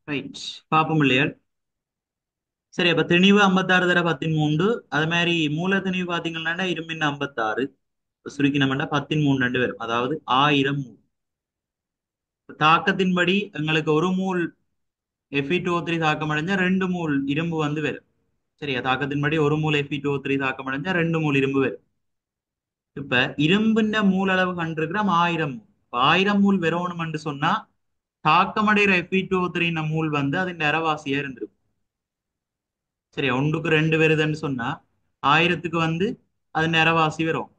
Speaker 1: ரைட், பாப்போம் இல்லையா? சரி, அப்ப திணிவு 56 தர 13. அது மாதிரி மூல திணிவு பாத்தீங்கன்னா இரும்பின் 56 சுருக்கினம்னா 13 வரும், அதாவது 1000 மூல். தாக்கத்தின்படி எங்களுக்கு ஒரு மூல் Fe2O3 தாக்கம் அடைஞ்சா 2 மூல் இரும்பு வந்து வரும். சரியா, தாக்கத்தின்படி ஒரு மூல் Fe2O3 தாக்கம் அடைஞ்சா 2 மூல் இரும்பு வரும். இப்ப இரும்பின் மூல் அளவு கண்டிருக்கிறோம் 1000 மூல். 1000 மூல் வெறோணும்னு சொன்னா தாக்கமடைகிற Fe2O3 மூல் வந்து அதன் அரைவாசியா இருந்திருக்கும். சரியா, 1க்கு 2 வருதுன்னு சொன்னா 1000க்கு வந்து அதன் அரைவாசி வரும்.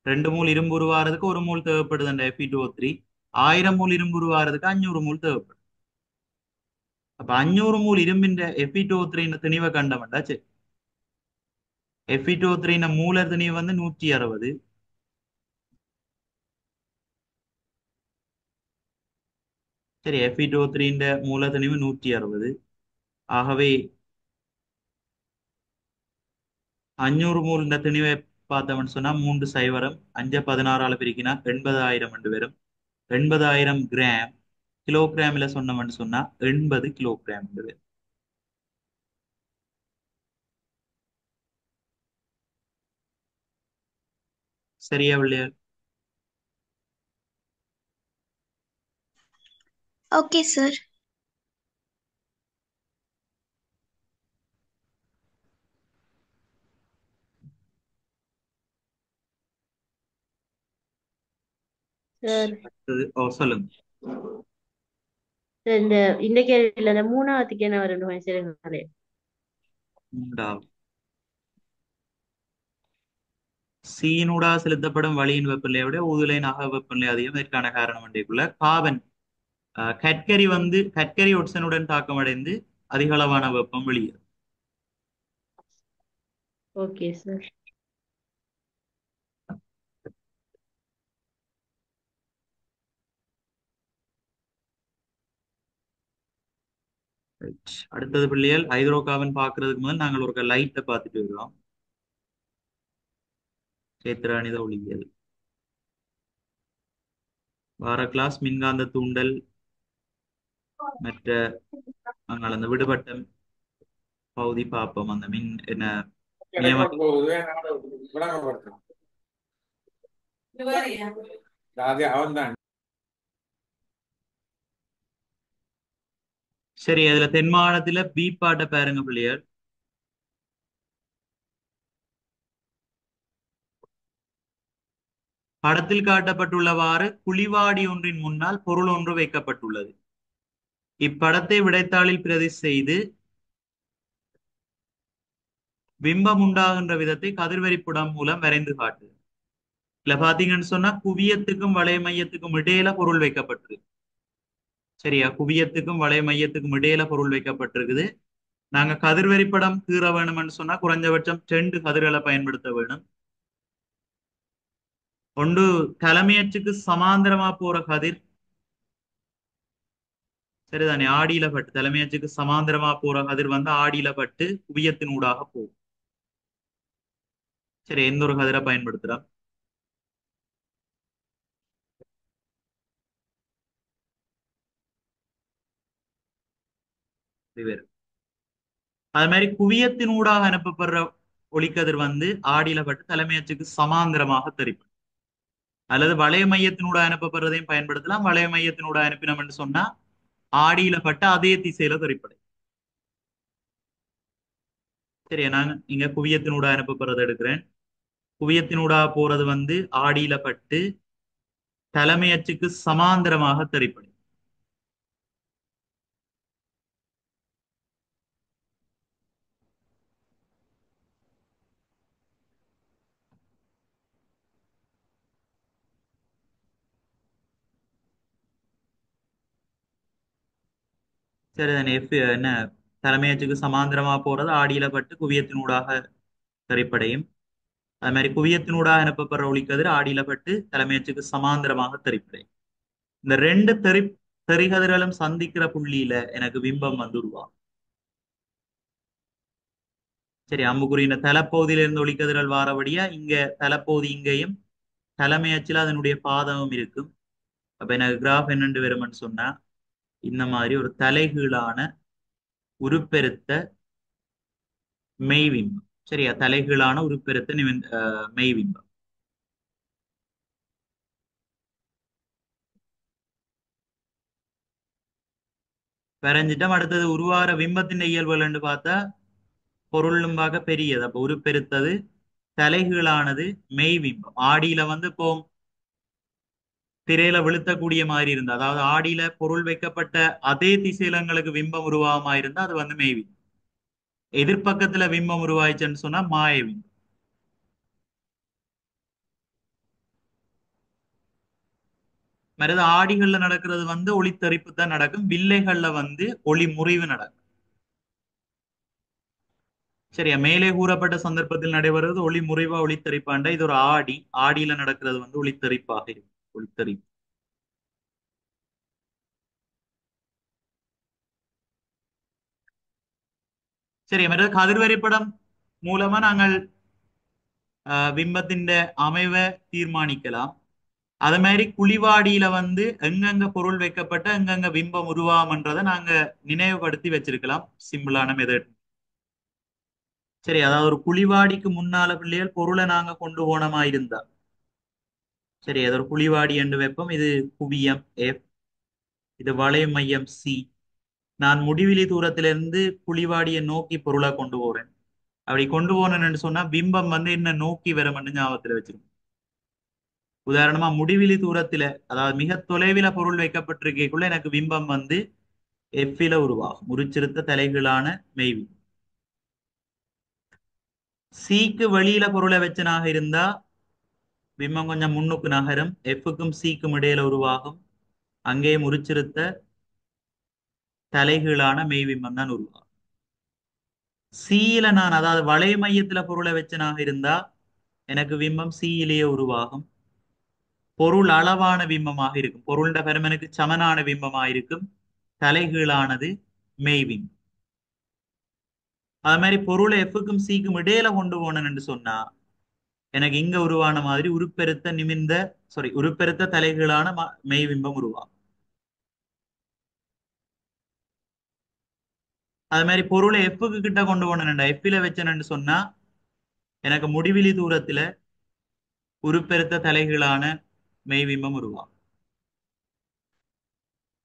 Speaker 1: 2 மூல் இரும்பு உருவாகிறதுக்கு 1 மூல் தேவைப்படுது அந்த Fe2O3. 1000 மூல் இரும்பு உருவாகிறதுக்கு 500 மூல் தேவைப்படும். அப்ப 500 மூல் இரும்பிന്റെ Fe2O3 திணிவை கண்டவன்டா. சரி, Fe2O3 மூல திணிவு வந்து 160. சரி, Fe2O3 மூல திணிவு 160. ஆகவே 500 மூல் இந்த திணிவை பார்த்தவன் சொன்னா 3 சைவரம் 5 16 பிரிக்கினா 80,000 என்று வரும். 80,000 கிராம் கிலோகிராம்ல சொன்னவன் சொன்னா 80 கிலோகிராம் என்று வரும். சரியா பிள்ளையா?
Speaker 6: Okay sir.
Speaker 2: சார்
Speaker 1: சொல்லுங்க.
Speaker 2: இந்த இந்த கேள்வியில இந்த மூணாவதுக்கு என்ன வரணும் சொல்லுங்களே.
Speaker 1: மூன்றாவது சீனூடா செலுத்தப்படும் வளியின் வெப்பநிலையை விட ஊதுலையின் அக வெப்பநிலை அதிகம். இதற்கான காரணம் வண்டிக்குள்ள கார்பன் கற்கரி வந்து கற்கரி ஒட்சனுடன் தாக்கமடைந்து அதிக அளவான வெப்பம் வெளியேறும்.
Speaker 2: Okay sir.
Speaker 1: Right. அடுத்தது பிள்ளைகள் ஹைட்ரோ கார்பன் பார்க்கறதுக்கு முதல் நாங்கள் ஒரு லைட்டை பார்த்துட்டு வருவோம். சேத்திரானித ஒளியியல் வார கிளாஸ் மின்காந்த தூண்டல் மற்ற நாங்கள் அந்த விடுபட்ட பகுதி பார்ப்போம். அந்த மின் என்ன நியம சரி, அதுல தென் மாகாணத்துல பி பாட்டை பாருங்க பிள்ளைகள். படத்தில் காட்டப்பட்டுள்ளவாறு குழிவாடி ஒன்றின் முன்னால் பொருள் ஒன்று வைக்கப்பட்டுள்ளது. இப்படத்தை விடைத்தாளில் பிரதி செய்து பிம்பம் உண்டாகின்ற விதத்தை கதிர்வரிப்புடம் மூலம் வரைந்து காட்டு. இல்ல பாத்தீங்கன்னு சொன்னா குவியத்துக்கும் வளைய மையத்துக்கும் இடையில பொருள் வைக்கப்பட்டிருக்கு. சரியா, குவியத்துக்கும் வளைய மையத்துக்கும் இடையில பொருள் வைக்கப்பட்டிருக்குது. நாங்க கதிர்வரிப்படம் கீற வேணும்னு சொன்னா குறைஞ்சபட்சம் 2 கதிர்களை பயன்படுத்த வேணும். ஒன்று தலைமையச்சுக்கு சமாந்தரமா போற கதிர், சரிதானே, ஆடியில பட்டு தலைமையச்சுக்கு சமாந்தரமா போற கதிர் வந்து ஆடியில பட்டு குவியத்தின் ஊடாக போகும். சரி, எந்த ஒரு கதிரை பயன்படுத்துறோம்? அது மாதிரி குவியத்தின் ஊடாக அனுப்பப்படுற ஒளிக்கதிர் வந்து ஆடியில பட்டு தலைமையச்சுக்கு சமாந்தரமாக தெரியும். அல்லது வளைய மையத்தினூட அனுப்பப்படுறதையும் பயன்படுத்தலாம். வளைய மையத்தினூட அனுப்பினோம் என்று சொன்னா ஆடியில பட்டு அதே திசையில தெரிப்படை. சரியா, நாங்க இங்க குவியத்தினூட அனுப்பப்படுறதை எடுக்கிறேன். குவியத்தினூடா போறது வந்து ஆடியில பட்டு தலைமை அச்சுக்கு சமாந்தரமாக தெரிப்படை. சரிதானே, என்ன தலைமை அச்சுக்கு சமாந்தரமா போறது ஆடியில பட்டு குவியத்தினூடாக தெரிப்படையும். அது மாதிரி குவியத்தினூடாக அனுப்பப்படுற ஒளிக்கதிர் ஆடியில பட்டு தலைமையச்சுக்கு சமாந்தரமாக தெரிப்படையும். இந்த 2 தெரிகதிர்களும் சந்திக்கிற புள்ளியில எனக்கு பிம்பம் வந்து உருவாகும். சரி, அம்புக்குறி இந்த தலைப்பகுதியில இருந்து ஒளிக்கதிர்கள் வாரபடியா இங்க தலைப்பகுதி இங்கேயும் தலைமை அச்சுல அதனுடைய பாதமும் இருக்கும். அப்ப எனக்கு கிராஃப் என்னென்று வரும்னு சொன்னா இந்த மாதிரி ஒரு தலைகீழான உருப்பெருத்த மெய்விம்பம். சரியா, தலைகீழான உருப்பெருத்த மெய்விம்பம். வரைஞ்சிட்டோம். அடுத்தது உருவார பிம்பத்தின் இயல்புகள் பார்த்தா பொருளும் பார்க்க பெரியது. அப்ப உருப்பெருத்தது தலைகீழானது மெய்விம்பம். ஆடியில வந்து இப்போ திரையில விழுத்தக்கூடிய மாதிரி இருந்தா, அதாவது ஆடியில பொருள் வைக்கப்பட்ட அதே திசையில எங்களுக்கு பிம்பம் உருவாகமா இருந்தா அது வந்து மெய்விம்பம். எதிர்பக்கத்துல பிம்பம் உருவாயிச்சுன்னு சொன்னா மாயவிம்பம். மற்றது ஆடிகள்ல நடக்கிறது வந்து ஒளித்தெறிப்பு தான் நடக்கும். வில்லைகள்ல வந்து ஒளி முறிவு நடக்கும். சரியா, மேலே கூறப்பட்ட சந்தர்ப்பத்தில் நடைபெறுவது ஒளி முறிவா ஒளித்தெறிப்பாண்டா இது ஒரு ஆடி. ஆடியில நடக்கிறது வந்து ஒளித்தெறிப்பாக இருக்கும். ஒளித்தெறிப்பு. சரி, மற்றது கதிர்வரைபடம் மூலமா நாங்கள் பிம்பத்தின் அமைவை தீர்மானிக்கலாம். அது மாதிரி குழிவாடியில வந்து எங்கெங்க பொருள் வைக்கப்பட்ட எங்கெங்க பிம்பம் உருவாகும்ன்றதை நாங்க நினைவுபடுத்தி வச்சிருக்கலாம் சிம்பிளான மெத்தட். சரி, அதாவது ஒரு குழிவாடிக்கு முன்னால பிள்ளைகள் பொருளை நாங்க கொண்டு போனமா இருந்தா, சரி அது ஒரு குழிவாடி என்று வைப்போம். இது குவியம் எஃப், இது வளைய மையம் சி. நான் முடிவிலி தூரத்திலிருந்து குழிவாடியை நோக்கி பொருளை கொண்டு போறேன். அப்படி கொண்டு போனேன்னு சொன்னா பிம்பம் வந்து என்ன நோக்கி வரும்னு ஞாபகத்துல வச்சிருக்கோம். உதாரணமா முடிவிலி தூரத்துல, அதாவது மிக தொலைவில பொருள் வைக்கப்பட்டிருக்கக்குள்ள எனக்கு பிம்பம் வந்து எஃபில உருவாகும். உருச்சிருத்த தலைகீழான மெய்வி. சிக்கு வெளியில பொருளை வச்சனாக இருந்தா பிம்பம் கொஞ்சம் முன்னுக்கு நகரும். எஃப்க்கும் சிக்கும் இடையில உருவாகும். அங்கேயும் உருச்சிருத்த தலைகீழான மெய்பிம்பம் தான் உருவாகும். சியில நான், அதாவது வளைய மையத்துல பொருளை வச்சனாக இருந்தா எனக்கு பிம்பம் சியிலேயே உருவாகும். பொருள் அளவான பிம்பமாக இருக்கும். பொருள்ட பெருமனுக்கு சமனான பிம்பமாக இருக்கும். தலைகீழானது மெய்பிம்பம். அது மாதிரி பொருளை எஃப்க்கும் சிக்கும் இடையில கொண்டு போனேன்னு சொன்னா எனக்கு இங்க உருவான மாதிரி உருப்பெருத்த நிமிர்ந்த உருப்பெருத்த தலைகீழான மெய்பிம்பம் உருவாகும். அது மாதிரி பொருளை எஃப்க்கு கிட்ட கொண்டு போனேன்டா, எஃப்ல வச்சேன்னு சொன்னா எனக்கு முடிவிலி தூரத்துல உருப்பெருத்த தலைகீழான மெய்பிம்பம் உருவாகும்.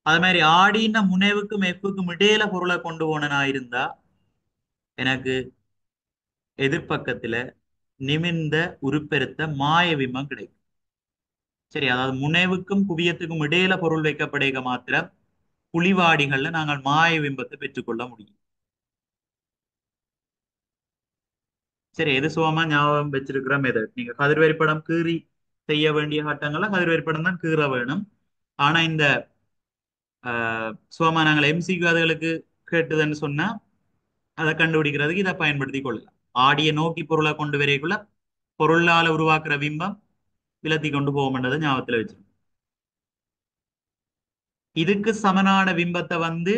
Speaker 1: அது மாதிரி ஆடின முனைவுக்கும் எஃப்க்கும் இடையில பொருளை கொண்டு போனா இருந்தா எனக்கு எதிர்பக்கத்துல நிமிர்ந்த உருப்பெருத்த மாய பிம்பம் கிடைக்கும். சரி, அதாவது முனைவுக்கும் குவியத்துக்கும் இடையில பொருள் வைக்கப்படுக மாத்திரம் குழிவாடிகள்ல நாங்கள் மாய பிம்பத்தை பெற்றுக்கொள்ள முடியும். சரி, எது சுகமா ஞாபகம் வச்சிருக்கிற மெதட். நீங்க கதிர்வரிப்படம் கீறி செய்ய வேண்டிய கட்டங்கள்ல கதிர்வரிப்படம் தான் கீற வேணும். ஆனா இந்த சுகமா நாங்கள் எம்சிக்கு அதுகளுக்கு கேட்டுதுன்னு சொன்னா அதை கண்டுபிடிக்கிறதுக்கு இதை பயன்படுத்தி கொள்ளலாம். ஆடிய நோக்கி பொருளை கொண்டு வரைக்குள்ள பொருளால உருவாக்குற பிம்பம் விலத்தி கொண்டு போகும்ன்றதை ஞாபகத்துல வச்சிருக்கோம். இதுக்கு சமனான பிம்பத்தை வந்து,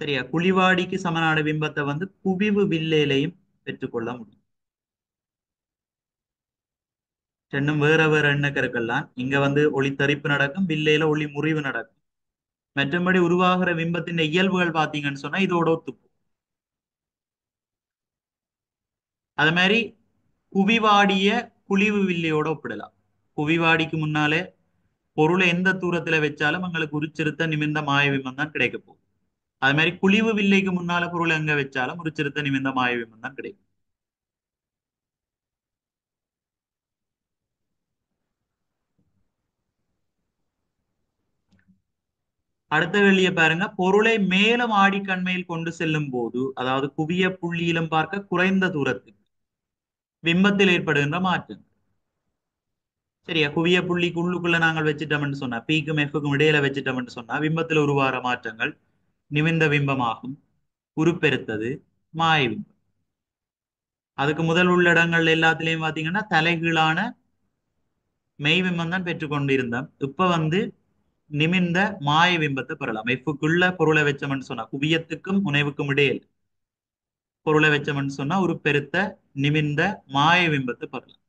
Speaker 1: சரியா, குழிவாடிக்கு சமனான பிம்பத்தை வந்து குவிவு வில்லையிலையும் பெற்றுக்கொள்ள முடியும். ரெண்டும் வேற வேற எண்ணக்கருக்கெல்லாம் இங்க வந்து ஒளி தரிப்பு நடக்கும், வில்லையில ஒளி முறிவு நடக்கும். மற்றபடி உருவாகிற பிம்பத்தின் இயல்புகள் பாத்தீங்கன்னு சொன்னா இதோட ஒத்துப்போம். அது மாதிரி குவிவாடிய குழிவு வில்லையோட ஒப்பிடலாம். குவிவாடிக்கு முன்னாலே பொருளை எந்த தூரத்துல வச்சாலும் எங்களுக்கு உருச்சிருத்த நிமிர்ந்த மாய பிம்பம் தான் கிடைக்க போகுது. அது மாதிரி குழிவு வில்லைக்கு முன்னால பொருளை எங்க வச்சாலும் உருச்சிருத்த நிமிர்ந்த மாய பிம்பம் தான் கிடைக்கும். அடுத்த கேள்வியை பாருங்க. பொருளை மேலும் ஆடிக்கண்மையில் கொண்டு செல்லும் போது, அதாவது குவிய புள்ளியிலும் பார்க்க குறைந்த தூரத்துக்கு பிம்பத்தில் ஏற்படுகின்ற மாற்றம். சரியா, குவிய புள்ளிக்கு உள்ளுக்குள்ள நாங்கள் வச்சிட்டோம்னு சொன்னா, பீக்கும் எஃப்க்கும் இடையில வச்சிட்டோம்னு சொன்னா பிம்பத்தில் உருவாகிற மாற்றங்கள் நிமிர்ந்த பிம்பமாகும். உருப்பெருத்தது மாய பிம்பம். அதுக்கு முதல் உள்ள இடங்கள்ல எல்லாத்திலையும் பாத்தீங்கன்னா தலைகீழான மெய் பிம்பம் தான் பெற்றுக்கொண்டிருந்தோம். இப்ப வந்து நிமிர்ந்த மாய பிம்பத்தை பெறலாம். எஃப்க்குள்ள பொருளை வச்சோம்னு சொன்னா, குவியத்துக்கும் முனைவுக்கும் இடையில் பொருளை வச்சோம்னு சொன்னா ஒரு பெருத்த நிமிர்ந்த மாய பிம்பத்தை பெறலாம்.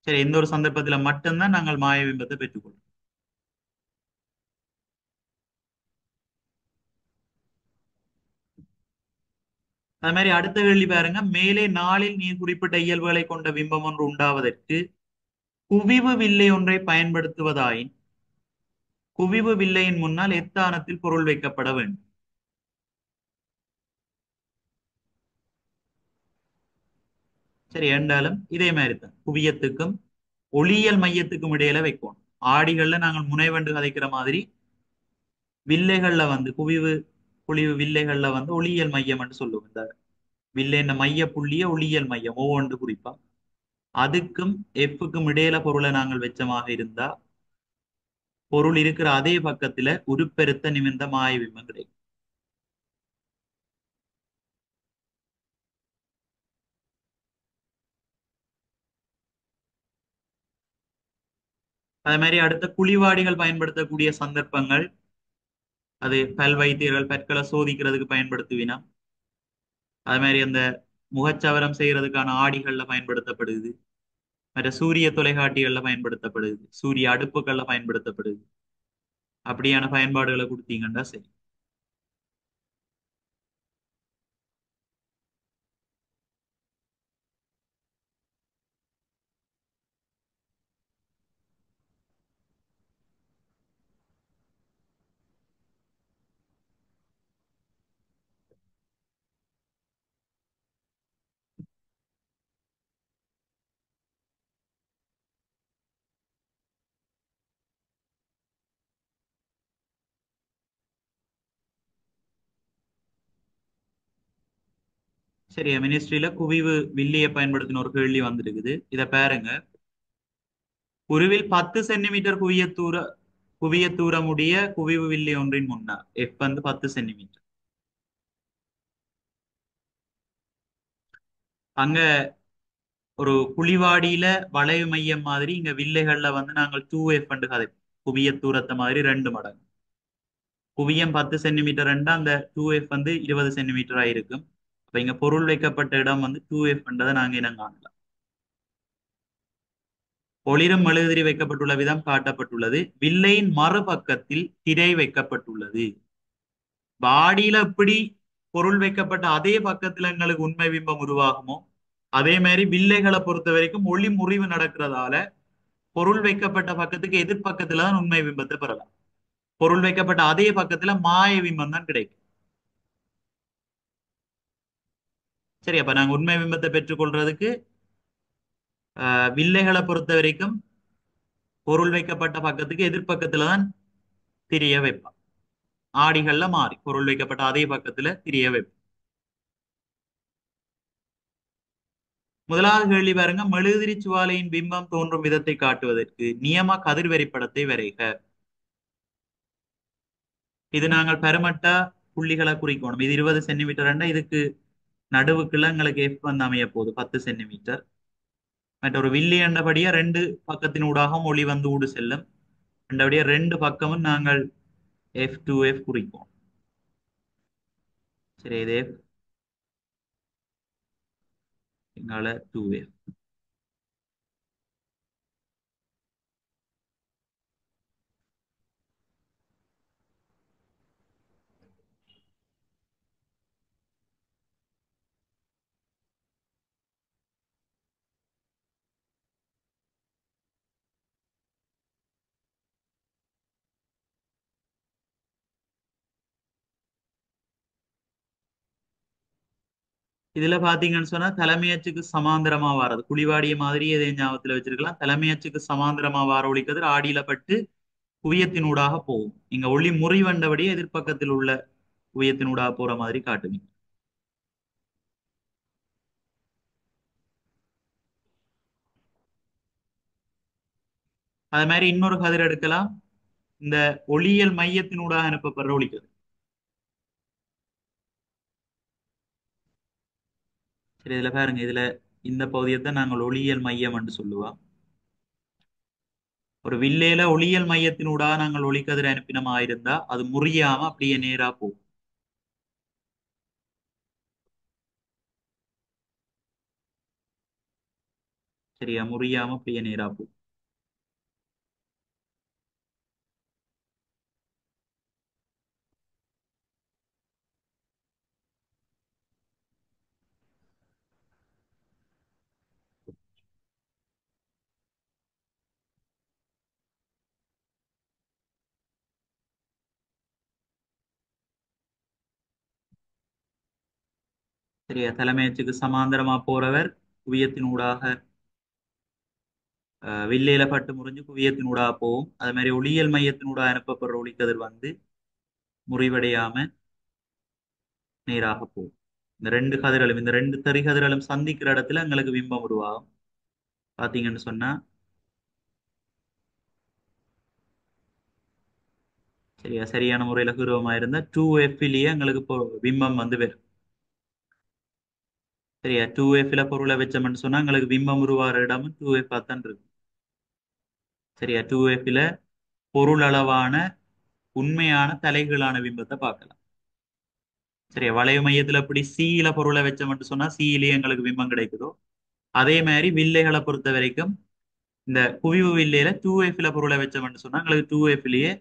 Speaker 1: சரி, இந்த ஒரு சந்தர்ப்பத்துல மட்டும்தான் நாங்கள் மாய பிம்பத்தை பெற்றுக்கொள்வோம். அது மாதிரி அடுத்த கேள்வி பாருங்க. மேலே நாளில் நீர் குறிப்பிட்ட இயல்புகளை கொண்ட பிம்பம் ஒன்று உண்டாவதற்கு குவிவு வில்லை ஒன்றை பயன்படுத்துவதாயின் குவிவு வில்லையின் முன்னால் எத்தானத்தில் பொருள் வைக்கப்பட வேண்டும். சரி, என்றாலும் இதே மாதிரி தான் குவியத்துக்கும் ஒளியியல் மையத்துக்கும் இடையில வைக்கணும். ஆடிகள்ல நாங்கள் முனைவண்டு கதைக்கிற மாதிரி வில்லைகள்ல வந்து குழிவு வில்லைகள்ல வந்து ஒளியியல் மையம் என்று சொல்லுவோம். இந்த வில்லைன்ற மைய புள்ளிய ஒளியியல் மையம் ஒவ்வொன்று குறிப்பா. அதுக்கும் எஃப்க்கும் இடையில பொருளை நாங்கள் வெச்சமாக இருந்தா பொருள் இருக்கிற அதே பக்கத்துல உருப்பெருத்த நிமிர்ந்த மாய பிம்பம் கிடைக்கும். அதே மாதிரி அடுத்த குழிவாடிகள் பயன்படுத்தக்கூடிய சந்தர்ப்பங்கள், அது பல் வைத்தியர்கள் பற்களை சோதிக்கிறதுக்கு பயன்படுத்துவினா. அதே மாதிரி அந்த முகச்சவரம் செய்யறதுக்கான ஆடிகள்ல பயன்படுத்தப்படுது. மற்ற சூரிய தொலைக்காட்டிகள்ல பயன்படுத்தப்படுது, சூரிய அடுப்புகள்ல பயன்படுத்தப்படுது. அப்படியான பயன்பாடுகளை கொடுத்தீங்கன்னா சரி. சரியா, மினிஸ்ட்ரியில குவிவு வில்லிய பயன்படுத்தின ஒரு கேள்வி வந்திருக்குது. இத பாருங்க. உருவில் 10 சென்டிமீட்டர் குவிய தூரமுடைய குவிவு வில்லி ஒன்றின் முன்னார் எஃப் வந்து 10 சென்டிமீட்டர். அங்க ஒரு குழிவாடியில வளைவு மையம் மாதிரி இங்க வில்லைகள்ல வந்து நாங்கள் 2F கதை குவிய தூரத்தை மாதிரி 2 மடங்கு. குவியம் 10 சென்டிமீட்டர் அந்த 2F வந்து 20 சென்டிமீட்டர் ஆயிருக்கும். அப்ப இங்க பொருள் வைக்கப்பட்ட இடம் வந்து 2F நாங்க இனம் காணலாம். ஒளிரும் மெழுகுதிரி வைக்கப்பட்டுள்ள விதம் காட்டப்பட்டுள்ளது. வில்லையின் மறுபக்கத்தில் திரை வைக்கப்பட்டுள்ளது. பாடியில எப்படி பொருள் வைக்கப்பட்ட அதே பக்கத்துல எங்களுக்கு உண்மை பிம்பம் உருவாகுமோ அதே மாதிரி வில்லைகளை பொறுத்த வரைக்கும் ஒளி முறிவு நடக்கிறதால பொருள் வைக்கப்பட்ட பக்கத்துக்கு எதிர்பக்கத்துல தான் உண்மை பிம்பத்தை பெறலாம். பொருள் வைக்கப்பட்ட அதே பக்கத்துல மாய பிம்பம் தான் கிடைக்கும். சரி, அப்ப நாங்க உண்மை பிம்பத்தை பெற்றுக்கொள்றதுக்கு வில்லைகளை பொறுத்த வரைக்கும் பொருள் வைக்கப்பட்ட பக்கத்துக்கு எதிர்பக்கத்துல தான் திரிய வைப்பான். ஆடிகள்ல மாறி பொருள் வைக்கப்பட்ட அதே பக்கத்துல திரிய வைப்பான். முதலாவது கேள்வி பாருங்க. மெழுகுதிரி சுவாலையின் பிம்பம் தோன்றும் விதத்தை காட்டுவதற்கு நியம கதிர்வரி படத்தை வரைக. இது நாங்கள் பெறமட்டா புள்ளிகளை குறிக்கணும். இது 20 சென்டிமீட்டர். இதுக்கு நடுவுக்குள்ள எங்களுக்கு எஃப் வந்து அமைய போகுது 10 சென்டிமீட்டர். மற்றொரு வில்லி என்றபடியா 2 பக்கத்தினூடாக ஒளி வந்து ஊடு செல்லும். என்றபடியா 2 பக்கமும் நாங்கள் F2F குறிப்போம். சரி, இது F எங்கால 2F. இதுல பாத்தீங்கன்னு சொன்னா தலைமையச்சுக்கு சமாந்தரமா வாரது குழிவாடிய மாதிரியே இதே ஞாபகத்துல வச்சிருக்கலாம். தலைமையச்சுக்கு சமாந்தரமா வார ஒளிக்கதிர் ஆடியில பட்டு குவியத்தினூடாக போகும். இங்க ஒளி முறிவண்டபடியே எதிர்பக்கத்தில் உள்ள குவியத்தினூடாக போற மாதிரி காட்டுவீங்க. அது மாதிரி இன்னொரு கதிர் எடுக்கலாம். இந்த ஒளியியல் மையத்தினூடாக அனுப்பப்படுற ஒளிக்கதிர். சரி, இதுல பாருங்க. இதுல இந்த பகுதியத்தை நாங்கள் ஒளியியல் மையம் என்று சொல்லுவோம். ஒரு வில்லையில ஒளியியல் மையத்தினூடாக நாங்கள் ஒளிக்கதிர் அனுப்பினமா இருந்தா அது முறியாம அப்படியே நேரா போகும். சரியா, முறியாம அப்படியே நேரா போகும். சரியா, தலைமையச்சுக்கு சமாந்தரமா போறவர் குவியத்தினூடாக வில்லையில பட்டு முறிஞ்சு குவியத்தினூடாக போகும். அது மாதிரி ஒளியியல் மையத்தினூடாக அனுப்பப்படுற ஒளிக்கதிர் வந்து முறிவடையாம நேராக போகும். இந்த 2 கதிர்களும் இந்த 2 தறி கதிர்களும் சந்திக்கிற இடத்துல எங்களுக்கு பிம்பம் உருவாகும். பாத்தீங்கன்னு சொன்னா சரியா சரியான முறையில ஹீரோமா இருந்தா 2Fலயே எங்களுக்கு இப்போ பிம்பம் வந்து வரும். சரியா 2Fல பொருளை வச்சோம்னு சொன்னா எங்களுக்கு பிம்பம் உருவாகிற இடமும் 2F தான் இருக்கு. சரியா 2Fல பொருள் அளவான உண்மையான தலைகீழான பிம்பத்தை பார்க்கலாம். சரியா வளைய மையத்துல எப்படி சியில பொருளை வச்சோம்னு சொன்னா சியிலேயே எங்களுக்கு பிம்பம் கிடைக்குதோ அதே மாதிரி வில்லைகளை பொறுத்த வரைக்கும் இந்த குவிவு வில்லையில 2Fல பொருளை வச்சோம்னு சொன்னா எங்களுக்கு 2Fலயே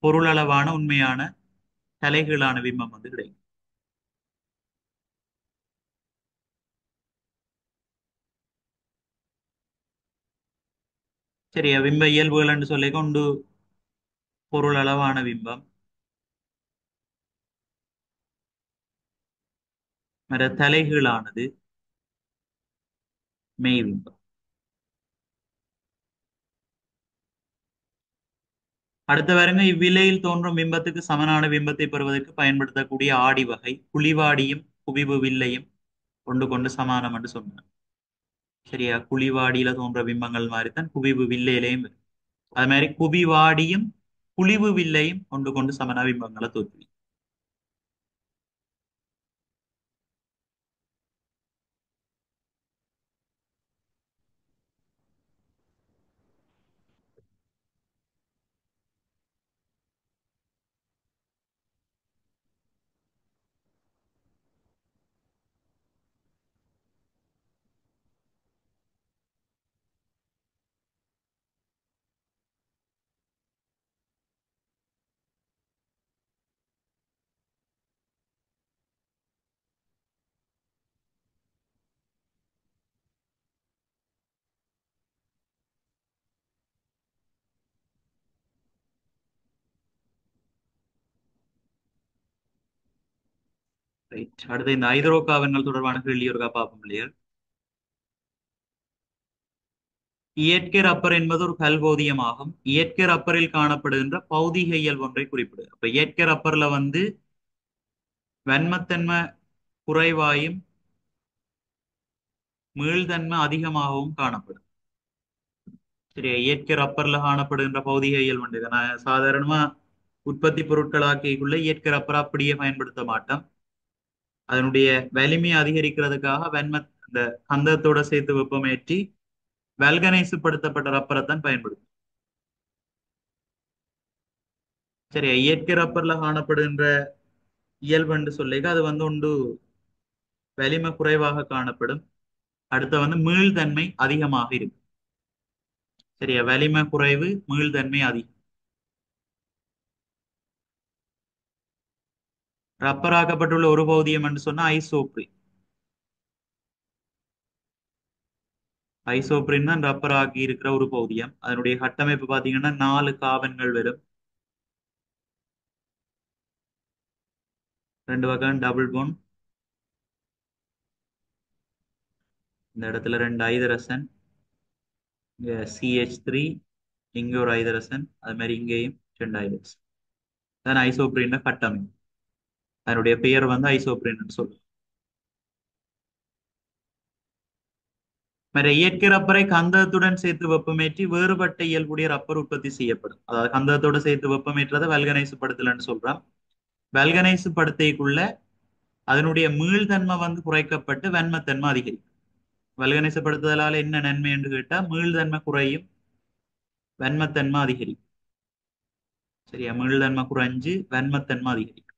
Speaker 1: பொருள் அளவான உண்மையான தலைகீழான பிம்பம் வந்து கிடைக்கும். சரியா பிம்ப இயல்புகள் சொல்லி கொண்டு பொருள் அளவான பிம்பம் மற்ற தலைகீழானது மெய் பிம்பம். அடுத்த வருங்க இவ்விலையில் தோன்றும் பிம்பத்துக்கு சமனான பிம்பத்தை பெறுவதற்கு பயன்படுத்தக்கூடிய ஆடி வகை குழிவாடியும் குவிவு வில்லையும் கொண்டு கொண்டு சமானம் என்று சொன்னார். சரியா குழிவாடியில தோன்ற பிம்பங்கள் மாதிரி தான் குவிவு வில்லையிலையும் வரும். அது மாதிரி குவிவாடியும் குழிவு வில்லையும் கொண்டு கொண்டு சமனா பிம்பங்களை தோற்றுவி. ரைட் அடுத்து இந்த ஐதரோகாவன்கள் தொடர்பான கேள்வி ஒருக்கா பார்ப்போம் இல்லையா. இயற்கை ரப்பர் என்பது ஒரு கல்போதியம் ஆகும். இயற்கை ரப்பரில் காணப்படுகின்ற பௌதிக இயல்பு ஒன்றை குறிப்பிடுது. அப்ப இயற்கை ரப்பர்ல வந்து வன்மத்தன்மை குறைவாயும் மீள்தன்மை அதிகமாகவும் காணப்படும். சரியா இயற்கை ரப்பர்ல காணப்படுகின்ற பௌதிக இயல்பு நான் சாதாரணமா உற்பத்தி பொருட்களாக்கிக்குள்ள இயற்கை ரப்பரை அப்படியே பயன்படுத்த மாட்டோம். அதனுடைய வலிமையை அதிகரிக்கிறதுக்காக அந்த கந்தத்தோட சேர்த்து வெப்பமேற்றி வல்கனைஸ் படுத்தப்பட்ட ரப்பரை தான் பயன்படுத்தும். சரியா இயற்கை ரப்பர்ல காணப்படுகின்ற இயல்பு சொல்லிக்க அது வந்து ஒன்று வலிமை குறைவாக காணப்படும். அடுத்த வந்து மீள்தன்மை அதிகமாக இருக்கும். சரியா வலிமை குறைவு மீள்தன்மை அதிகம். ரப்பராக்கப்பட்டுள்ள ஒரு பௌதியம் என்று சொன்னா ஐசோப்ரின். ஐசோப்ரின் தான் ரப்பர் ஆக்கி இருக்கிற ஒரு பௌதியம். அதனுடைய கட்டமைப்பு பாத்தீங்கன்னா 4 காபன்கள் வரும். 2 பக்கம் டபுள் போன். இந்த இடத்துல 2 ஐதரசன், CH3, இங்க ஒரு ஐதரசன், அது மாதிரி இங்கேயும் 2 ஐதரசன். அதான் ஐசோப்ரின் கட்டமைப்பு. அதனுடைய பெயர் வந்து ஐசோப்ரின் சொல்லுவோம். இயற்கை ரப்பரை கந்தகத்துடன் சேர்த்து வெப்பமேற்றி வேறுபட்ட இயல்புடைய ரப்பர் உற்பத்தி செய்யப்படும். அதாவது கந்தகத்தோட சேர்த்து வெப்பமேற்றதை வல்கனைஸ் படுத்தலன்னு சொல்றான். வல்கனைஸ் படுத்தைக்குள்ள அதனுடைய மீள்தன்மை வந்து குறைக்கப்பட்டு வன்மத்தன்மை அதிகரிக்கும். வல்கனைஸ் படுத்துதலால என்ன நன்மை என்று கேட்டா மீள்தன்மை குறையும், வன்மத்தன்மை அதிகரிக்கும். சரியா மீள்தன்மை குறைஞ்சு வன்மத்தன்மை அதிகரிக்கும்.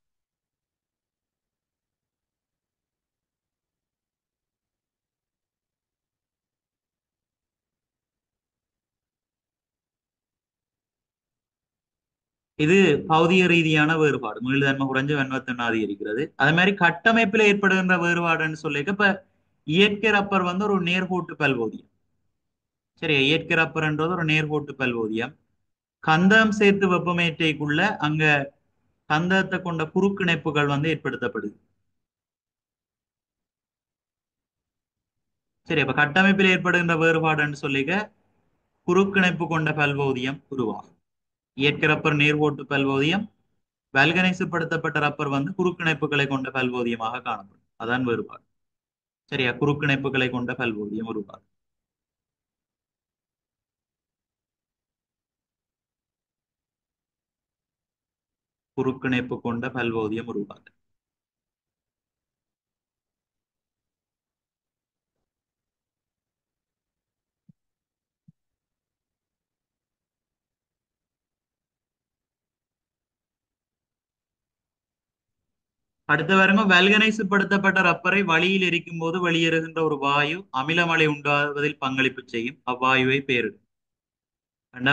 Speaker 1: இது பௌதிக ரீதியான வேறுபாடு. மீள்தன்மை குறைஞ்சு வன்மத்தன்மை அதிகரிக்கிறது. அதே மாதிரி கட்டமைப்பில் ஏற்படுகின்ற வேறுபாடுன்னு சொல்லிக்க இப்ப இயற்கை ரப்பர் வந்து ஒரு நேர்கோட்டு பல்போதியம். சரி இயற்கை ரப்பர்ன்றது ஒரு நேர்கோட்டு பல்போதியம். கந்தகம் சேர்த்து வெப்பமேற்றைக்குள்ள அங்க கந்தகத்தை கொண்ட குறுக்கிணைப்புகள் வந்து ஏற்படுத்தப்படுது. சரி அப்ப கட்டமைப்பில் ஏற்படுகின்ற வேறுபாடுன்னு சொல்லிக்க குறுக்கிணைப்பு கொண்ட பல்போதியம் உருவாகும். இயற்கை ரப்பர் நேர்கோட்டு பல்போதியம், வல்கனைசுப்படுத்தப்பட்ட ரப்பர் வந்து குறுக்கிணைப்புகளை கொண்ட பல்போதியமாக காணப்படும். அதான் வேறுபாடு. சரியா குறுக்கிணைப்புகளை கொண்ட பல்போதியம் உருவாகும். குறுக்கிணைப்பு கொண்ட பல்வோதியம் உருவாகுது. அடுத்த பாருங்க, வல்கனைசுப்படுத்தப்பட்ட ரப்பரை வளியில் எரிக்கும் போது வெளியேறுகின்ற ஒரு வாயு அமிலமலை உண்டாவதில் பங்களிப்பு செய்யும். அவ்வாயுவை பேரிடும்.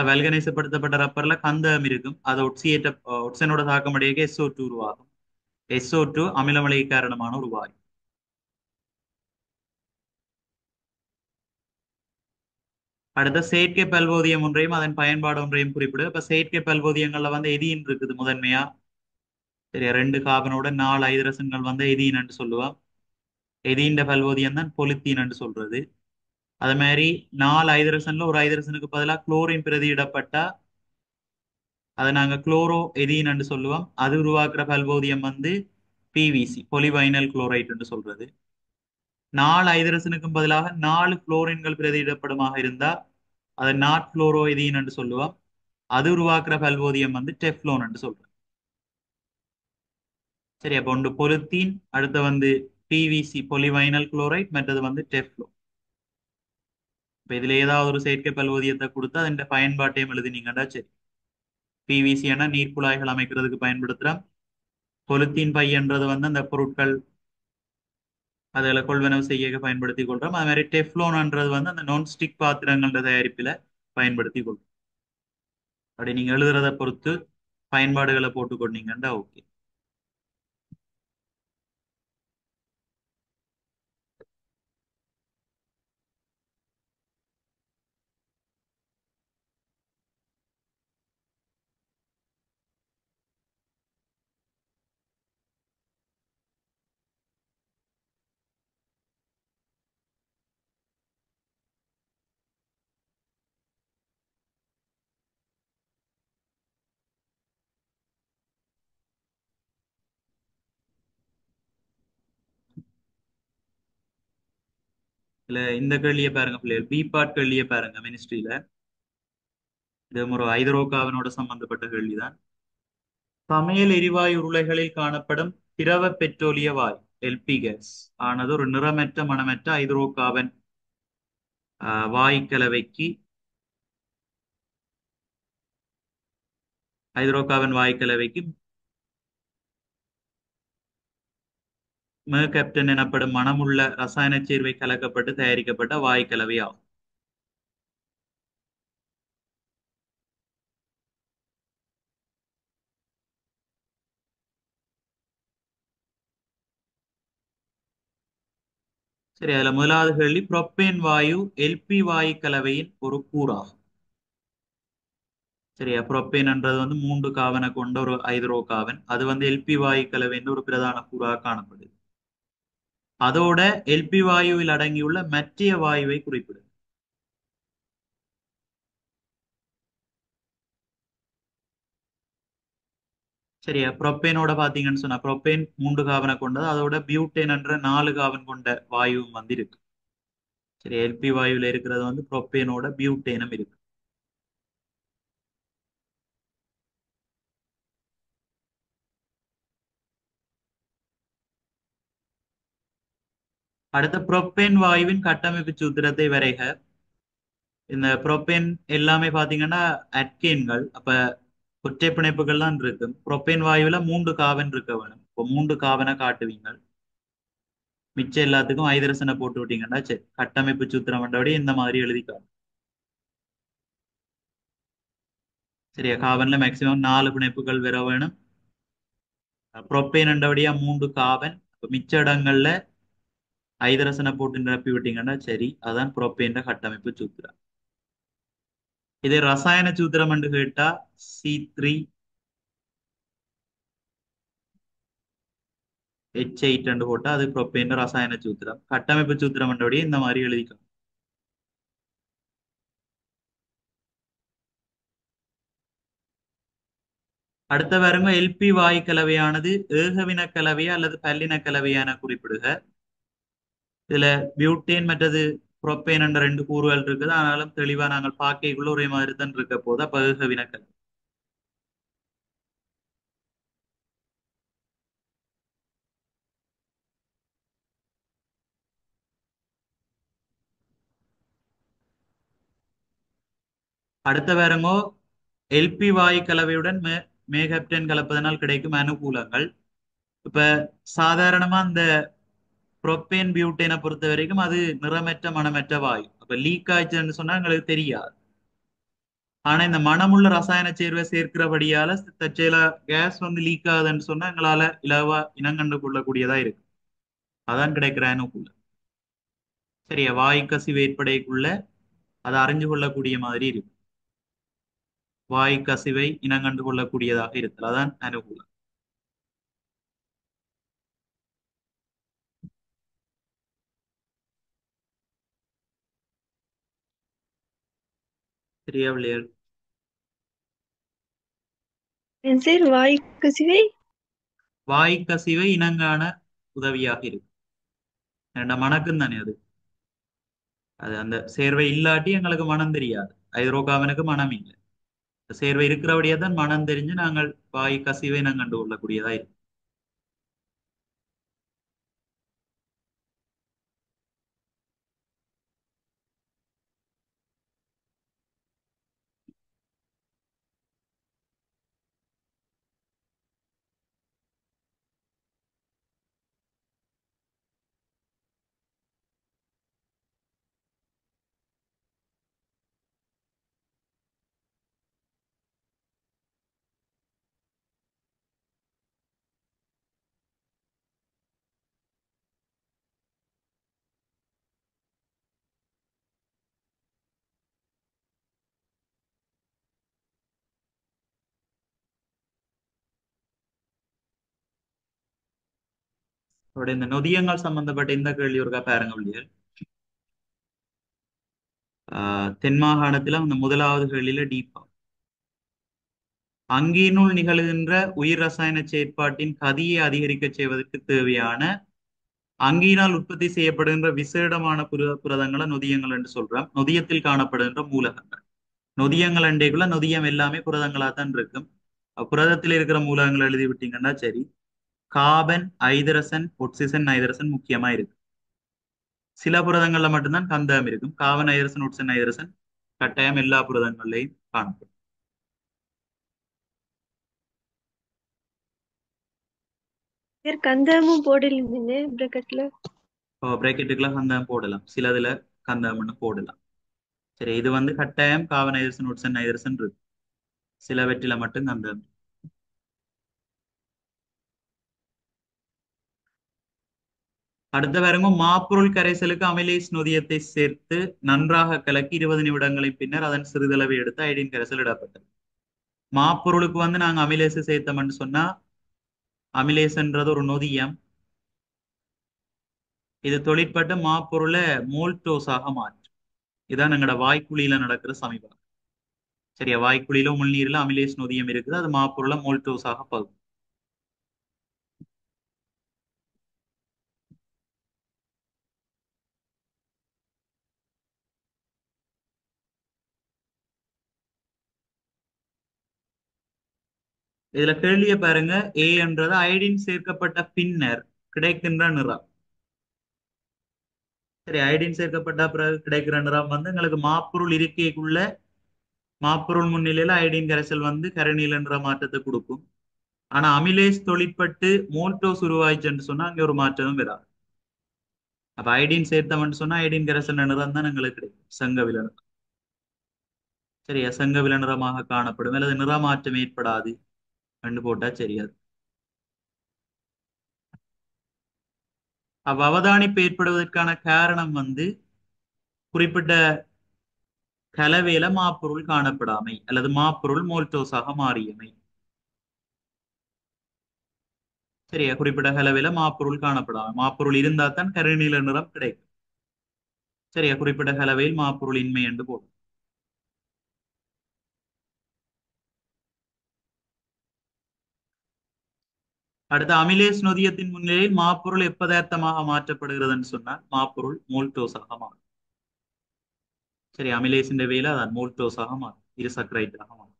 Speaker 1: வல்கனைசுப்படுத்தப்பட்ட ரப்பர்ல கந்தகம் இருக்கும். அது ஒட்சியனோட தாக்கமடைய SO2 உருவாகும். SO2 அமிலமலை காரணமான ஒரு வாயு. அடுத்த செயற்கை பல்வோதியம் ஒன்றையும் அதன் பயன்பாடு ஒன்றையும் குறிப்பிடு. இப்ப செயற்கை பல்வோதியங்கள்ல வந்து எதின் இருக்குது முதன்மையா. சரியா, 2 கார்பனோட 4 ஹைட்ரஜன்கள் வந்து எதீன் என்று சொல்லுவோம். எதீன் பல்வோதியம் தான் பொலித்தீன் என்று சொல்றது. அது மாதிரி 4 ஹைட்ரஜன்ல ஒரு ஹைட்ரஜனுக்கு பதிலாக குளோரின் பிரதியிடப்பட்டா அதை நாங்க குளோரோ எதீன் என்று சொல்லுவோம். அது உருவாக்குற பல்வோதியம் வந்து PVC, பொலிவைனல் குளோரைட் என்று சொல்றது. 4 ஹைட்ரஜனுக்கும் பதிலாக 4 குளோரின்கள் பிரதியிடப்படுமாக இருந்தா அதை நாட் குளோரோ எதீன் என்று சொல்லுவோம். அது உருவாக்குற பல்வோதியம் வந்து டெஃப்லோன் என்று சொல்றோம். சரி, அப்போ ஒன்று பொலித்தீன், அடுத்து வந்து PVC பொலிவைனல் குளோரைட், மற்றது வந்து டெஃப்லோன். இப்போ இதுல ஏதாவது ஒரு செயற்கை பல்வோதியத்தை கொடுத்து அதன் பயன்பாட்டையும் எழுதினீங்கன்னா சரி. PVC என நீர்க்குழாய்கள் அமைக்கிறதுக்கு பயன்படுத்துறோம். பொலித்தீன் பையன்றது வந்து அந்த பொருட்கள் அதில் கொள்வனவு செய்ய பயன்படுத்தி கொள்றோம். அது மாதிரி டெஃப்லோன்ன்றது வந்து அந்த நான்ஸ்டிக் பாத்திரங்கள தயாரிப்பில் பயன்படுத்தி கொள்றோம். அப்படி நீங்க எழுதுறத பொறுத்து பயன்பாடுகளை போட்டுக்கொண்டீங்கன்னா ஓகே. இல்ல இந்த கேள்வியை பாருங்க பிள்ளைகள், பி பார்ட் கேள்வியை பாருங்க. மினிஸ்ட்ரியில இது ஒரு ஹைட்ரோகார்பனோட சம்பந்தப்பட்ட கேள்விதான். சமையல் எரிவாயு உருளைகளில் காணப்படும் திரவ பெட்ரோலிய வாயு LP கேஸ் ஆனது ஒரு நிறமற்ற மணமற்ற ஹைட்ரோகார்பன் வாயுக்கலவைக்கு மேகப்டன் எனப்படும் மணமுள்ள ரசாயன சேர்வை கலக்கப்பட்டு தயாரிக்கப்பட்ட வாயுக்கலவை ஆகும். சரி, அதுல முதலாவது கேள்வி, புரோப்பேன் வாயு LP வாயு கலவையின் ஒரு கூறாகும். சரியா, புரோப்பேன்ன்றது வந்து 3 கார்பனை கொண்ட ஒரு ஹைட்ரோகார்பன். அது வந்து LP வாயு கலவையின் ஒரு பிரதான கூறாக காணப்படுது. அதோட LP வாயுவில் அடங்கியுள்ள மற்ற வாயுவை குறிப்பிடு. சரியா, புரோப்பேனோட பாத்தீங்கன்னு சொன்னா புரோப்பேன் 3 கார்பனை கொண்டது. அதோட பியூட்டேன் என்ற 4 கார்பன் கொண்ட வாயுவும் வந்து இருக்கு. சரி, LP வாயுவில் இருக்கிறது வந்து புரோப்பேனோட பியூட்டேனும் இருக்கு. அடுத்த புரோப்பேன் வாயுவின் கட்டமைப்பு சூத்திரத்தை வரைக. இந்த புரோப்பேன் எல்லாமே பாத்தீங்கன்னா அட்கேன்கள். அப்ப ஒற்றை பிணைப்புகள் தான் இருக்கு. புரோப்பேன் வாயுல 3 கார்பன் இருக்க வேணும். இப்போ 3 கார்பனை காட்டுவீங்க. மிச்சம் எல்லாத்துக்கும் ஹைட்ரஜனை போட்டு விட்டீங்கன்னா சரி, கட்டமைப்பு சூத்திரம் வந்தபடி இந்த மாதிரி எழுதிக்கலாம். சரியா, கார்பன்ல மேக்சிமம் 4 பிணைப்புகள் வர வேணும். புரோப்பேன் என்றபடியா 3 கார்பன். மிச்ச இடங்கள்ல ஹைட்ரஜனை போட்டு நிரப்பி விட்டீங்கன்னா சரி, அதான் புரோப்பேன் கட்டமைப்பு சூத்திரம். இதே ரசாயன சூத்திரம் என்று கேட்டா C3H8 என்று போட்டா அது புரோப்பேன் ரசாயன சூத்திரம். கட்டமைப்பு சூத்திரம் என்றபடி இந்த மாதிரி எழுதிக்கலாம். அடுத்த பாருங்க, LP வாயு கலவையானது ஏகவின கலவையா அல்லது பல்லின கலவையான குறிப்பிடுக. இதுல பியூட்டேன் மற்றது புரோப்பேன் என்ற 2 கூறுகள் இருக்குது. ஆனாலும் தெளிவா நாங்கள் பார்க்கைக்குள்ள ஒரே மாதிரி தான் இருக்க போது. அப்ப ஏகவின கலவை. அடுத்த பாருங்கோ எல்பி வாயு கலவையுடன் மேகப்டன் கலப்பதனால் கிடைக்கும் அனுகூலங்கள். இப்ப சாதாரணமா இந்த புரோப்பேன் பியூட்டேனை பொறுத்த வரைக்கும் அது நிறமற்ற மணமற்ற வாயு. அப்ப லீக் ஆயிடுச்சுன்னு சொன்னா எங்களுக்கு தெரியாது. ஆனா இந்த மனமுள்ள ரசாயன சேர்வை சேர்க்கிறபடியால தற்செயலா கேஸ் வந்து லீக் ஆகுதுன்னு சொன்னா எங்களால இலவா இனங்கண்டு கொள்ளக்கூடியதா இருக்கு. அதான் கிடைக்கிற அனுகூலம். சரியா, வாயு கசிவு ஏற்படைக்குள்ள அதை அறிஞ்சு கொள்ளக்கூடிய மாதிரி இருக்கு. வாயு கசிவை இனங்கண்டு கொள்ளக்கூடியதாக இருத்தல் அதான் அனுகூலம். சரியா பிள்ளைகள்?
Speaker 5: சார் வாயு கசிவை
Speaker 1: வாயு கசிவை இனங்காண உதவியாக இருக்கு. ஏன்னா மணக்கும் தானே அது. அது அந்த சேர்வை இல்லாட்டி எங்களுக்கு மனம் தெரியாது. ஹைட்ரோகார்பனுக்கு மனம் இல்லை. சேர்வை இருக்கிறபடியா தான் மனம் தெரிஞ்சு நாங்கள் வாயு கசிவை நாங்கள் கண்டு கொள்ளக்கூடியதா இருக்கு. அதோட இந்த நொதியங்கள் சம்பந்தப்பட்ட இந்த கேள்வி ஒருக்கா பாருங்க பிள்ளைகள். தென் மாகாணத்துல அந்த முதலாவது கேள்வியில டீப்பா அங்கினுள் நிகழ்கின்ற உயிர் ரசாயன செயற்பாட்டின் கதியை அதிகரிக்க செய்வதற்கு தேவையான அங்கினால் உற்பத்தி செய்யப்படுகின்ற விசேடமான புரதங்களை நொதியங்கள் என்று சொல்றோம். நொதியத்தில் காணப்படுகின்ற மூலகங்கள். நொதியங்கள் அண்டைக்குள்ள நொதியம் எல்லாமே புரதங்களா தான் இருக்கும். புரதத்தில் இருக்கிற மூலகங்கள் எழுதி விட்டீங்கன்னா சரி. கார்பன், ஐதரசன், ஒட்சிசன், நைதரசன் முக்கியமா இருக்கு. சில புரதங்கள்ல மட்டும்தான் கந்தகம் இருக்கும். கார்பன், ஐதரசன், ஒட்சிசன், நைதரசன் கட்டாயம் எல்லா புரதங்கள்லையும் காணப்படும்.
Speaker 5: சார் கந்தகமும் போடல பிரக்கெட்ல.
Speaker 1: பிராக்கெட்டுக்குள்ள கந்தகம் போடலாம். சிலதுல கந்தகம்னு போடலாம். சரி, இது வந்து கட்டாயம் கார்பன், ஐதரசன், ஒட்சிசன், நைதரசன் இருக்கு. சில வெற்றில மட்டும் கந்தகம். அடுத்த பாருங்க, மாப்பொருள் கரைசலுக்கு அமிலேஸ் நொதியத்தை சேர்த்து நன்றாக கலக்கி 20 நிமிடங்களின் பின்னர் அதன் சிறிதளவை எடுத்து ஐடின் கரைசல் இடப்பட்டது. மாப்பொருளுக்கு வந்து நாங்க அமிலேஸ் சேர்த்தோம்னு சொன்னா அமிலேஸ்ன்றது ஒரு நொதியம். இது தொழிற்பட்டு மாப்பொருளை மோல்டோஸாக மாற்றும். இதான் எங்களோட வாய்க்குழியில நடக்கிற சமீபம். சரியா, வாய்க்குழியில உமிழ்நீர்ல அமிலேஸ் நொதியம் இருக்குது. அது மாப்பொருளை மோல்டோஸாக பகுக்கும். இதுல கேள்வியை பாருங்க. ஏ என்றது அயடின் சேர்க்கப்பட்ட பின்னர் கிடைக்கின்ற நிறம். சரி, அயடின் சேர்க்கப்பட்ட பிறகு கிடைக்கிற நிறம் வந்து எங்களுக்கு மாப்பொருள் இருக்கைக்குள்ள மாப்பொருள் முன்னிலையில அயடின் கரைசல் வந்து கரைநீல நிற மாற்றத்தை கொடுக்கும். ஆனா அமிலேஸ் தொழிற்பட்டு மோல்டோஸ் உருவாயிச்சுன்னு சொன்னா அங்க ஒரு மாற்றமும் வராது. அப்ப அயடின் சேர்த்தோம்னு சொன்னா அயடின் கரைசல் நிறம் தான் எங்களுக்கு கிடைக்கும். செங்கவில நிறம். சரியா, செங்கவில நிறமாக காணப்படும். அல்லது நிறமாற்றம் ஏற்படாது கண்டு போட்டா சரியாது. அவதானிப்பு ஏற்படுவதற்கான காரணம் வந்து குறிப்பிட்ட கலவையில மாப்பொருள் காணப்படாமை அல்லது மாப்பொருள் மோல்டோஸாக மாறியமை. சரியா, குறிப்பிட்ட கலவையில மாப்பொருள் காணப்படாமை. மாப்பொருள் இருந்தா தான் கருநீல நிறம் கிடைக்கும். சரியா, குறிப்பிட்ட கலவையில் மாப்பொருள் இன்மை என்று போடும். அடுத்த அமிலேஸ் நொதியத்தின் முன்னிலையில் மாப்பொருள் எப்பதார்த்தமாக மாற்றப்படுகிறதுன்னு சொன்னால் மாப்பொருள் மோல்டோஸாக மாறும். சரி, அமிலேஸின் வேலை அதான் மோல்டோஸாக மாறும். இருசக்ரைட்டாக மாறும்.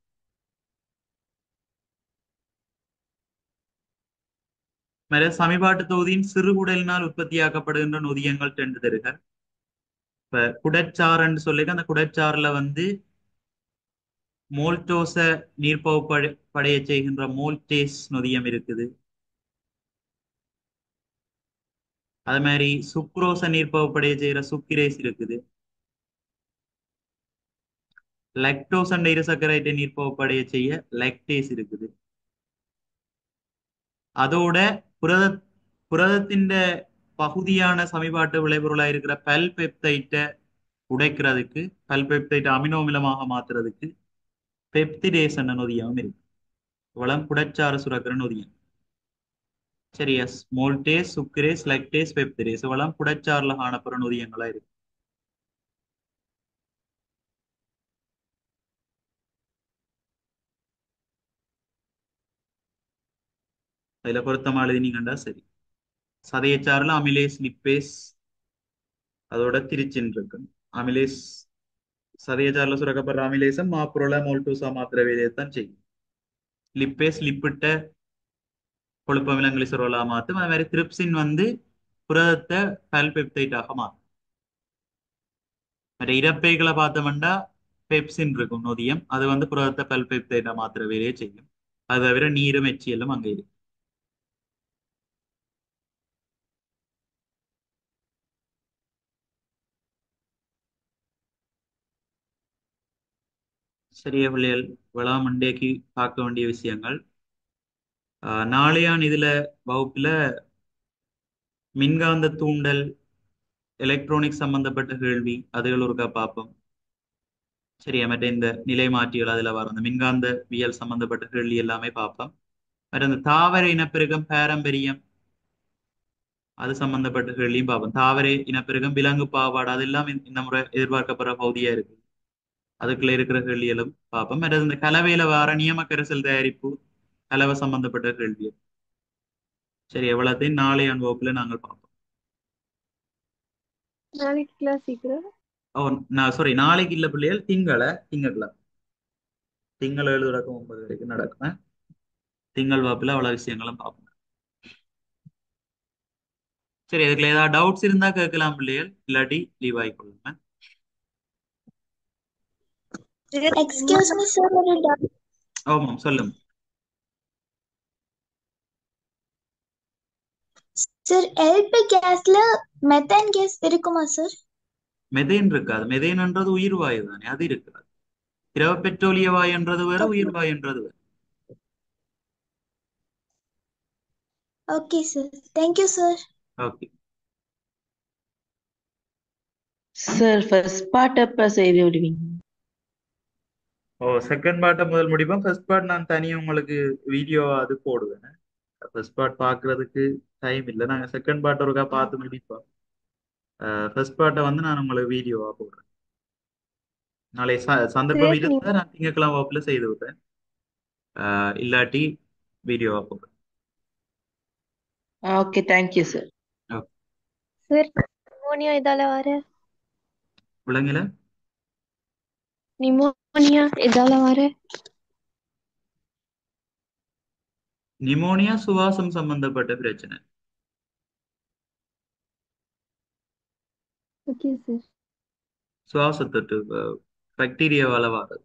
Speaker 1: சமிபாட்டு தொகுதியின் சிறுகுடலினால் உற்பத்தியாக்கப்படுகின்ற நொதியங்கள் ரெண்டு தருக. இப்ப குடச்சாறுன்னு சொல்லி அந்த குடச்சாறுல வந்து மோல்டோஸ நீர்ப்பகுப்பு படைய செய்கின்ற மோல்டேஸ் நொதியம் இருக்குது. அது மாதிரி சுக்ரோஸ நீர்ப்பகுப்பு படைய செய்கிற சுக்கிரேஸ் இருக்குது. லக்டோஸ் என்ற இருசக்கரைட்டை நீர்ப்பகுப்பு படைய செய்ய லக்டேஸ் இருக்குது. அதோட புரத புரதத்தின் பகுதியான சமிபாட்டு விளைபொருளா இருக்கிற பல்பெப்டைட்டை உடைக்கிறதுக்கு, பல்பெப்டைட் அமினோ அமிலமாக மாத்துறதுக்கு பெப்திடேஸ் என்ற நொதியம் இருக்கு. இவ்வளவு புடச்சாறு சுரக்கிற நொதியம். சரியா? மோல்டேஸ், சுக்ரேஸ், லக்டேஸ், பெப்திடேஸ் இவ்வளவு புடச்சாறுல காணப்படுற நொதியங்களா இருக்கு. அதுல பொருத்தமா எழுதினீங்கண்டா சரி. சதையச்சாறுல அமிலேஸ், லிப்பேஸ் அதோட திருச்சின் இருக்கு. அமிலேஸ் சதையச்சாறுல சுரக்கப்படுற அமிலேசம் மாப்புரோல மோல்டோஸா மாத்திர வேலையத்தான் செய்யும். லிப்பேஸ் லிப்பிட்ட கொழுப்பமிலம் கிளிசரோலா மாத்தும். அது மாதிரி திரிப்சின் புரதத்தை பல்பெப்டைட்டாக மாற்றும். மற்ற இறப்பைகளை பார்த்தோம்னா பெப்சின் இருக்கும் நொதியம். அது புரதத்தை பல்பெப்டைட்டா மாத்திர வேலையை செய்யும். அது தவிர நீரும் எச்சியலும் அங்கே இருக்கு. சரியா பிள்ளைகள்? வளம் மண்டேக்கு பார்க்க வேண்டிய விஷயங்கள். நாளையான் இதுல வகுப்புல மின்காந்த தூண்டல், எலக்ட்ரானிக் சம்பந்தப்பட்ட கேள்வி அதுகள் ஒருக்கா பார்ப்போம். சரியா? மற்ற இந்த நிலை மாற்றிகள் அதுல வர அந்த மின்காந்த வியல் சம்பந்தப்பட்ட கேள்வி எல்லாமே பார்ப்போம். மற்ற இந்த தாவர இனப்பெருக்கம், பாரம்பரியம் அது சம்பந்தப்பட்ட கேள்வியும் பார்ப்போம். தாவர இனப்பெருக்கம், விலங்கு பாவாடு அதெல்லாம் இந்த முறை எதிர்பார்க்கப்படுற பகுதியா இருக்கு. அதுக்குள்ள இருக்கிற கேள்விகளும் பார்ப்போம். மற்ற இந்த கலவையில வர நியம கரைசல் தயாரிப்பு கலவை சம்பந்தப்பட்ட கேள்வி. சரி, எவ்வளத்தையும் நாளைய வகுப்புல நாங்கள் பார்ப்போம்.
Speaker 5: நாளைக்கு கிளாஸ் சீக்கிரம்.
Speaker 1: ஓ, சாரி, நாளைக்கு இல்ல பிள்ளைகள், திங்கட்கிழமை திங்கள் 7 தொடக்கம் 9 வரைக்கும் நடக்கும். திங்கள் வகுப்புல அவ்வளவு விஷயங்களும் பார்ப்போம். சரி, அதுக்குள்ள ஏதாவது டவுட்ஸ் இருந்தா கேட்கலாம் பிள்ளைகள், இல்லாட்டி லீவ் ஆகிக்கொள்ளுங்க.
Speaker 6: எக்ஸ்கியூஸ் மீ சார், ஒரு doubt.
Speaker 1: ஆமாம், சொல்லுங்க.
Speaker 6: சார், எல்பி கேஸ்ல மெத்தேன் கேஸ் இருக்குமா சார்?
Speaker 1: மெதேன் இருக்காது. மெதேன்ன்றது உயிர் வாயு தானே, அது இருக்காது. திரவ பெட்ரோலிய வாயுன்றது வேற, உயிர் வாயுன்றது வேற.
Speaker 6: Okay sir, thank you sir.
Speaker 1: Okay
Speaker 2: sir, first part எப்ப செய்து விடுவீங்க?
Speaker 1: ஓ, செகண்ட் பார்ட்டை முதல் முடிப்போம். ஃபர்ஸ்ட் பார்ட் நான் தனியாக உங்களுக்கு வீடியோ அது போடுவேன். ஃபர்ஸ்ட் பார்ட் பார்க்கறதுக்கு டைம் இல்லை. நாங்கள் செகண்ட் பார்ட் ஒருக்கா பார்த்து முடிப்போம். ஃபர்ஸ்ட் பார்ட்டை நான் உங்களுக்கு வீடியோவா போடுறேன். நாளை சந்தர்ப்பம்
Speaker 5: சரி,
Speaker 1: இருந்தால் நான் திங்கட்கிழமை வகுப்புல செய்து விடுறேன். இல்லாட்டி வீடியோவா போடுறேன்.
Speaker 2: Okay, thank you sir.
Speaker 1: Okay.
Speaker 5: Sir pneumonia இதால வர
Speaker 1: விளங்கல?
Speaker 5: நிமோனியா இதால வர
Speaker 1: நிமோனியா சுவாசம் சம்பந்தப்பட்ட பிரச்சனை.
Speaker 5: Okay sir.
Speaker 1: சுவாசத்தொற்று பாக்டீரியாவால வர்றது.